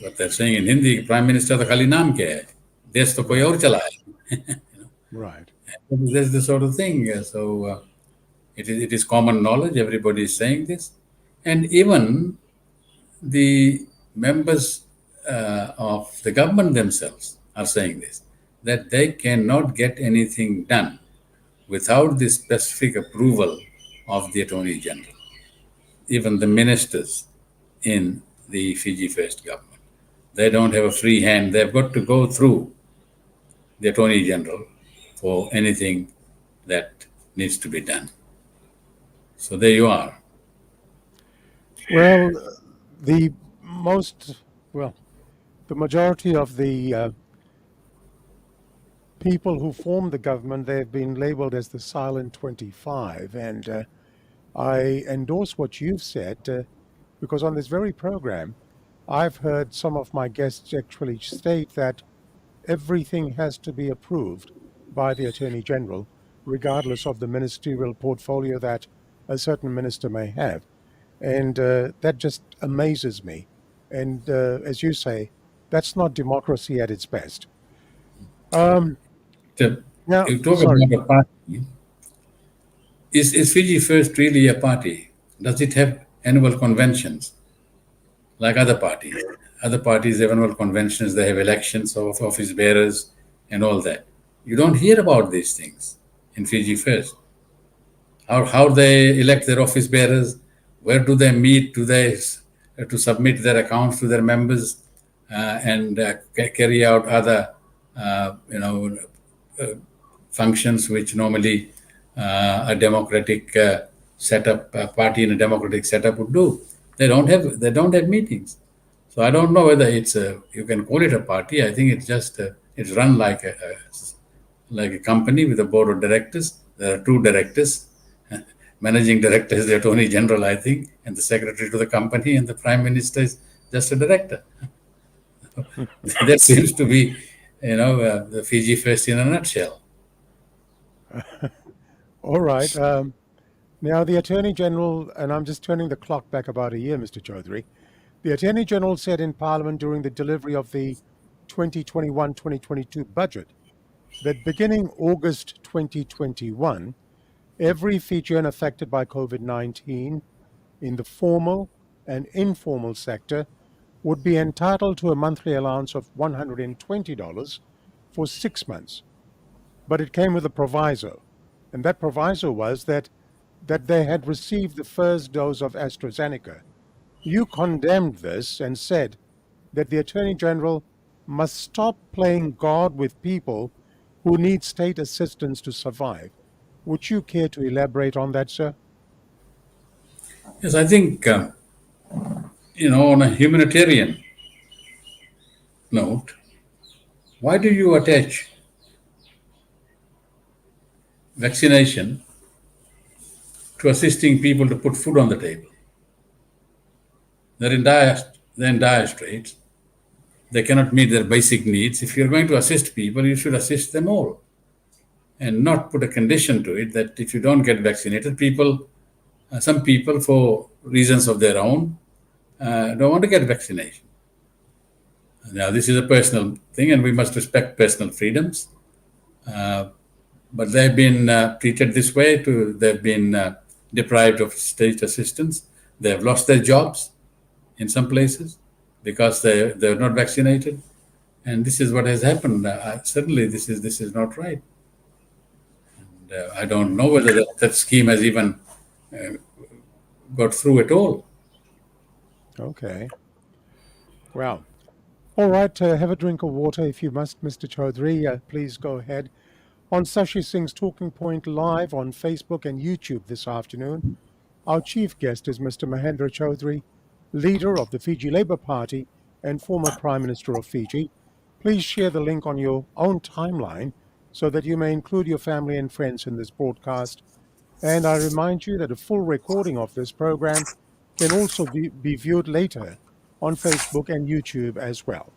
What they're saying in Hindi, Prime Minister का खाली नाम क्या है? देश तो कोई और चला है. Right. That's the sort of thing. So it is common knowledge. Everybody is saying this, and even the members of the government themselves are saying this, that they cannot get anything done without the specific approval of the Attorney General. Even the ministers in the Fiji First government, they don't have a free hand. They've got to go through the Attorney General for anything that needs to be done. So there you are. Well, the majority of the people who form the government, they've been labeled as the Silent 25. And I endorse what you've said because on this very program, I've heard some of my guests actually state that everything has to be approved by the Attorney General, regardless of the ministerial portfolio that a certain minister may have. And that just amazes me. And as you say, that's not democracy at its best. Now, You talk sorry. about a party. Is Fiji First really a party? Does it have annual conventions like other parties? Other parties have annual conventions, they have elections of office bearers and all that. You don't hear about these things in Fiji First. How they elect their office bearers, where do they meet, to submit their accounts to their members and carry out other functions which normally a democratic setup, a party in a democratic setup would do. They don't have meetings. So I don't know whether you can call it a party. I think it's run like a company with a board of directors. There are two directors. Managing director is the Attorney General, I think, and the secretary to the company, and the Prime Minister is just a director. That seems to be, the Fiji First in a nutshell. All right. Now, the Attorney General, and I'm just turning the clock back about a year, Mr. Chaudhry. The Attorney General said in Parliament during the delivery of the 2021-2022 budget that beginning August 2021, every Fijian affected by COVID-19 in the formal and informal sector would be entitled to a monthly allowance of $120 for 6 months. But it came with a proviso, and that proviso was that they had received the first dose of AstraZeneca. You condemned this and said that the Attorney General must stop playing God with people who need state assistance to survive. Would you care to elaborate on that, sir? Yes, I think, on a humanitarian note, why do you attach vaccination to assisting people to put food on the table? They're in dire straits. They cannot meet their basic needs. If you're going to assist people, you should assist them all and not put a condition to it that if you don't get vaccinated, some people, for reasons of their own, don't want to get vaccination. Now, this is a personal thing, and we must respect personal freedoms. But they've been treated this way. They've been deprived of state assistance. They've lost their jobs in some places because they're not vaccinated. And this is what has happened. Certainly, this is not right. And I don't know whether that scheme has even got through at all. Okay. Well, All right, have a drink of water if you must, Mr. Chaudhry. Please go ahead. On Sashi Singh's Talking Point Live on Facebook and YouTube this afternoon, our chief guest is Mr. Mahendra Chaudhry, leader of the Fiji Labour Party and former Prime Minister of Fiji. Please share the link on your own timeline so that you may include your family and friends in this broadcast. And I remind you that a full recording of this program can also be viewed later on Facebook and YouTube as well.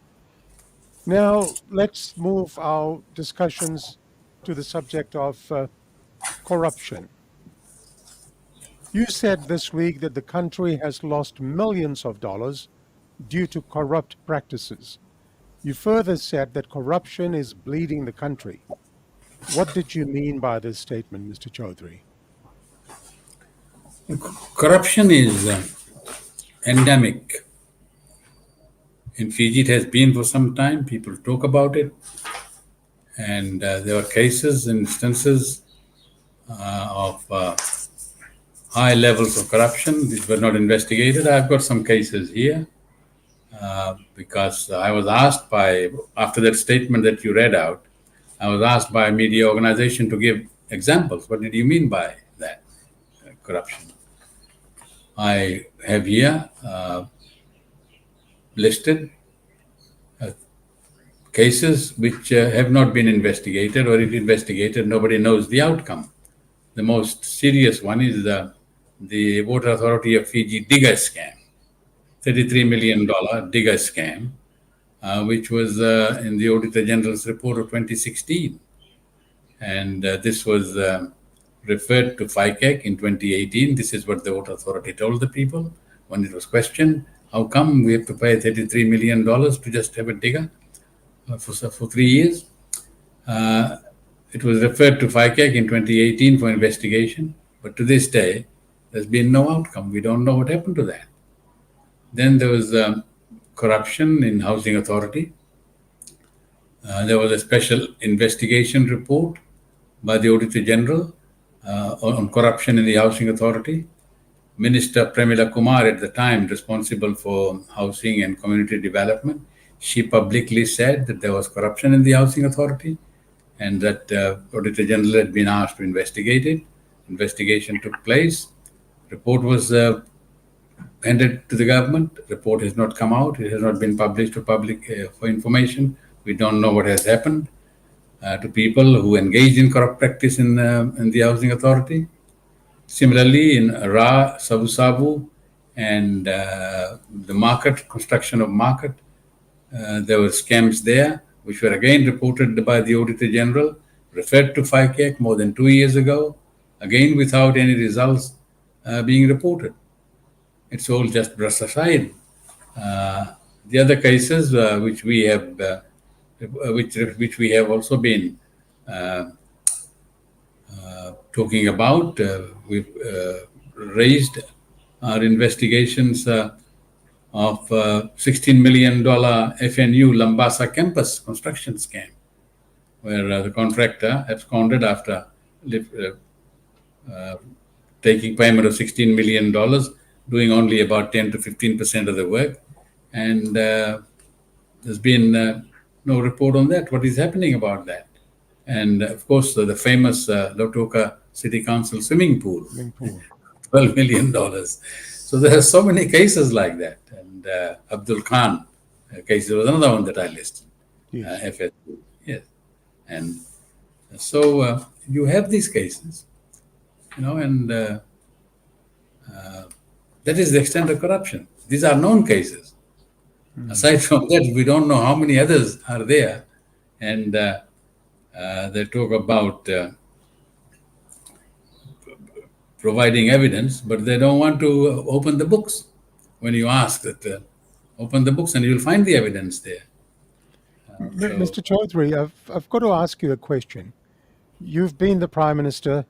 Now, let's move our discussions to the subject of corruption. You said this week that the country has lost millions of dollars due to corrupt practices. You further said that corruption is bleeding the country. What did you mean by this statement, Mr. Chaudhry? Corruption is endemic. In Fiji, it has been for some time. People talk about it. And there were cases, instances of high levels of corruption which were not investigated. I've got some cases here because I was asked after that statement that you read out, I was asked by a media organization to give examples. What did you mean by that, corruption? I have here listed cases which have not been investigated, or if investigated, nobody knows the outcome. The most serious one is the Water Authority of Fiji digger scam, $33 million digger scam, which was in the Auditor General's report of 2016. And this was referred to FICAC in 2018. This is what the Water Authority told the people when it was questioned. How come we have to pay $33 million to just have a digger for 3 years? It was referred to FICAC in 2018 for investigation, but to this day, there's been no outcome. We don't know what happened to that. Then there was corruption in Housing Authority. There was a special investigation report by the Auditor General on corruption in the Housing Authority. Minister Premila Kumar, at the time responsible for housing and community development, she publicly said that there was corruption in the Housing Authority and that Auditor General had been asked to investigate it. Investigation took place. Report was handed to the government. Report has not come out. It has not been published to public for information. We don't know what has happened to people who engaged in corrupt practice in the Housing Authority. Similarly, in Ra, Sabu Sabu, and the market, construction of market, there were scams there, which were again reported by the Auditor General, referred to FICAC more than 2 years ago, again without any results being reported. It's all just brushed aside. The other cases which we have also been talking about, we've raised our investigations of $16 million FNU Lambasa campus construction scam, where the contractor absconded after taking payment of $16 million, doing only about 10 to 15% of the work. And there's been no report on that. What is happening about that? And of course, the famous Lautoka City Council swimming pool, $12 million. So there are so many cases like that. And Abdul Khan case was another one that I listed. Yes. FSU. Yes. And so you have these cases, and that is the extent of corruption. These are known cases. Aside from that, we don't know how many others are there. And they talk about providing evidence, but they don't want to open the books. When you ask that, open the books and you'll find the evidence there. Mr. Chaudhry, I've got to ask you a question. You've been the Prime Minister.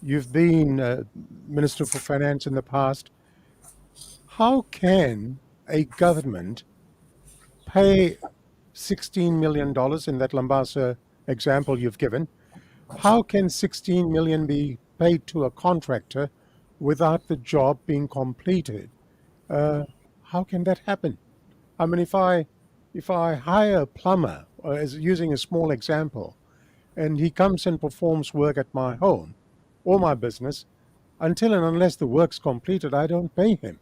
You've been Minister for Finance in the past. How can a government pay $16 million in that Lambasa example you've given? How can $16 million be paid to a contractor without the job being completed? How can that happen? I mean, if I if I hire a plumber, as using a small example, and he comes and performs work at my home or my business, until and unless the work's completed, I don't pay him.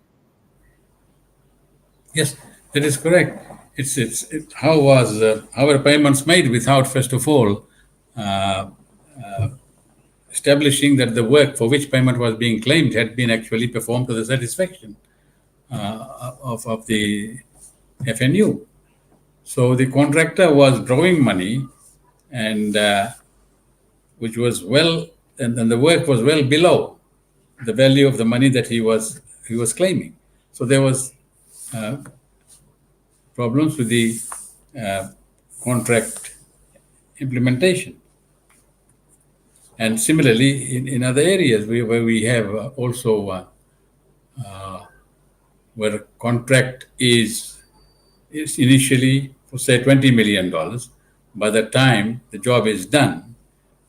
Yes, that is correct. How were payments made without first of all establishing that the work for which payment was being claimed had been actually performed to the satisfaction of the FNU. So the contractor was drawing money, and which was and the work was well below the value of the money that he was claiming. So there was problems with the contract implementation. And similarly, in other areas where we have also where contract is initially for say $20 million, by the time the job is done,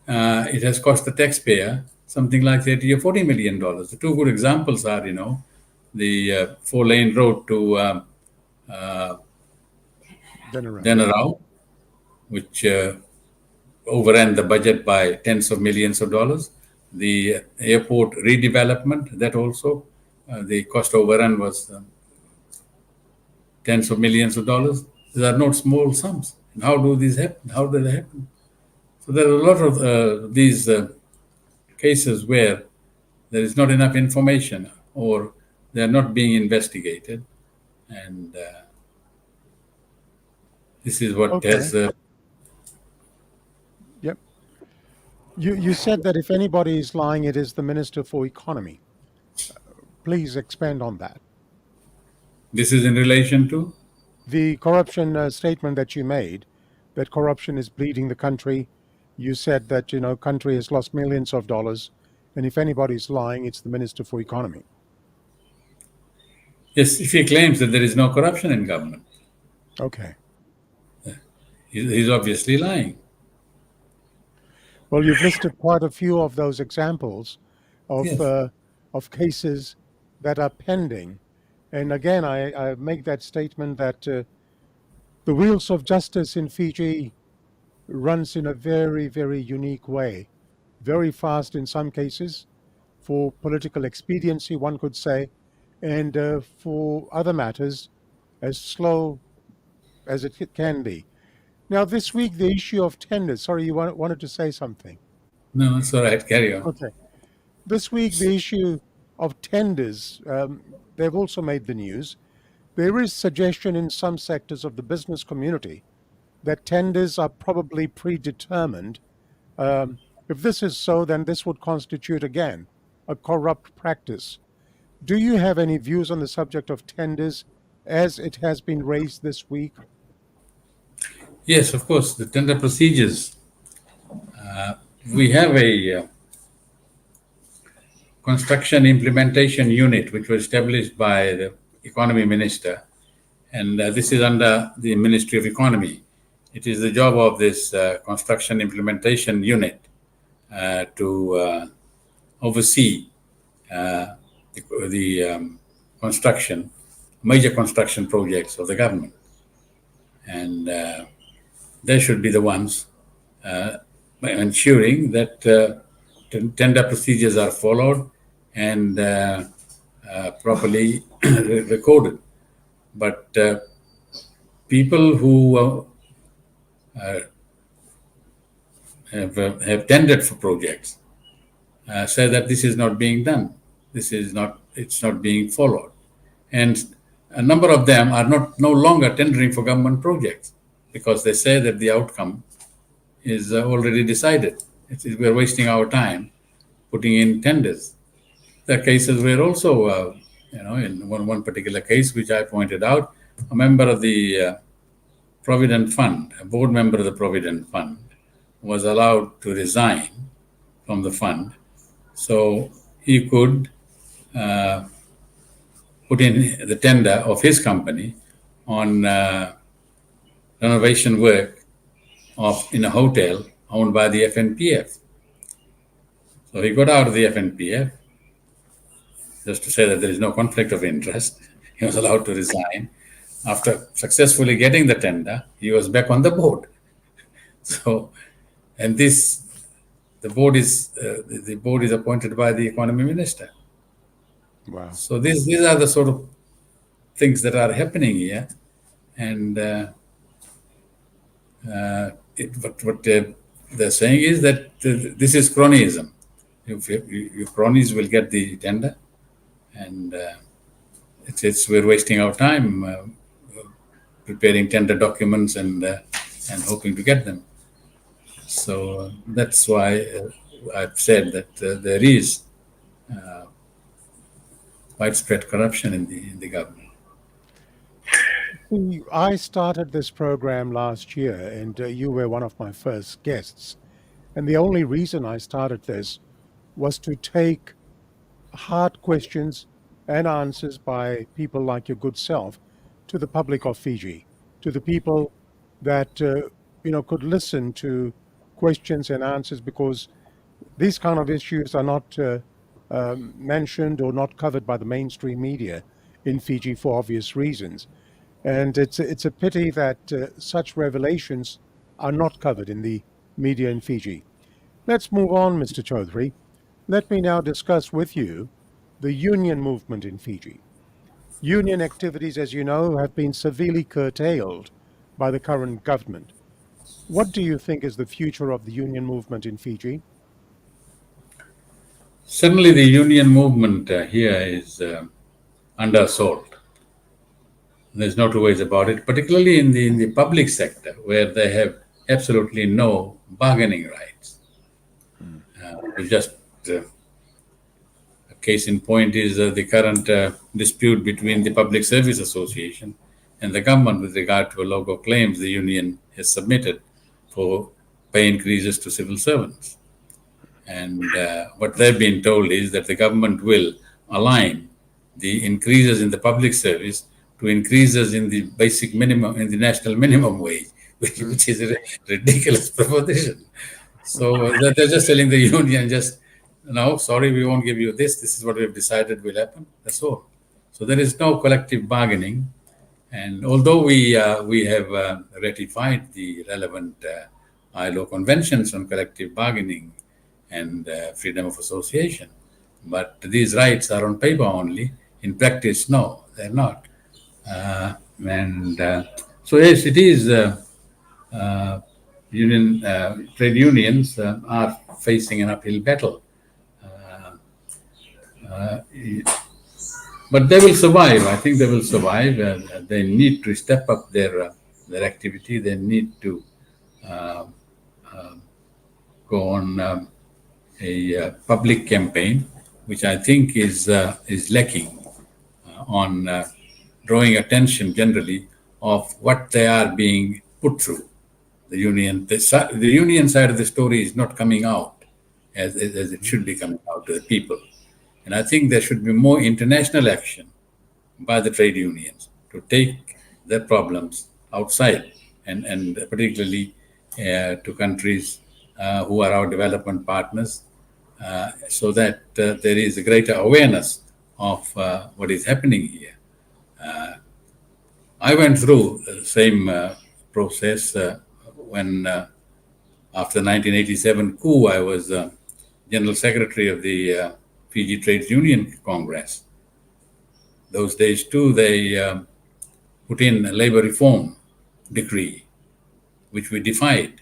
it has cost the taxpayer something like 30 or $40 million. The two good examples are, the 4-lane road to Denarau, which overran the budget by tens of millions of dollars. The airport redevelopment, that also, the cost overrun was tens of millions of dollars. These are not small sums. And how do these happen? How do they happen? So there are a lot of these cases where there is not enough information or they are not being investigated. And this is what has... Yep. You said that if anybody is lying, it is the Minister for Economy. Please expand on that. This is in relation to? The corruption statement that you made, that corruption is bleeding the country. You said that, country has lost millions of dollars. And if anybody's lying, it's the Minister for Economy. Yes, if he claims that there is no corruption in government. Okay. He's obviously lying. Well, you've listed quite a few of those examples of Yes. Of cases that are pending. And again, I make that statement that the wheels of justice in Fiji runs in a very, very unique way. Very fast in some cases, for political expediency, one could say, and for other matters, as slow as it can be. Now, this week, the issue of tenders. Sorry, you wanted to say something. No, it's all right. Carry on. Okay. This week, the issue of tenders, they've also made the news. There is suggestion in some sectors of the business community that tenders are probably predetermined. If this is so, then this would constitute, again, a corrupt practice. Do you have any views on the subject of tenders as it has been raised this week? Yes, of course, the tender procedures. We have a construction implementation unit which was established by the economy minister, and this is under the Ministry of Economy. It is the job of this construction implementation unit to oversee the major construction projects of the government. And they should be the ones ensuring that tender procedures are followed and properly recorded. But people who have tendered for projects say that this is not being done. It's not being followed. And a number of them are no longer tendering for government projects because they say that the outcome is already decided. We're wasting our time putting in tenders. There are cases where also, in one particular case, which I pointed out, a member of the Provident Fund, a board member of the Provident Fund, was allowed to resign from the fund so he could put in the tender of his company on renovation work in a hotel owned by the FNPF. So he got out of the FNPF, just to say that there is no conflict of interest. He was allowed to resign. after successfully getting the tender, he was back on the board. So, and the board is appointed by the economy minister. Wow. So these are the sort of things that are happening here, and what they're saying is that this is cronyism. Your cronies will get the tender, and we're wasting our time preparing tender documents and hoping to get them. So that's why I've said that there is widespread corruption in the government. I started this program last year, and you were one of my first guests. And the only reason I started this was to take hard questions and answers by people like your good self to the public of Fiji, to the people that could listen to questions and answers, because these kind of issues are not mentioned or not covered by the mainstream media in Fiji for obvious reasons. And it's a pity that such revelations are not covered in the media in Fiji. Let's move on, Mr. Chaudhry. Let me now discuss with you the union movement in Fiji. Union activities, as you know, have been severely curtailed by the current government. What do you think is the future of the union movement in Fiji? Certainly, the union movement here is under assault. There's no two ways about it, particularly in the public sector, where they have absolutely no bargaining rights. A case in point is the current dispute between the Public Service Association and the government with regard to a logo claims the union has submitted for pay increases to civil servants. And what they've been told is that the government will align the increases in the public service to increases in the basic minimum, in the national minimum wage, which is a ridiculous proposition. So they're just telling the union, no, sorry, we won't give you this. This is what we've decided will happen. That's all. So there is no collective bargaining. And although we have ratified the relevant ILO conventions on collective bargaining and freedom of association, but these rights are on paper only. In practice, no, they're not. So yes, it is. Trade unions are facing an uphill battle, but they will survive. I think they will survive. They need to step up their activity. They need to go on a public campaign, which I think is lacking on drawing attention generally of what they are being put through. The union side of the story is not coming out as it should be coming out to the people. And I think there should be more international action by the trade unions to take their problems outside, and particularly to countries who are our development partners, so that there is a greater awareness of what is happening here. I went through the same process when, after the 1987 coup, I was General Secretary of the Fiji Trades Union Congress. Those days, too, they put in a labor reform decree, which we defied.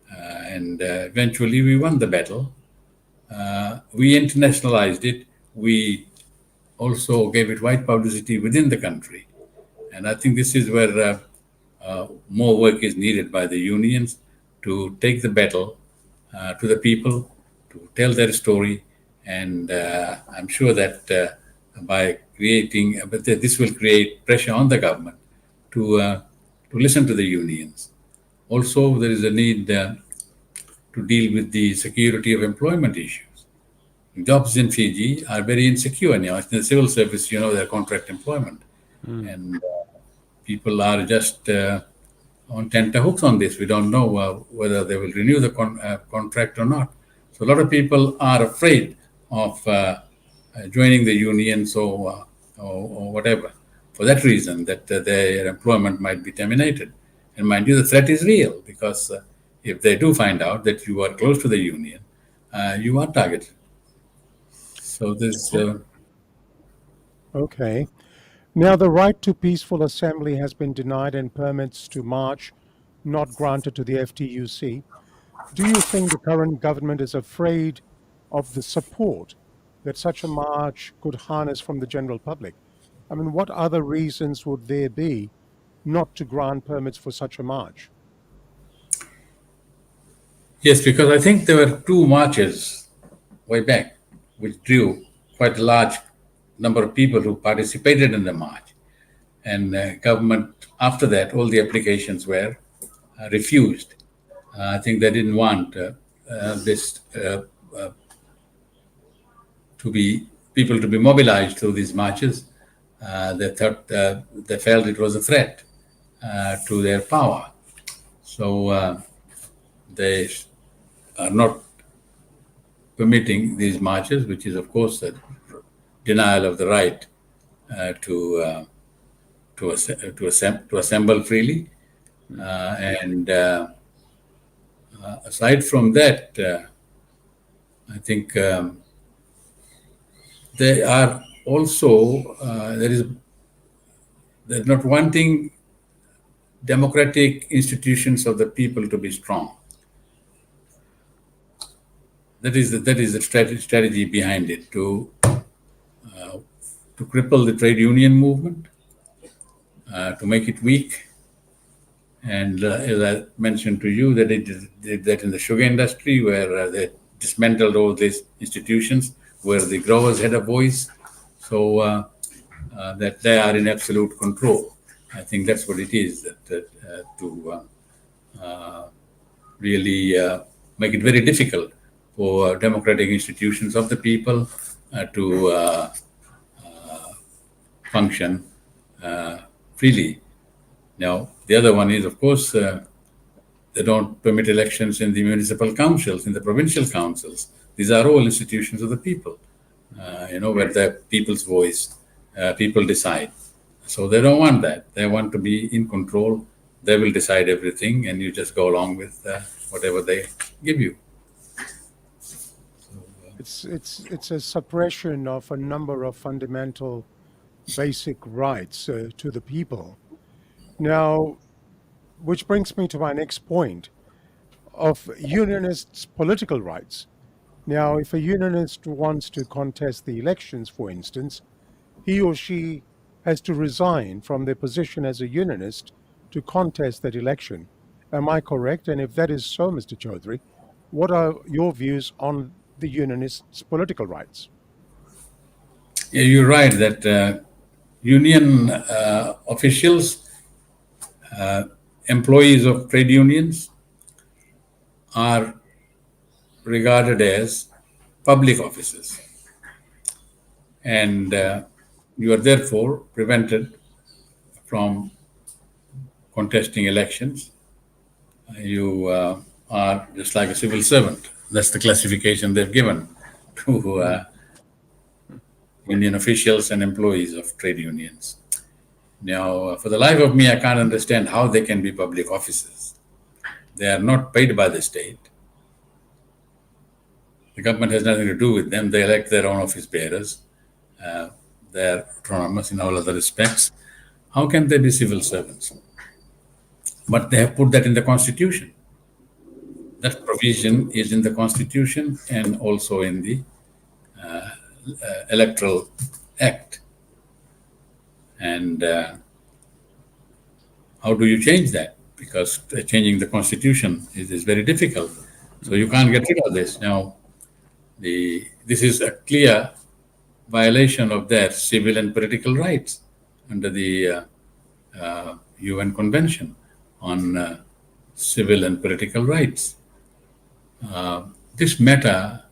And eventually we won the battle. We internationalized it. We also gave it wide publicity within the country. And I think this is where more work is needed by the unions to take the battle to the people, to tell their story. And I'm sure that by creating, but this will create pressure on the government to listen to the unions. Also, there is a need to deal with the security of employment issues. Jobs in Fiji are very insecure now. In the civil service, they're contract employment. And people are just on tenterhooks on this. We don't know whether they will renew the contract or not. So a lot of people are afraid of joining the unions or whatever. for that reason, that their employment might be terminated. And mind you, the threat is real, because if they do find out that you are close to the union, you are targeted. So this. Okay. Now, the right to peaceful assembly has been denied and permits to march not granted to the FTUC. Do you think the current government is afraid of the support that such a march could harness from the general public? I mean, what other reasons would there be not to grant permits for such a march? Yes, because I think there were two marches way back, which drew quite a large number of people who participated in the march. And government, after that, all the applications were refused. I think they didn't want this to be people to be mobilized through these marches. They thought they felt it was a threat to their power. So they are not permitting these marches, which is, of course, a denial of the right to assemble freely. And aside from that, I think they are also they're not wanting democratic institutions of the people to be strong. That is the strategy behind it, to cripple the trade union movement, to make it weak. And as I mentioned to you, that it did that in the sugar industry, where they dismantled all these institutions, where the growers had a voice, so that they are in absolute control. I think that's what it is, that to really make it very difficult for democratic institutions of the people to function freely. Now, the other one is, of course, they don't permit elections in the municipal councils, in the provincial councils. These are all institutions of the people, where the people's voice, people decide. So they don't want that. They want to be in control. They will decide everything, and you just go along with whatever they give you. It's a suppression of a number of fundamental basic rights to the people. Now, which brings me to my next point of unionists' political rights. Now, if a unionist wants to contest the elections, for instance, he or she has to resign from their position as a unionist to contest that election. Am I correct? And if that is so, Mr. Chaudhry, what are your views on the unionists' political rights? Yeah, you're right that union officials, employees of trade unions, are regarded as public officers. And you are therefore prevented from contesting elections. You are just like a civil servant. That's the classification they've given to union officials and employees of trade unions. Now, for the life of me, I can't understand how they can be public officers. They are not paid by the state. The government has nothing to do with them. They elect their own office bearers. They're autonomous in all other respects. How can they be civil servants? But they have put that in the Constitution. That provision is in the Constitution and also in the Electoral Act. And how do you change that? Because changing the Constitution is very difficult. So you can't get rid of this. Now, this is a clear violation of their civil and political rights under the UN Convention on Civil and Political Rights. This matter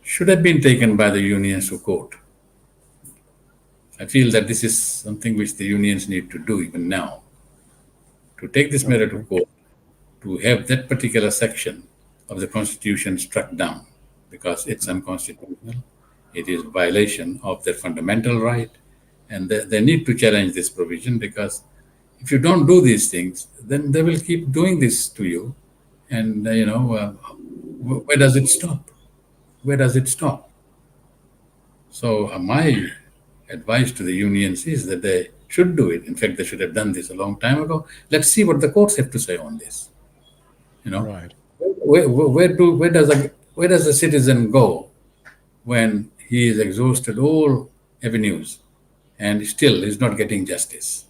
should have been taken by the unions to court. I feel that this is something which the unions need to do even now, to take this matter to court, to have that particular section of the Constitution struck down, because it's unconstitutional. It is a violation of their fundamental right, And they need to challenge this provision, because if you don't do these things, then they will keep doing this to you. And, where does it stop? Where does it stop? So my advice to the unions is that they should do it. In fact, they should have done this a long time ago. Let's see what the courts have to say on this. Right. Where does a citizen go when he has exhausted all avenues and still is not getting justice?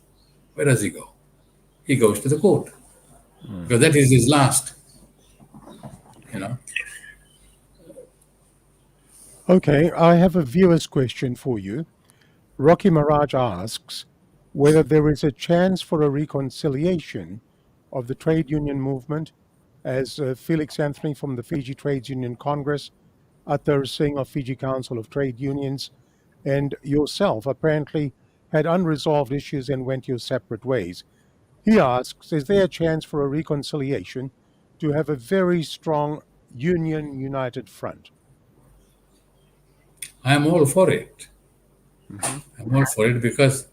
Where does he go? He goes to the court, because that is his last. Okay, I have a viewer's question for you. Rocky Maraj asks whether there is a chance for a reconciliation of the trade union movement, as Felix Anthony from the Fiji Trades Union Congress, Atar Singh of Fiji Council of Trade Unions, and yourself apparently had unresolved issues and went your separate ways. He asks, is there a chance for a reconciliation to have a very strong union united front? I am all for it. I'm all for it, because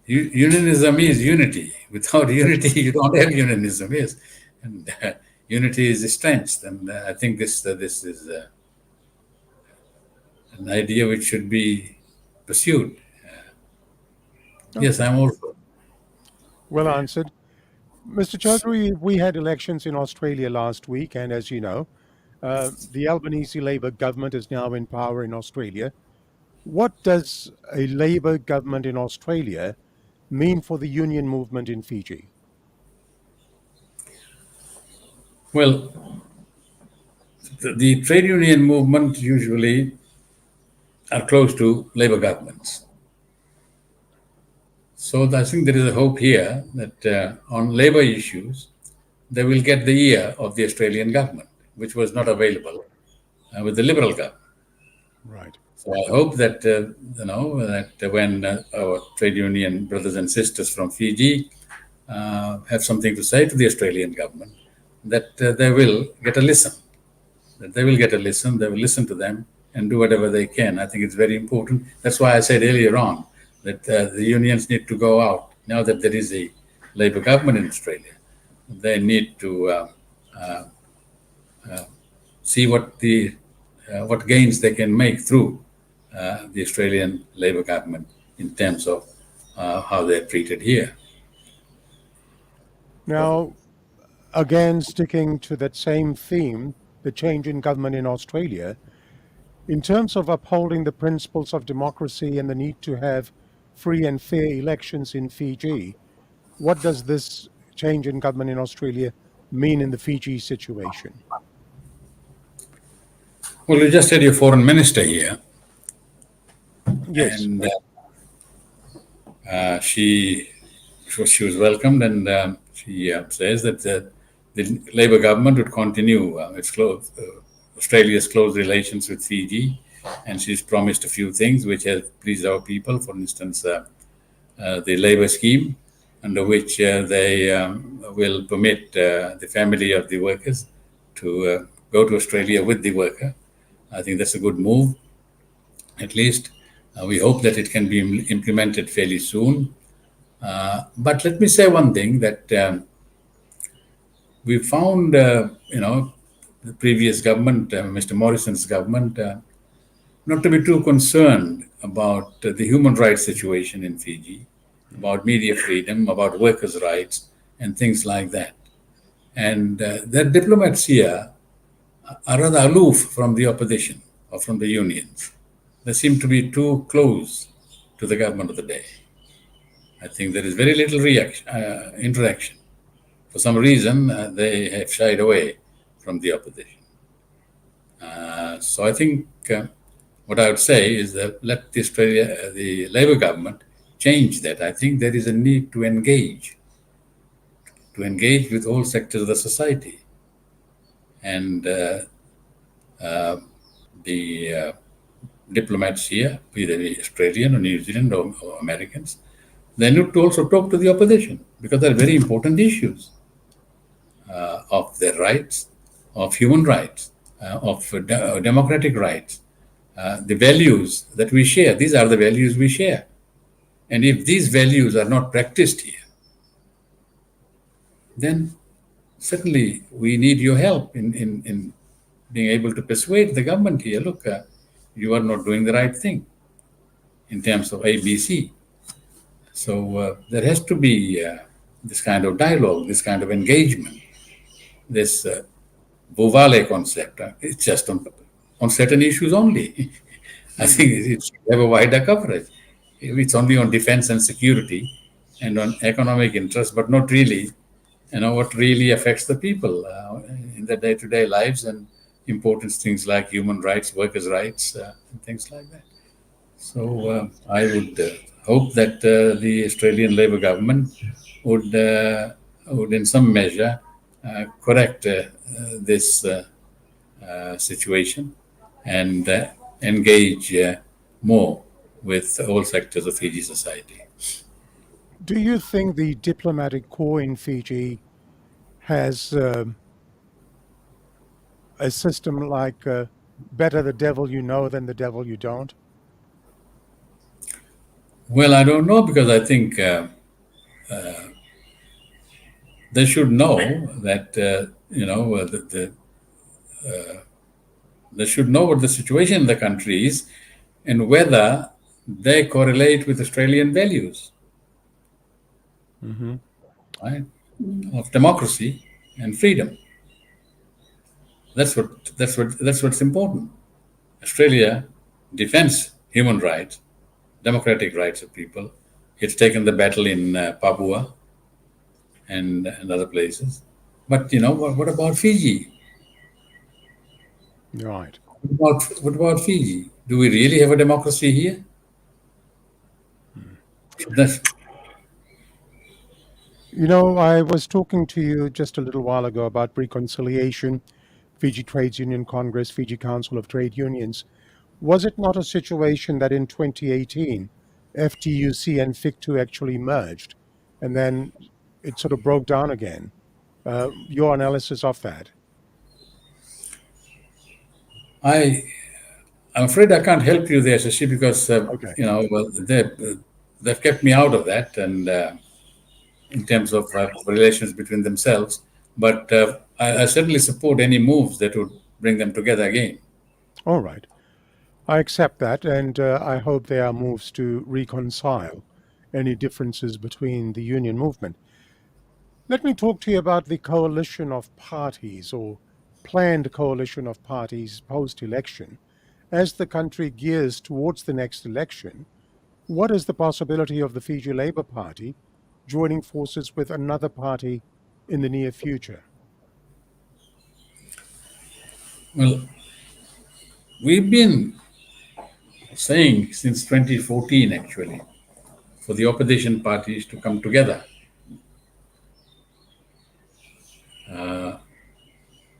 unionism is unity. Without unity, you don't have unionism. Yes, and unity is strength. And I think this is an idea which should be pursued. Yes, I'm all for it. Well answered. Mr. Chaudhry, we had elections in Australia last week, and as you know, the Albanese Labor government is now in power in Australia. What does a Labor government in Australia mean for the union movement in Fiji? Well, the trade union movement usually are close to labor governments. So I think there is a hope here that on labor issues, they will get the ear of the Australian government, which was not available with the Liberal government. Right. So I hope that that when our trade union brothers and sisters from Fiji have something to say to the Australian government, that they will get a listen. That they will get a listen. They will listen to them and do whatever they can. I think it's very important. That's why I said earlier on that the unions need to go out now that there is a Labor government in Australia. They need to see what gains they can make through the Australian Labor government in terms of how they're treated here. Now, again, sticking to that same theme, the change in government in Australia, in terms of upholding the principles of democracy and the need to have free and fair elections in Fiji, what does this change in government in Australia mean in the Fiji situation? Well, you just had your foreign minister here. Yes. And she was welcomed, and she says that the Labor government would continue Australia's close relations with Fiji, and she's promised a few things which have pleased our people. For instance, the Labor scheme, under which they will permit the family of the workers to go to Australia with the worker. I think that's a good move. At least we hope that it can be implemented fairly soon. But let me say one thing, that we found, the previous government, Mr. Morrison's government, not to be too concerned about the human rights situation in Fiji, about media freedom, about workers' rights, and things like that. And the diplomats here are rather aloof from the opposition or from the unions. They seem to be too close to the government of the day. I think there is very little interaction. For some reason, they have shied away from the opposition. So I think what I would say is that let the Labor government change that. I think there is a need to engage with all sectors of the society. And the diplomats here, either Australian or New Zealand or Americans, they need to also talk to the opposition, because they're very important issues of their rights, of human rights, of democratic rights, the values that we share. These are the values we share. And if these values are not practiced here, then certainly we need your help in being able to persuade the government here, look, you are not doing the right thing in terms of ABC. So there has to be this kind of dialogue, this kind of engagement, this Bovale concept. It's just on certain issues only. I think it should have a wider coverage. If it's only on defense and security and on economic interests, but not really, what really affects the people in their day-to-day lives and important things like human rights, workers' rights, and things like that. So I would hope that the Australian Labor government would in some measure, correct this situation and engage more with all sectors of Fiji society. Do you think the diplomatic corps in Fiji has a system like better the devil you know than the devil you don't? Well, I don't know, because I think they should know that they should know what the situation in the country is and whether they correlate with Australian values, right, of democracy and freedom. That's what's important. Australia defends human rights, democratic rights of people. It's taken the battle in Papua and other places. But what about Fiji? Right. What about Fiji? Do we really have a democracy here? That's, I was talking to you just a little while ago about reconciliation, Fiji Trades Union Congress, Fiji Council of Trade Unions. Was it not a situation that in 2018, FTUC and FICTU actually merged, and then it sort of broke down again? Your analysis of that? I'm afraid I can't help you there, Shashi, because Okay. they've kept me out of that, and in terms of relations between themselves. But I certainly support any moves that would bring them together again. All right. I accept that, and I hope there are moves to reconcile any differences between the union movement. Let me talk to you about the coalition of parties, or planned coalition of parties post-election. As the country gears towards the next election, what is the possibility of the Fiji Labour Party joining forces with another party in the near future? Well, we've been saying since 2014, actually, for the opposition parties to come together.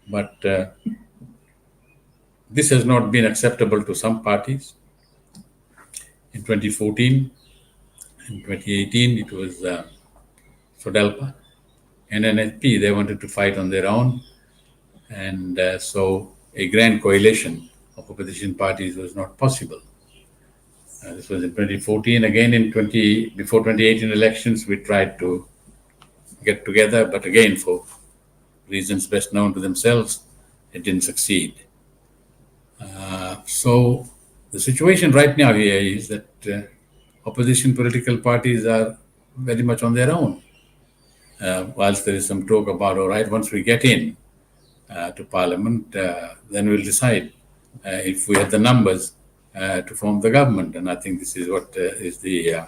But this has not been acceptable to some parties. In 2014, in 2018, it was SODELPA and NFP. They wanted to fight on their own. And so a grand coalition of opposition parties was not possible. This was in 2014. Again, before 2018 elections, we tried to get together, but again, for reasons best known to themselves, it didn't succeed. So the situation right now here is that opposition political parties are very much on their own. Whilst there is some talk about, all right, once we get in to Parliament, then we'll decide if we have the numbers to form the government. And I think this is what is the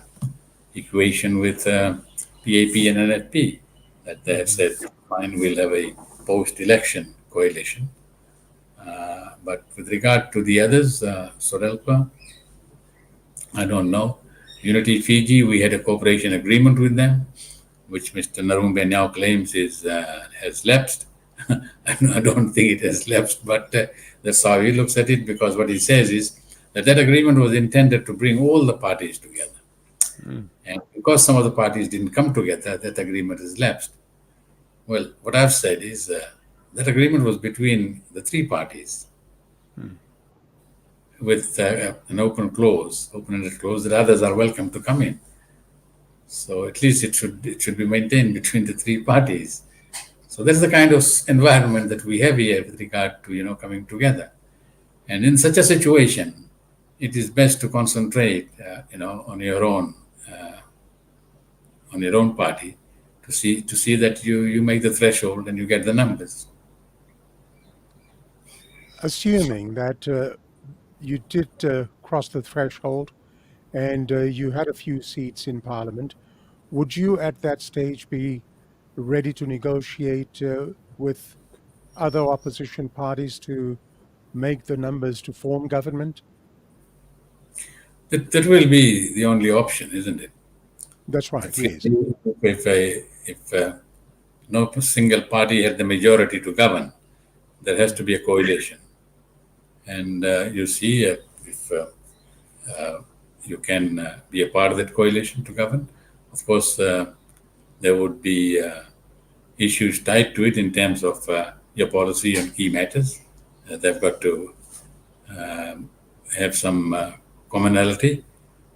equation with PAP and NFP, that they have said, fine, we'll have a post-election coalition. But with regard to the others, SODELPA, I don't know. Unity Fiji, we had a cooperation agreement with them, which Mr. Narumbe now claims has lapsed. I don't think it has lapsed, but that's how he looks at it, because what he says is that agreement was intended to bring all the parties together. And because some of the parties didn't come together, that agreement has lapsed. Well, what I've said is that agreement was between the three parties with an open-ended clause that others are welcome to come in. So at least it should be maintained between the three parties. So that's the kind of environment that we have here with regard to coming together. And in such a situation, it is best to concentrate on your own party to see that you make the threshold and you get the numbers. Assuming that you did cross the threshold and you had a few seats in Parliament, would you at that stage be ready to negotiate with other opposition parties to make the numbers to form government? That will be the only option, isn't it? That's right, yes. If no single party had the majority to govern, there has to be a coalition. And you see, if you can be a part of that coalition to govern, of course, there would be issues tied to it in terms of your policy on key matters. They've got to have some commonality,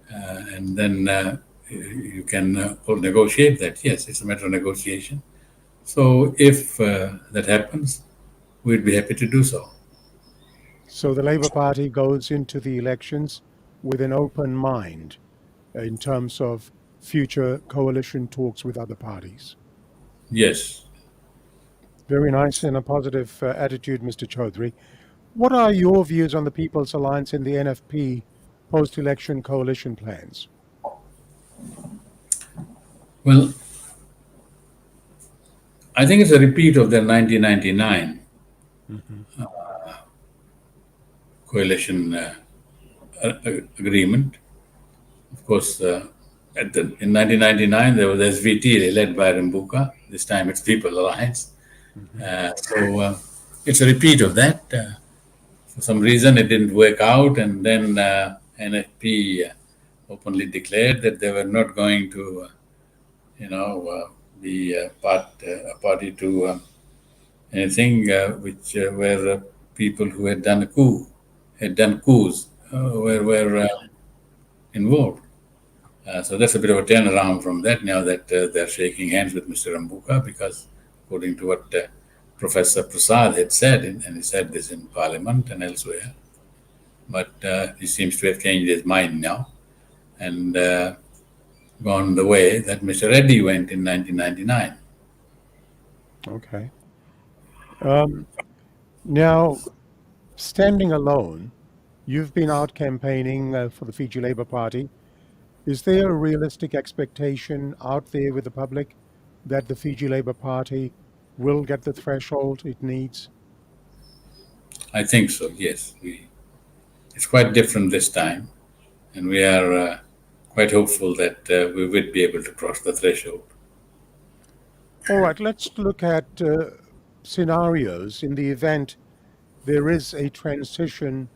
and then you can negotiate that. Yes, it's a matter of negotiation. So if that happens, we'd be happy to do so. So the Labour Party goes into the elections with an open mind in terms of future coalition talks with other parties. Yes. Very nice and a positive attitude, Mr. Chaudhry. What are your views on the People's Alliance and the NFP post-election coalition plans? Well, I think it's a repeat of their 1999 coalition agreement. Of course, in 1999, there was SVT led by Rambuka. This time it's People Alliance. So it's a repeat of that. For some reason, it didn't work out, and then NFP openly declared that they were not going to, be a party to anything which where people who had done coups were involved. So that's a bit of a turnaround from that now that they're shaking hands with Mr. Rambuka, because according to what Professor Prasad had said, and he said this in Parliament and elsewhere, but he seems to have changed his mind now and gone the way that Mr. Reddy went in 1999. Okay. Now, standing alone, you've been out campaigning for the Fiji Labour Party. Is there a realistic expectation out there with the public that the Fiji Labour Party will get the threshold it needs? I think so, yes. It's quite different this time, and we are quite hopeful that we will be able to cross the threshold. All right, let's look at scenarios in the event there is a transition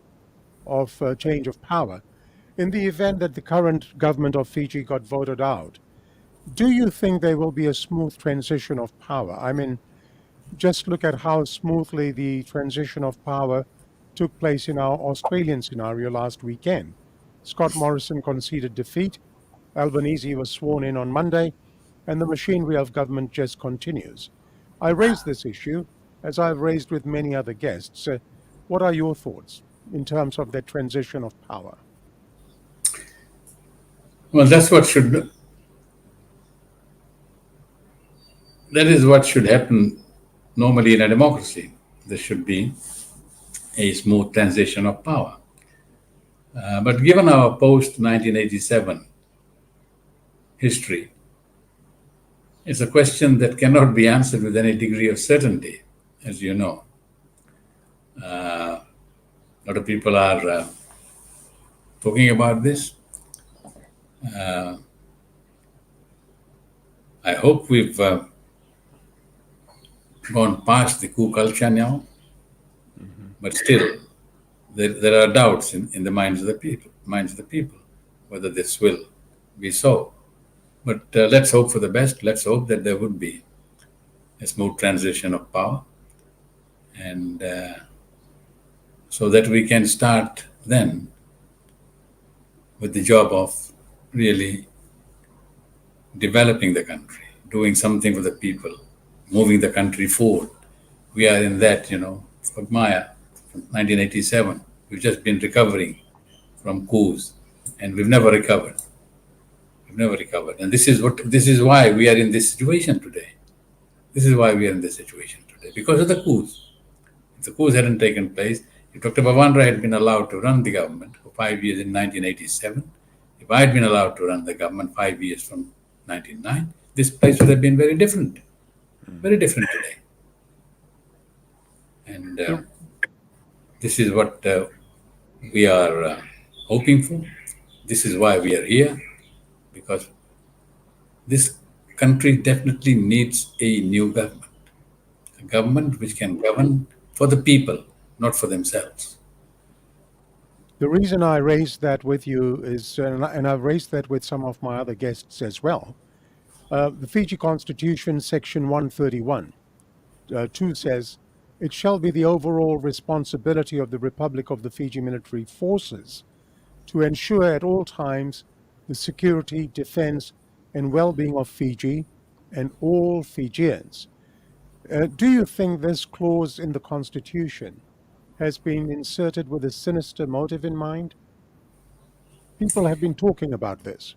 of change of power. In the event that the current government of Fiji got voted out, do you think there will be a smooth transition of power? I mean, just look at how smoothly the transition of power took place in our Australian scenario last weekend. Scott Morrison conceded defeat, Albanese was sworn in on Monday, and the machinery of government just continues. I raise this issue, as I've raised with many other guests. What are your thoughts in terms of that transition of power? Well, that is what should happen normally in a democracy. There should be a smooth transition of power. But given our post-1987 history, it's a question that cannot be answered with any degree of certainty, as you know. A lot of people are talking about this. I hope we've gone past the coup culture now, but still, there are doubts in the minds of the people, whether this will be so. But let's hope for the best. Let's hope that there would be a smooth transition of power, and so that we can start then with the job of really developing the country, doing something for the people, moving the country forward. We are in that, quagmire from 1987. We've just been recovering from coups, and we've never recovered. We've never recovered. And this is why we are in this situation today. This is why we are in this situation today, because of the coups. If the coups hadn't taken place, if Dr. Bhavandra had been allowed to run the government for 5 years in 1987, if I had been allowed to run the government 5 years from 1999, this place would have been very different today. And this is what we are hoping for. This is why we are here, because this country definitely needs a new government, a government which can govern for the people, not for themselves. The reason I raised that with you is, and I've raised that with some of my other guests as well, the Fiji Constitution, Section 131, 2 says, "It shall be the overall responsibility of the Republic of the Fiji Military Forces to ensure at all times the security, defense, and well-being of Fiji and all Fijians." Do you think this clause in the Constitution has been inserted with a sinister motive in mind? People have been talking about this.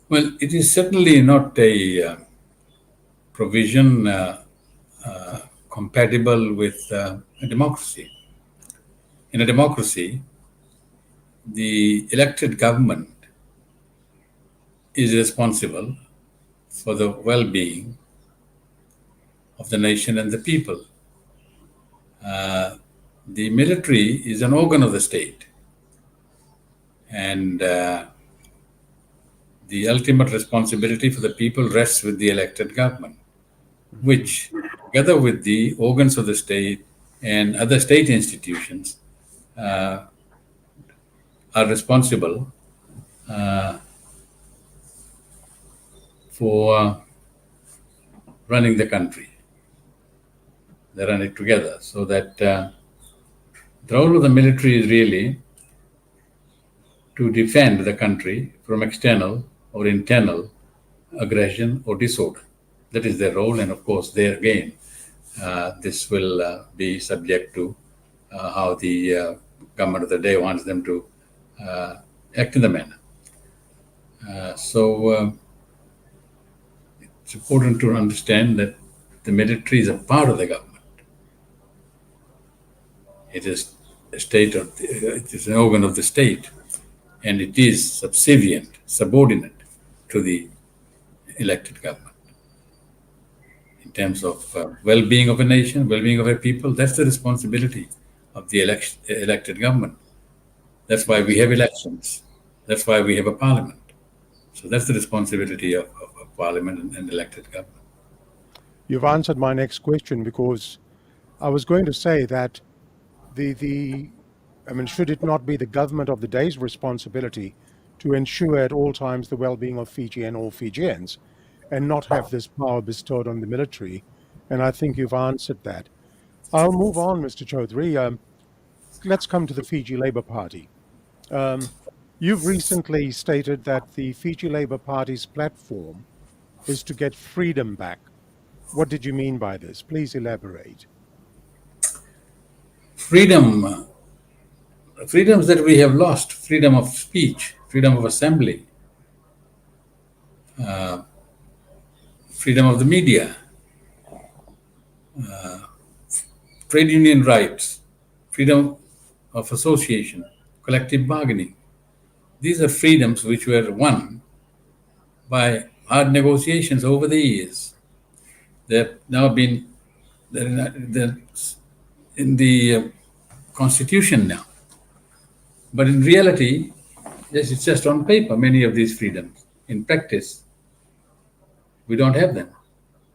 Well, it is certainly not a provision compatible with a democracy. In a democracy, the elected government is responsible for the well-being of the nation and the people. The military is an organ of the state, and the ultimate responsibility for the people rests with the elected government, which, together with the organs of the state and other state institutions, are responsible for running the country. They run it together, so that the role of the military is really to defend the country from external or internal aggression or disorder. That is their role, and of course, there again, this will be subject to how the government of the day wants them to act in the manner. So it's important to understand that the military is a part of the government. It is it is an organ of the state, and it is subordinate to the elected government. In terms of well-being of a nation, well-being of a people, that's the responsibility of the elected government. That's why we have elections. That's why we have a parliament. So that's the responsibility of parliament and elected government. You've answered my next question, because I was going to say that should it not be the government of the day's responsibility to ensure at all times the well-being of Fiji and all Fijians, and not have this power bestowed on the military? And I think you've answered that. I'll move on, Mr. Chaudhry. Let's come to the Fiji Labour Party. You've recently stated that the Fiji Labour Party's platform is to get freedom back. What did you mean by this? Please elaborate. Freedoms that we have lost: freedom of speech, freedom of assembly, freedom of the media, trade union rights, freedom of association, collective bargaining. These are freedoms which were won by hard negotiations over the years. They've now been in the Constitution now. But in reality, yes, it's just on paper, many of these freedoms. In practice, we don't have them.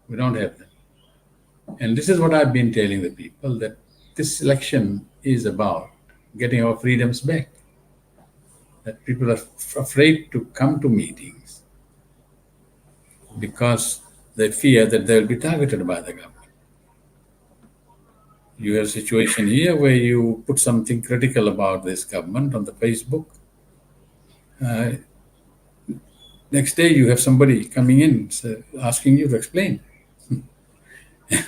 We don't have them. And this is what I've been telling the people, that this election is about getting our freedoms back. That people are afraid to come to meetings because they fear that they'll be targeted by the government. You have a situation here where you put something critical about this government on the Facebook. The next day you have somebody coming in asking you to explain.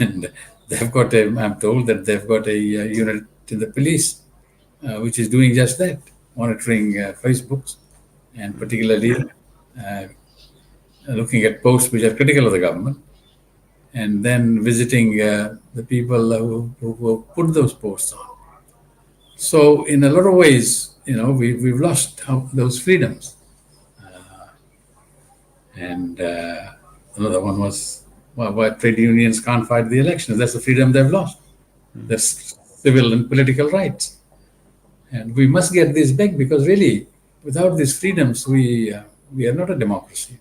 And I'm told that they've got a unit in the police which is doing just that, monitoring Facebooks, and particularly looking at posts which are critical of the government, and then visiting the people who put those posts on. So in a lot of ways, we've lost those freedoms. And another one was why trade unions can't fight the elections. That's the freedom they've lost. That's civil and political rights. And we must get this back, because really, without these freedoms, we are not a democracy.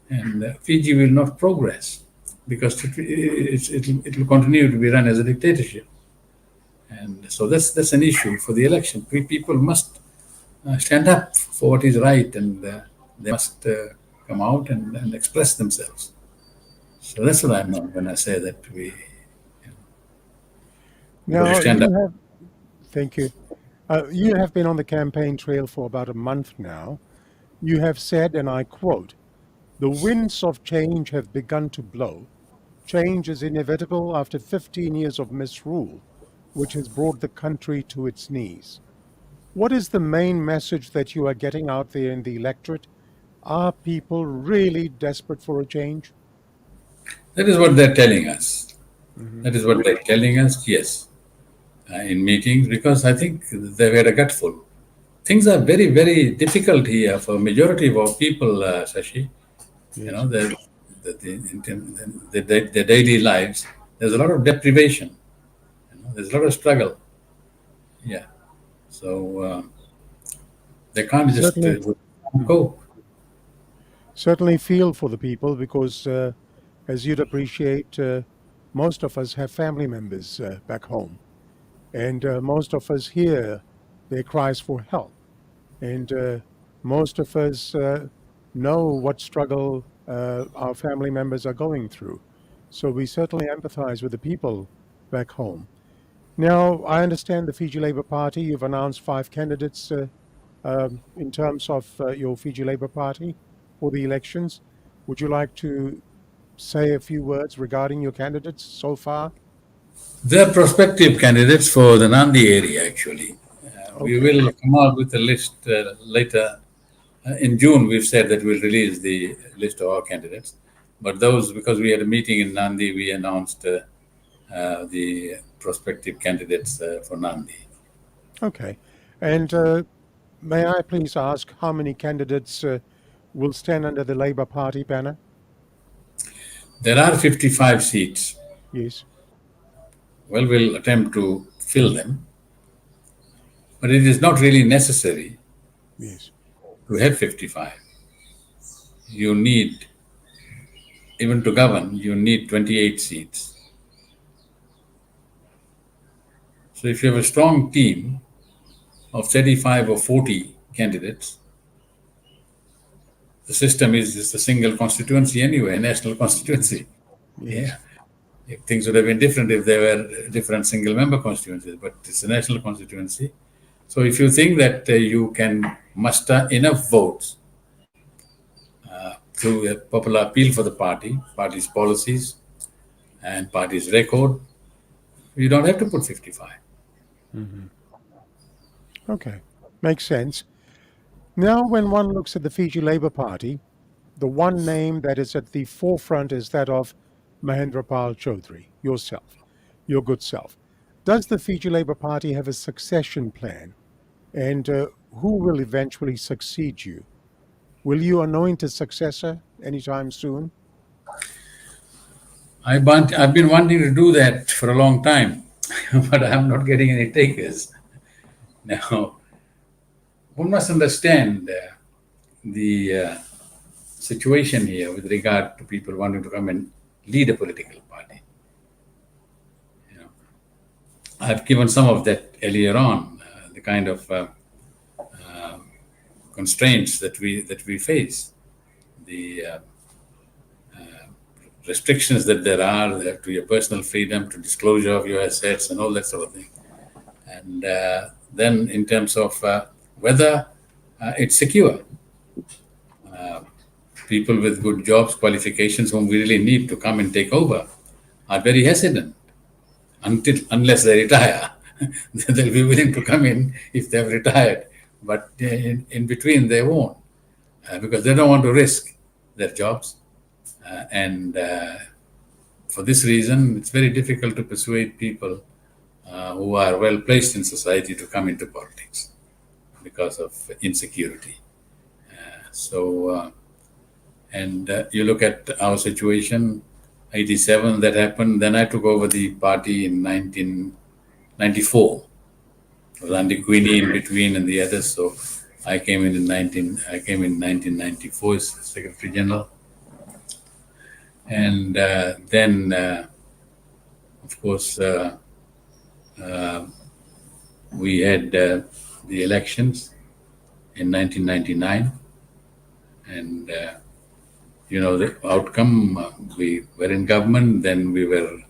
And Fiji will not progress, because it will continue to be run as a dictatorship. And so that's an issue for the election. People must stand up for what is right, and they must come out and express themselves. So that's what I mean when I say that we Now, stand up. thank you. You have been on the campaign trail for about a month now. You have said, and I quote, "The winds of change have begun to blow. Change is inevitable after 15 years of misrule, which has brought the country to its knees." What is the main message that you are getting out there in the electorate? Are people really desperate for a change? That is what they're telling us. Mm-hmm. That is what they're telling us, yes, in meetings, because I think they've had a gutful. Things are very, very difficult here for a majority of our people, Sashi. Yes. Their daily lives, there's a lot of deprivation. There's a lot of struggle. Yeah. So they can't just cope. Certainly feel for the people, because as you'd appreciate, most of us have family members back home, and most of us hear their cries for help, and most of us know what struggle our family members are going through. So we certainly empathize with the people back home. Now, I understand the Fiji Labour Party, you've announced 5 candidates in terms of your Fiji Labour Party for the elections. Would you like to say a few words regarding your candidates so far? They're prospective candidates for the Nandi area, actually. We will come out with a list later. In June, we've said that we'll release the list of our candidates. But those, because we had a meeting in Nandi, we announced the prospective candidates for Nandi. Okay. And may I please ask how many candidates will stand under the Labour Party banner? There are 55 seats. Yes. Well, we'll attempt to fill them. But it is not really necessary Yes. to have 55. You need, even to govern, you need 28 seats. So if you have a strong team of 35 or 40 candidates, the system is just a single constituency anyway, a national constituency. Yes. Yeah. If things would have been different if there were different single member constituencies, but it's a national constituency. So if you think that you can muster enough votes through a popular appeal for the party's policies and party's record, you don't have to put 55. Mm-hmm. Okay, makes sense. Now, when one looks at the Fiji Labour Party, the one name that is at the forefront is that of Mahendra Chaudhry, yourself, your good self. Does the Fiji Labour Party have a succession plan? And who will eventually succeed you? Will you anoint a successor anytime soon? I've been wanting to do that for a long time, but I'm not getting any takers. Now, one must understand the situation here with regard to people wanting to come and lead a political party. I've given some of that earlier on, the kind of constraints that we face, the restrictions that there are to your personal freedom, to disclosure of your assets, and all that sort of thing. And then, in terms of whether it's secure, people with good jobs, qualifications, whom we really need to come and take over, are very hesitant unless they retire. They'll be willing to come in if they've retired, but in between they won't, because they don't want to risk their jobs. And for this reason, it's very difficult to persuade people who are well placed in society to come into politics because of insecurity. You look at our situation, 87, that happened. Then I took over the party in 1994. It was Andy Queenie in between and the others. So I came in 1994 as Secretary General. And then, of course, we had the elections in 1999. And, the outcome, we were in government, then we were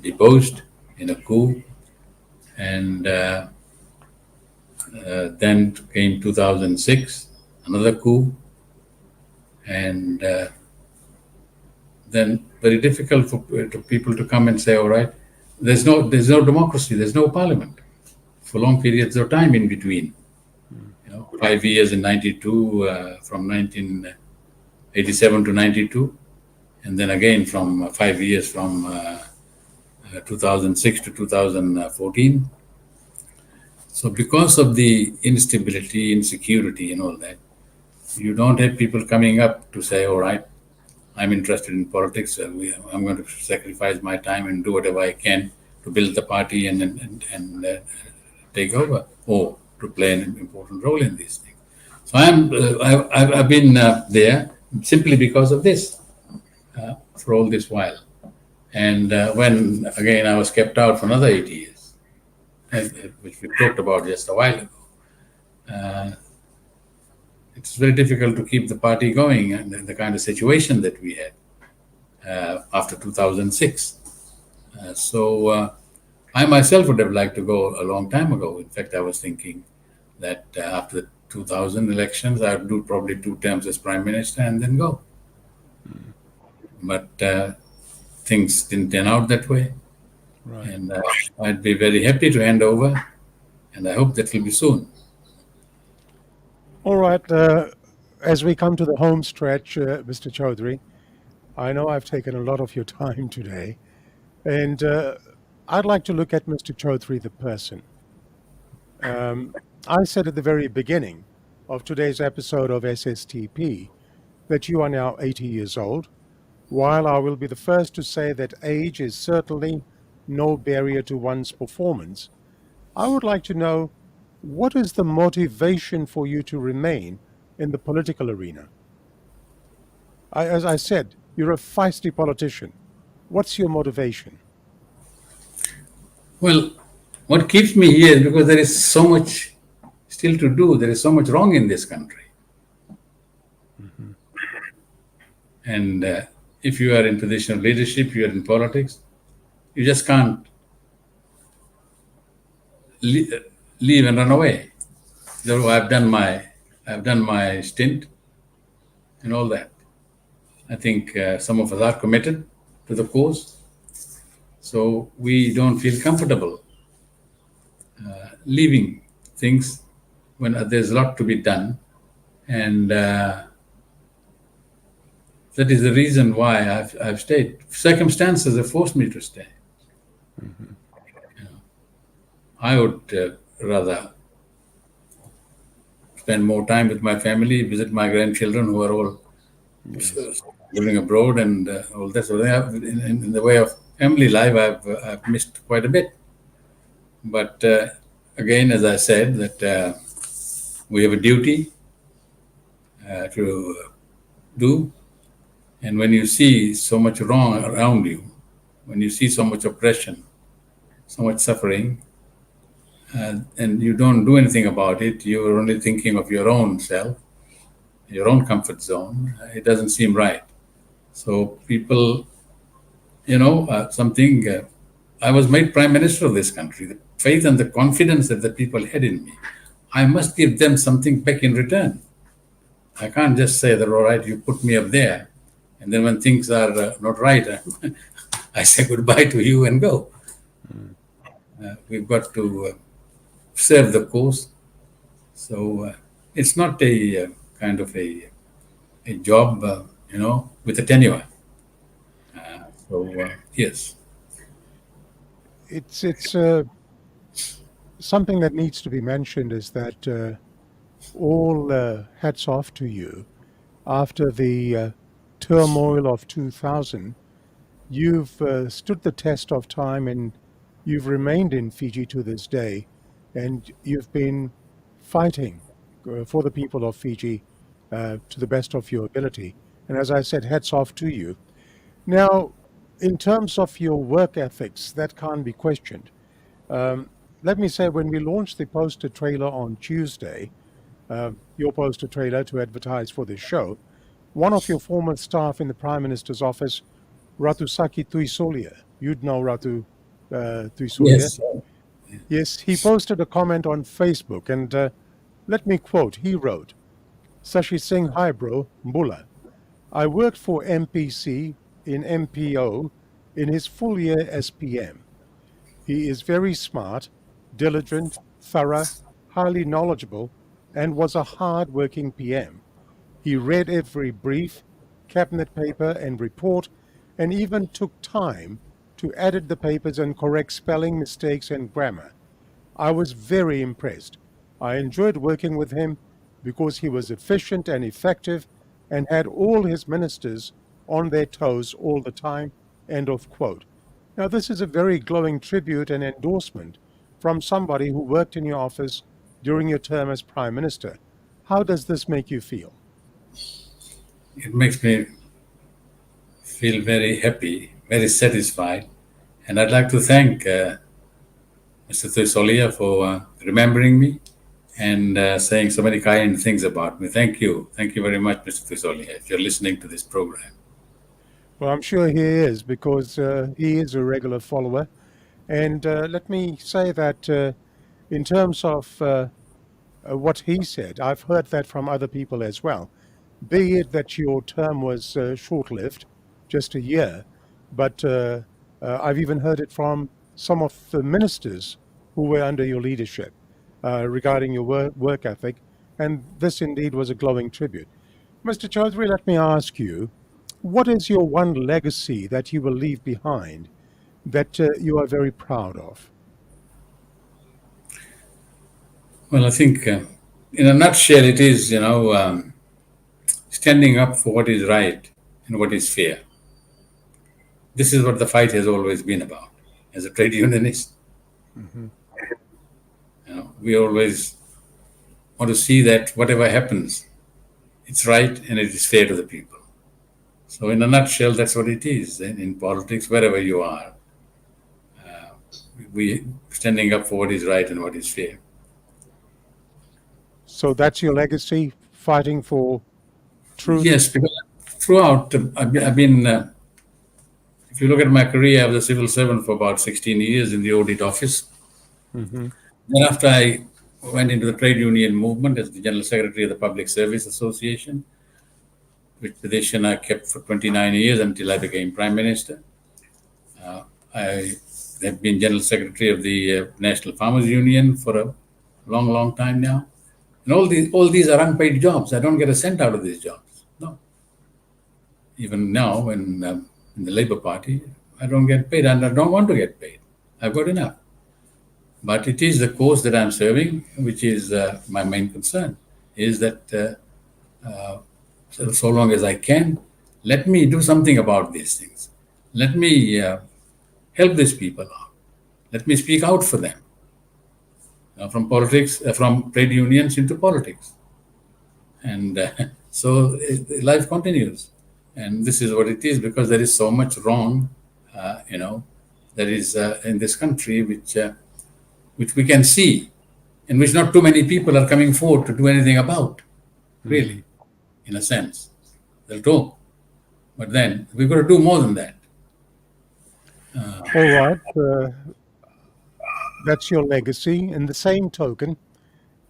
deposed in a coup. And then came 2006, another coup. And then very difficult for people to come and say, all right, there's no democracy, there's no parliament for long periods of time in between. 5 years in 92, from 1987 to 92, and then again from 5 years from 2006 to 2014. So because of the instability, insecurity and all that, you don't have people coming up to say, all right, I'm interested in politics. I'm going to sacrifice my time and do whatever I can to build the party and take over, or to play an important role in these things. So I've been there simply because of this for all this while. And when again I was kept out for another 8 years, which we talked about just a while ago, it's very difficult to keep the party going and the kind of situation that we had after 2006. I myself would have liked to go a long time ago. In fact, I was thinking that after the 2000 elections, I would do probably 2 terms as Prime Minister and then go. But things didn't turn out that way. Right. And I'd be very happy to hand over, and I hope that will be soon. All right. As we come to the home stretch, Mr. Chaudhry, I know I've taken a lot of your time today, and I'd like to look at Mr. Chaudhry, the person. I said at the very beginning of today's episode of SSTP that you are now 80 years old. While I will be the first to say that age is certainly no barrier to one's performance, I would like to know, what is the motivation for you to remain in the political arena? As I said, you're a feisty politician. What's your motivation? Well, what keeps me here is because there is so much still to do. There is so much wrong in this country. Mm-hmm. And if you are in position of leadership, you are in politics, you just can't leave and run away. Though I've done my stint and all that. I think some of us are committed to the cause, so we don't feel comfortable leaving things when there's a lot to be done, and that is the reason why I've stayed. Circumstances have forced me to stay. Mm-hmm. I would rather spend more time with my family, visit my grandchildren who are all living abroad and all that. So in the way of family life, I've missed quite a bit. But again, as I said, that we have a duty to do. And when you see so much wrong around you, when you see so much oppression, so much suffering, and you don't do anything about it, you're only thinking of your own self, your own comfort zone, it doesn't seem right. So people, I was made Prime Minister of this country. The faith and the confidence that the people had in me, I must give them something back in return. I can't just say that, all right, you put me up there. And then when things are not right, I say goodbye to you and go. We've got to serve the cause. So it's not a kind of a job, with a tenure. Yes. It's something that needs to be mentioned is that all hats off to you. After the turmoil of 2000, you've stood the test of time and you've remained in Fiji to this day, and you've been fighting for the people of Fiji to the best of your ability. And as I said, hats off to you. Now, in terms of your work ethics, that can't be questioned. Um, Let me say, when we launched the poster trailer on Tuesday, your poster trailer to advertise for this show, one of your former staff in the Prime Minister's office, Ratusaki Tuisolia, you'd know Ratu Tuisolia. Yes. Yes, he posted a comment on Facebook, and let me quote, he wrote, Sashi Singh, hi bro, Mbula. I worked for MPC in MPO in his full year as PM. He is very smart, diligent, thorough, highly knowledgeable, and was a hard-working PM. He read every brief, cabinet paper, and report, and even took time to edit the papers and correct spelling mistakes and grammar. I was very impressed. I enjoyed working with him because he was efficient and effective and had all his ministers on their toes all the time. End of quote. Now, this is a very glowing tribute and endorsement from somebody who worked in your office during your term as Prime Minister. How does this make you feel? It makes me feel very happy, very satisfied. And I'd like to thank Mr. Tuisolia for remembering me and saying so many kind things about me. Thank you. Thank you very much, Mr. Tuisolia, if you're listening to this program. Well, I'm sure he is because he is a regular follower. And let me say that in terms of what he said, I've heard that from other people as well. Be it that your term was short-lived, just a year, but I've even heard it from some of the ministers who were under your leadership regarding your work ethic, and this indeed was a glowing tribute. Mr. Chaudhry, let me ask you, what is your one legacy that you will leave behind that you are very proud of? Well, I think in a nutshell, it is, standing up for what is right and what is fair. This is what the fight has always been about. As a trade unionist, Mm-hmm. We always want to see that whatever happens, it's right and it is fair to the people. So in a nutshell, that's what it is in politics, wherever you are. We standing up for what is right and what is fair. So that's your legacy, fighting for truth? Yes, because throughout, I've been, if you look at my career, I was a civil servant for about 16 years in the audit office. Mm-hmm. Then after I went into the trade union movement as the General Secretary of the Public Service Association, which position I kept for 29 years until I became Prime Minister. I have been General Secretary of the National Farmers Union for a long, long time now. And all these are unpaid jobs. I don't get a cent out of these jobs. No. Even now, in the Labour Party, I don't get paid and I don't want to get paid. I've got enough. But it is the cause that I'm serving, which is my main concern, is that so long as I can, let me do something about these things. Let me help these people out. Let me speak out for them. From politics, from trade unions into politics. And so life continues. And this is what it is, because there is so much wrong, that is in this country, which we can see, and which not too many people are coming forward to do anything about, really, in a sense. They'll talk. But then we've got to do more than that. All right. That's your legacy. In the same token,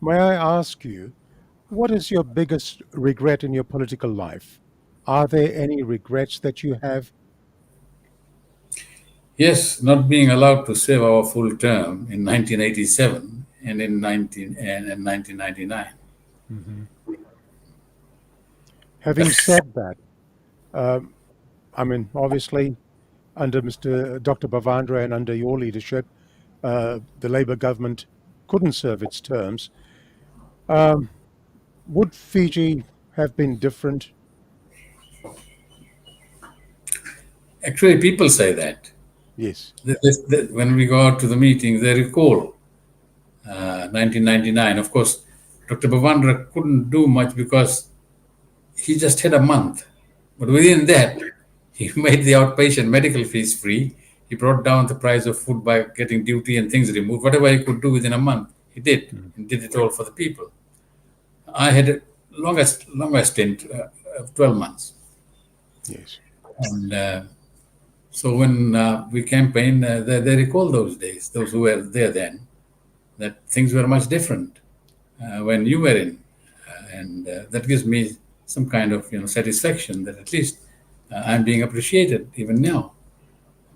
may I ask you, What is your biggest regret in your political life? Are there any regrets that you have? Yes, not being allowed to serve our full term in 1987 and in 1999. Mhm. Having said that, obviously, under Mr. Dr. Bavandra and under your leadership, the Labour government couldn't serve its terms. Um, would Fiji have been different? Actually, people say that. Yes. When we go out to the meetings, they recall 1999. Of course, Dr. Bavandra couldn't do much because he just had a month. But within that, he made the outpatient medical fees free. He brought down the price of food by getting duty and things removed. Whatever he could do within a month, he did. Mm. And did it all for the people. I had a longest stint of 12 months. Yes. And so when we campaigned, they recall those days, those who were there then, that things were much different when you were in. And that gives me some kind of satisfaction that at least I'm being appreciated even now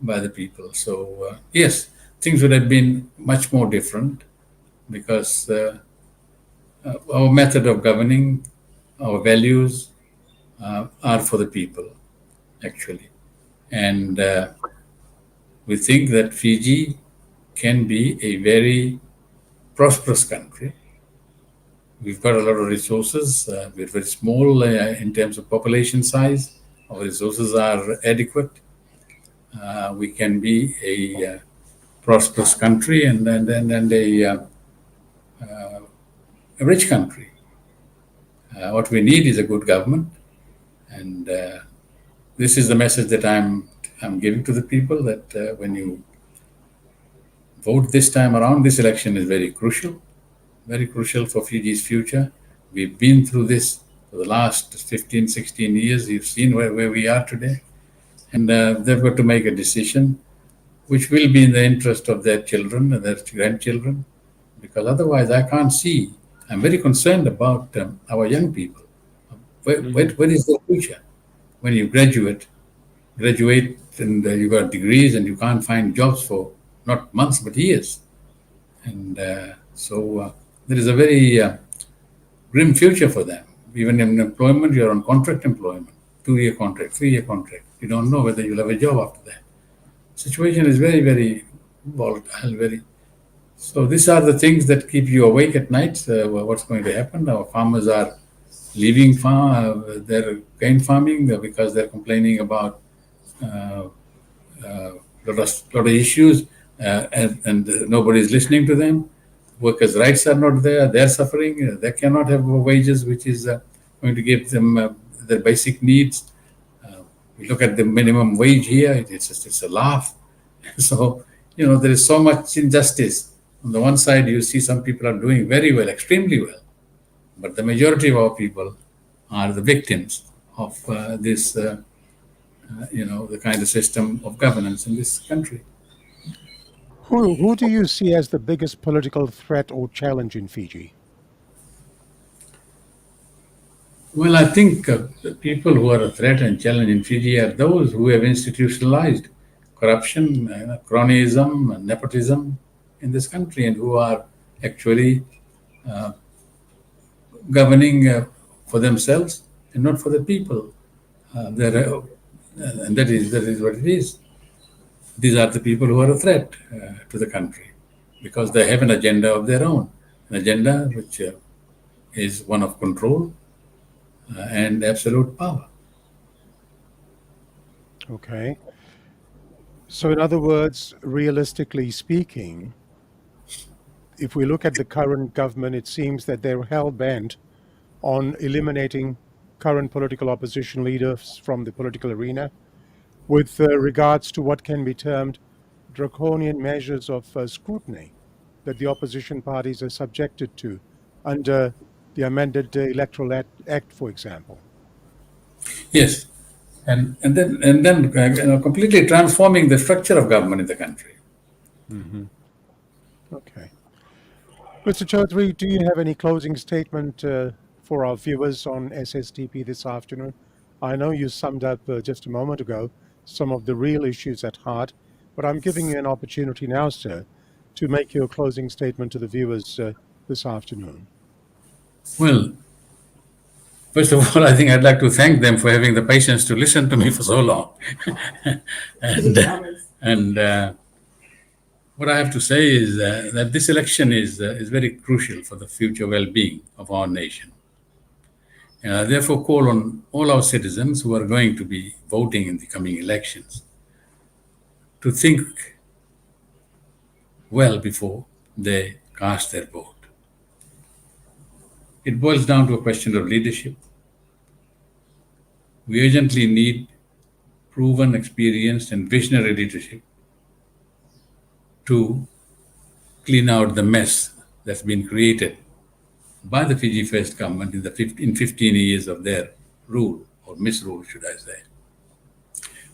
by the people. So yes, things would have been much more different because our method of governing, our values are for the people, actually. And we think that Fiji can be a very prosperous country. We've got a lot of resources. We're very small in terms of population size. Our resources are adequate. We can be a prosperous country and a rich country. What we need is a good government, and this is the message that I'm giving to the people, that when you vote this time around, this election is very crucial for Fiji's future. We've been through this for the last 15, 16 years. You've seen where we are today. And they've got to make a decision which will be in the interest of their children and their grandchildren, because otherwise I can't see. I'm very concerned about our young people. Where is their future? When you graduate and you got degrees and you can't find jobs for not months but years. And so there is a very grim future for them. Even in employment, you're on contract employment, 2-year contract, 3-year contract. You don't know whether you'll have a job after that. Situation is very, very volatile. So these are the things that keep you awake at night. What's going to happen? Our farmers are leaving their cane farming because they're complaining about a lot of issues, and nobody's listening to them. Workers' rights are not there. They're suffering. They cannot have wages, which is going to give them their basic needs. We look at the minimum wage here. It's a laugh. So there is so much injustice. On the one side, you see some people are doing very well, extremely well, but the majority of our people are the victims of this, the kind of system of governance in this country. Who do you see as the biggest political threat or challenge in Fiji? Well, I think the people who are a threat and challenge in Fiji are those who have institutionalized corruption, cronyism, and nepotism in this country, and who are actually governing for themselves and not for the people. And that is what it is. These are the people who are a threat to the country because they have an agenda of their own, an agenda which is one of control and absolute power. Okay. So in other words, realistically speaking, if we look at the current government, it seems that they're hell-bent on eliminating current political opposition leaders from the political arena with regards to what can be termed draconian measures of scrutiny that the opposition parties are subjected to under the amended Electoral Act, for example. Yes, and then completely transforming the structure of government in the country. Mm-hmm. Okay. Mr. Chaudhry, do you have any closing statement for our viewers on SSTP this afternoon? I know you summed up just a moment ago some of the real issues at heart, but I'm giving you an opportunity now, sir, to make your closing statement to the viewers this afternoon. Well, first of all, I think I'd like to thank them for having the patience to listen to me for so long. and what I have to say is that this election is very crucial for the future well-being of our nation. And I therefore call on all our citizens who are going to be voting in the coming elections to think well before they cast their vote. It boils down to a question of leadership. We urgently need proven, experienced, and visionary leadership to clean out the mess that's been created by the Fiji First government in 15 years of their rule, or misrule, should I say.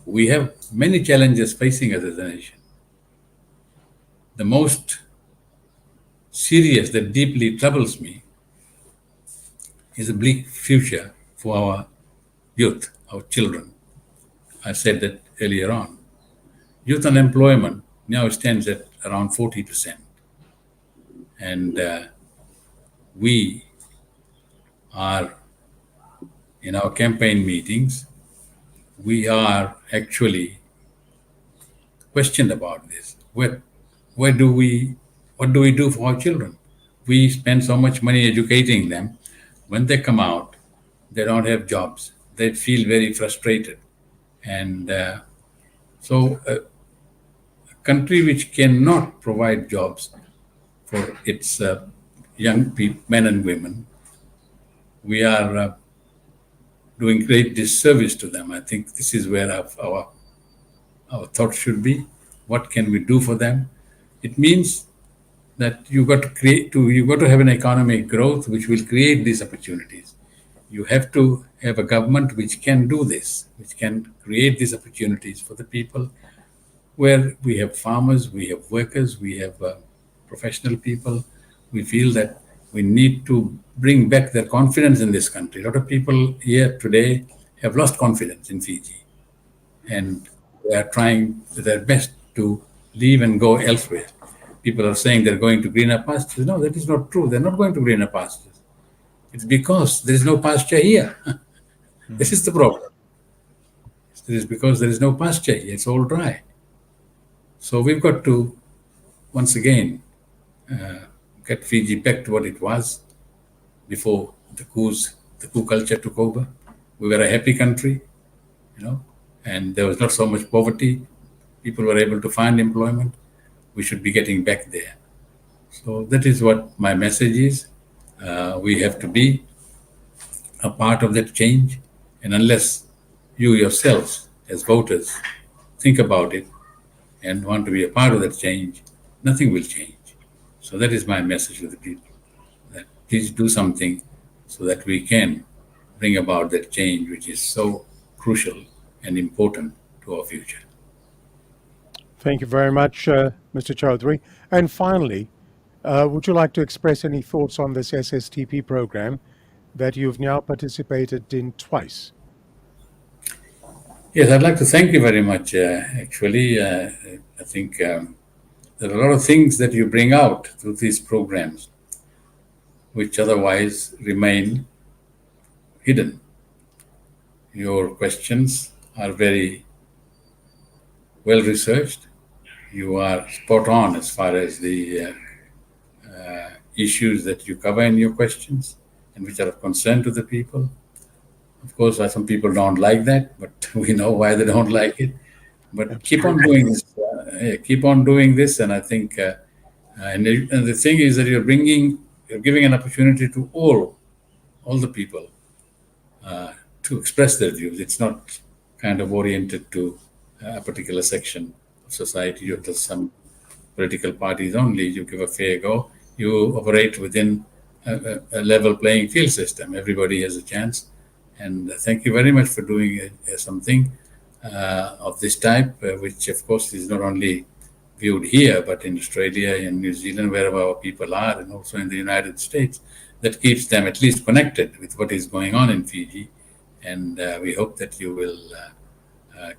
We have many challenges facing us as a nation. The most serious that deeply troubles me is a bleak future for our youth, our children. I said that earlier on. Youth unemployment now stands at around 40%. And we are, in our campaign meetings, we are actually questioned about this. What do we do for our children? We spend so much money educating them. When they come out, they don't have jobs. They feel very frustrated. And so a country which cannot provide jobs for its young people, men and women, we are doing great disservice to them. I think this is where our thought should be. What can we do for them? It means that you got to have an economic growth which will create these opportunities. You have to have a government which can do this, which can create these opportunities for the people, where we have farmers, we have workers, we have professional people. We feel that we need to bring back their confidence in this country. A lot of people here today have lost confidence in Fiji, and they are trying their best to leave and go elsewhere. People are saying they're going to greener pastures. No, that is not true. They're not going to greener pastures. It's because there is no pasture here. This is the problem. It is because there is no pasture here. It's all dry. So we've got to, once again, get Fiji back to what it was before the coup culture took over. We were a happy country, and there was not so much poverty. People were able to find employment. We should be getting back there. So that is what my message is. We have to be a part of that change. And unless you yourselves, as voters, think about it and want to be a part of that change, nothing will change. So that is my message to the people, that please do something so that we can bring about that change, which is so crucial and important to our future. Thank you very much, Mr. Chaudhry. And finally, would you like to express any thoughts on this SSTP program that you've now participated in twice? Yes, I'd like to thank you very much. Actually, I think there are a lot of things that you bring out through these programs which otherwise remain hidden. Your questions are very well researched. You are spot on as far as the issues that you cover in your questions and which are of concern to the people. Of course, some people don't like that, but we know why they don't like it. But keep on doing this. Keep on doing this, and I think, and the thing is that you're giving an opportunity to all the people to express their views. It's not kind of oriented to a particular section of society or to some political parties only. You give a fair go. You operate within a level playing field system. Everybody has a chance. And thank you very much for doing something of this type, which of course is not only viewed here, but in Australia and New Zealand, wherever our people are, and also in the United States. that keeps them at least connected with what is going on in Fiji. And we hope that you will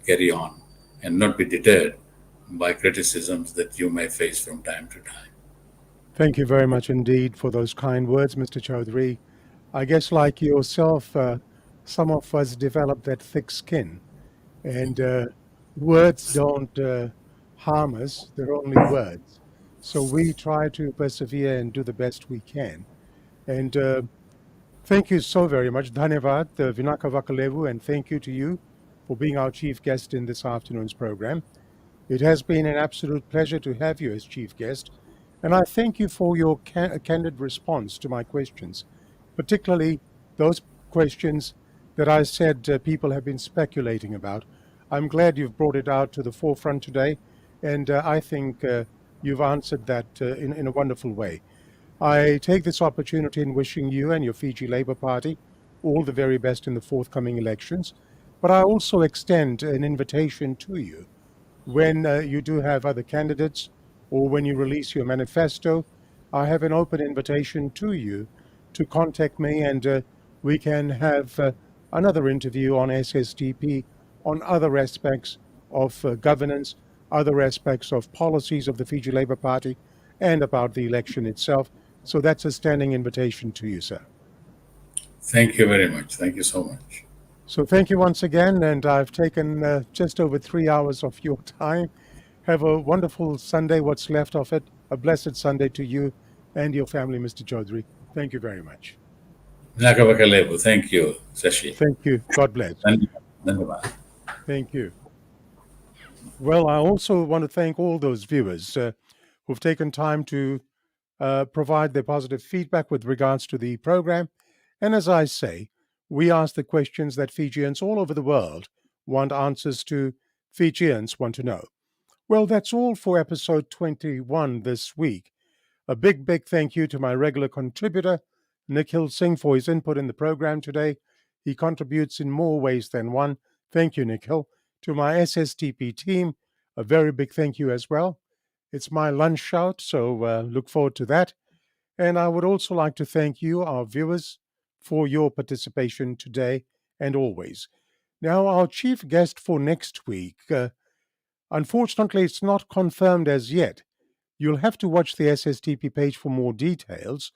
carry on and not be deterred by criticisms that you may face from time to time. Thank you very much indeed for those kind words, Mr. Chaudhry. I guess, like yourself, some of us develop that thick skin, and words don't harm us, they're only words. So we try to persevere and do the best we can. And thank you so very much. Dhanyavad, Vinaka Vakalevu, and thank you to you for being our chief guest in this afternoon's program. It has been an absolute pleasure to have you as chief guest, and I thank you for your candid response to my questions, particularly those questions that I said people have been speculating about. I'm glad you've brought it out to the forefront today, and I think you've answered that in a wonderful way. I take this opportunity in wishing you and your Fiji Labour Party all the very best in the forthcoming elections, but I also extend an invitation to you when you do have other candidates or when you release your manifesto. I have an open invitation to you to contact me, and we can have another interview on SSTP, on other aspects of governance, other aspects of policies of the Fiji Labour Party, and about the election itself. So that's a standing invitation to you, sir. Thank you very much. Thank you so much. So thank you once again, and I've taken just over 3 hours of your time. Have a wonderful Sunday, what's left of it. A blessed Sunday to you and your family, Mr. Chaudhry. Thank you very much. Thank you, Sashi. Thank you. God bless. Dhanyavad. Thank you. Well, I also want to thank all those viewers who've taken time to provide their positive feedback with regards to the program. And as I say, we ask the questions that Fijians all over the world want answers to, Fijians want to know. Well, that's all for episode 21 this week. A big, big thank you to my regular contributor, Nikhil Singh, for his input in the program today. He contributes in more ways than one. Thank you, Nikhil. To my SSTP team, a very big thank you as well. It's my lunch shout, so look forward to that. And I would also like to thank you, our viewers, for your participation today and always. Now, our chief guest for next week, unfortunately, it's not confirmed as yet. You'll have to watch the SSTP page for more details.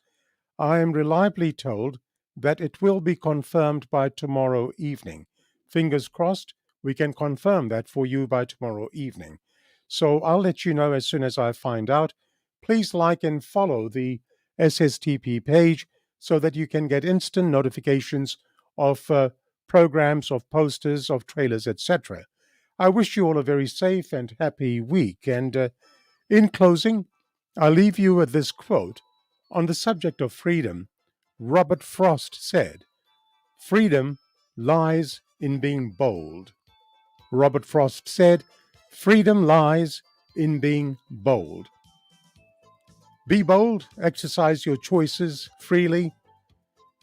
I am reliably told that it will be confirmed by tomorrow evening. Fingers crossed, we can confirm that for you by tomorrow evening. So I'll let you know as soon as I find out. Please like and follow the SSTP page so that you can get instant notifications of programs, of posters, of trailers, etc. I wish you all a very safe and happy week. And in closing, I'll leave you with this quote. On the subject of freedom, Robert Frost said, "Freedom lies in being bold." Robert Frost said, "Freedom lies in being bold." Be bold, exercise your choices freely,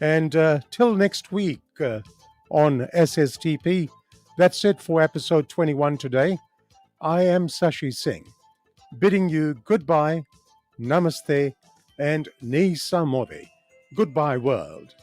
and till next week on SSTP, that's it for episode 21 today. I am Sashi Singh, bidding you goodbye, namaste, and ni samore. Goodbye, world.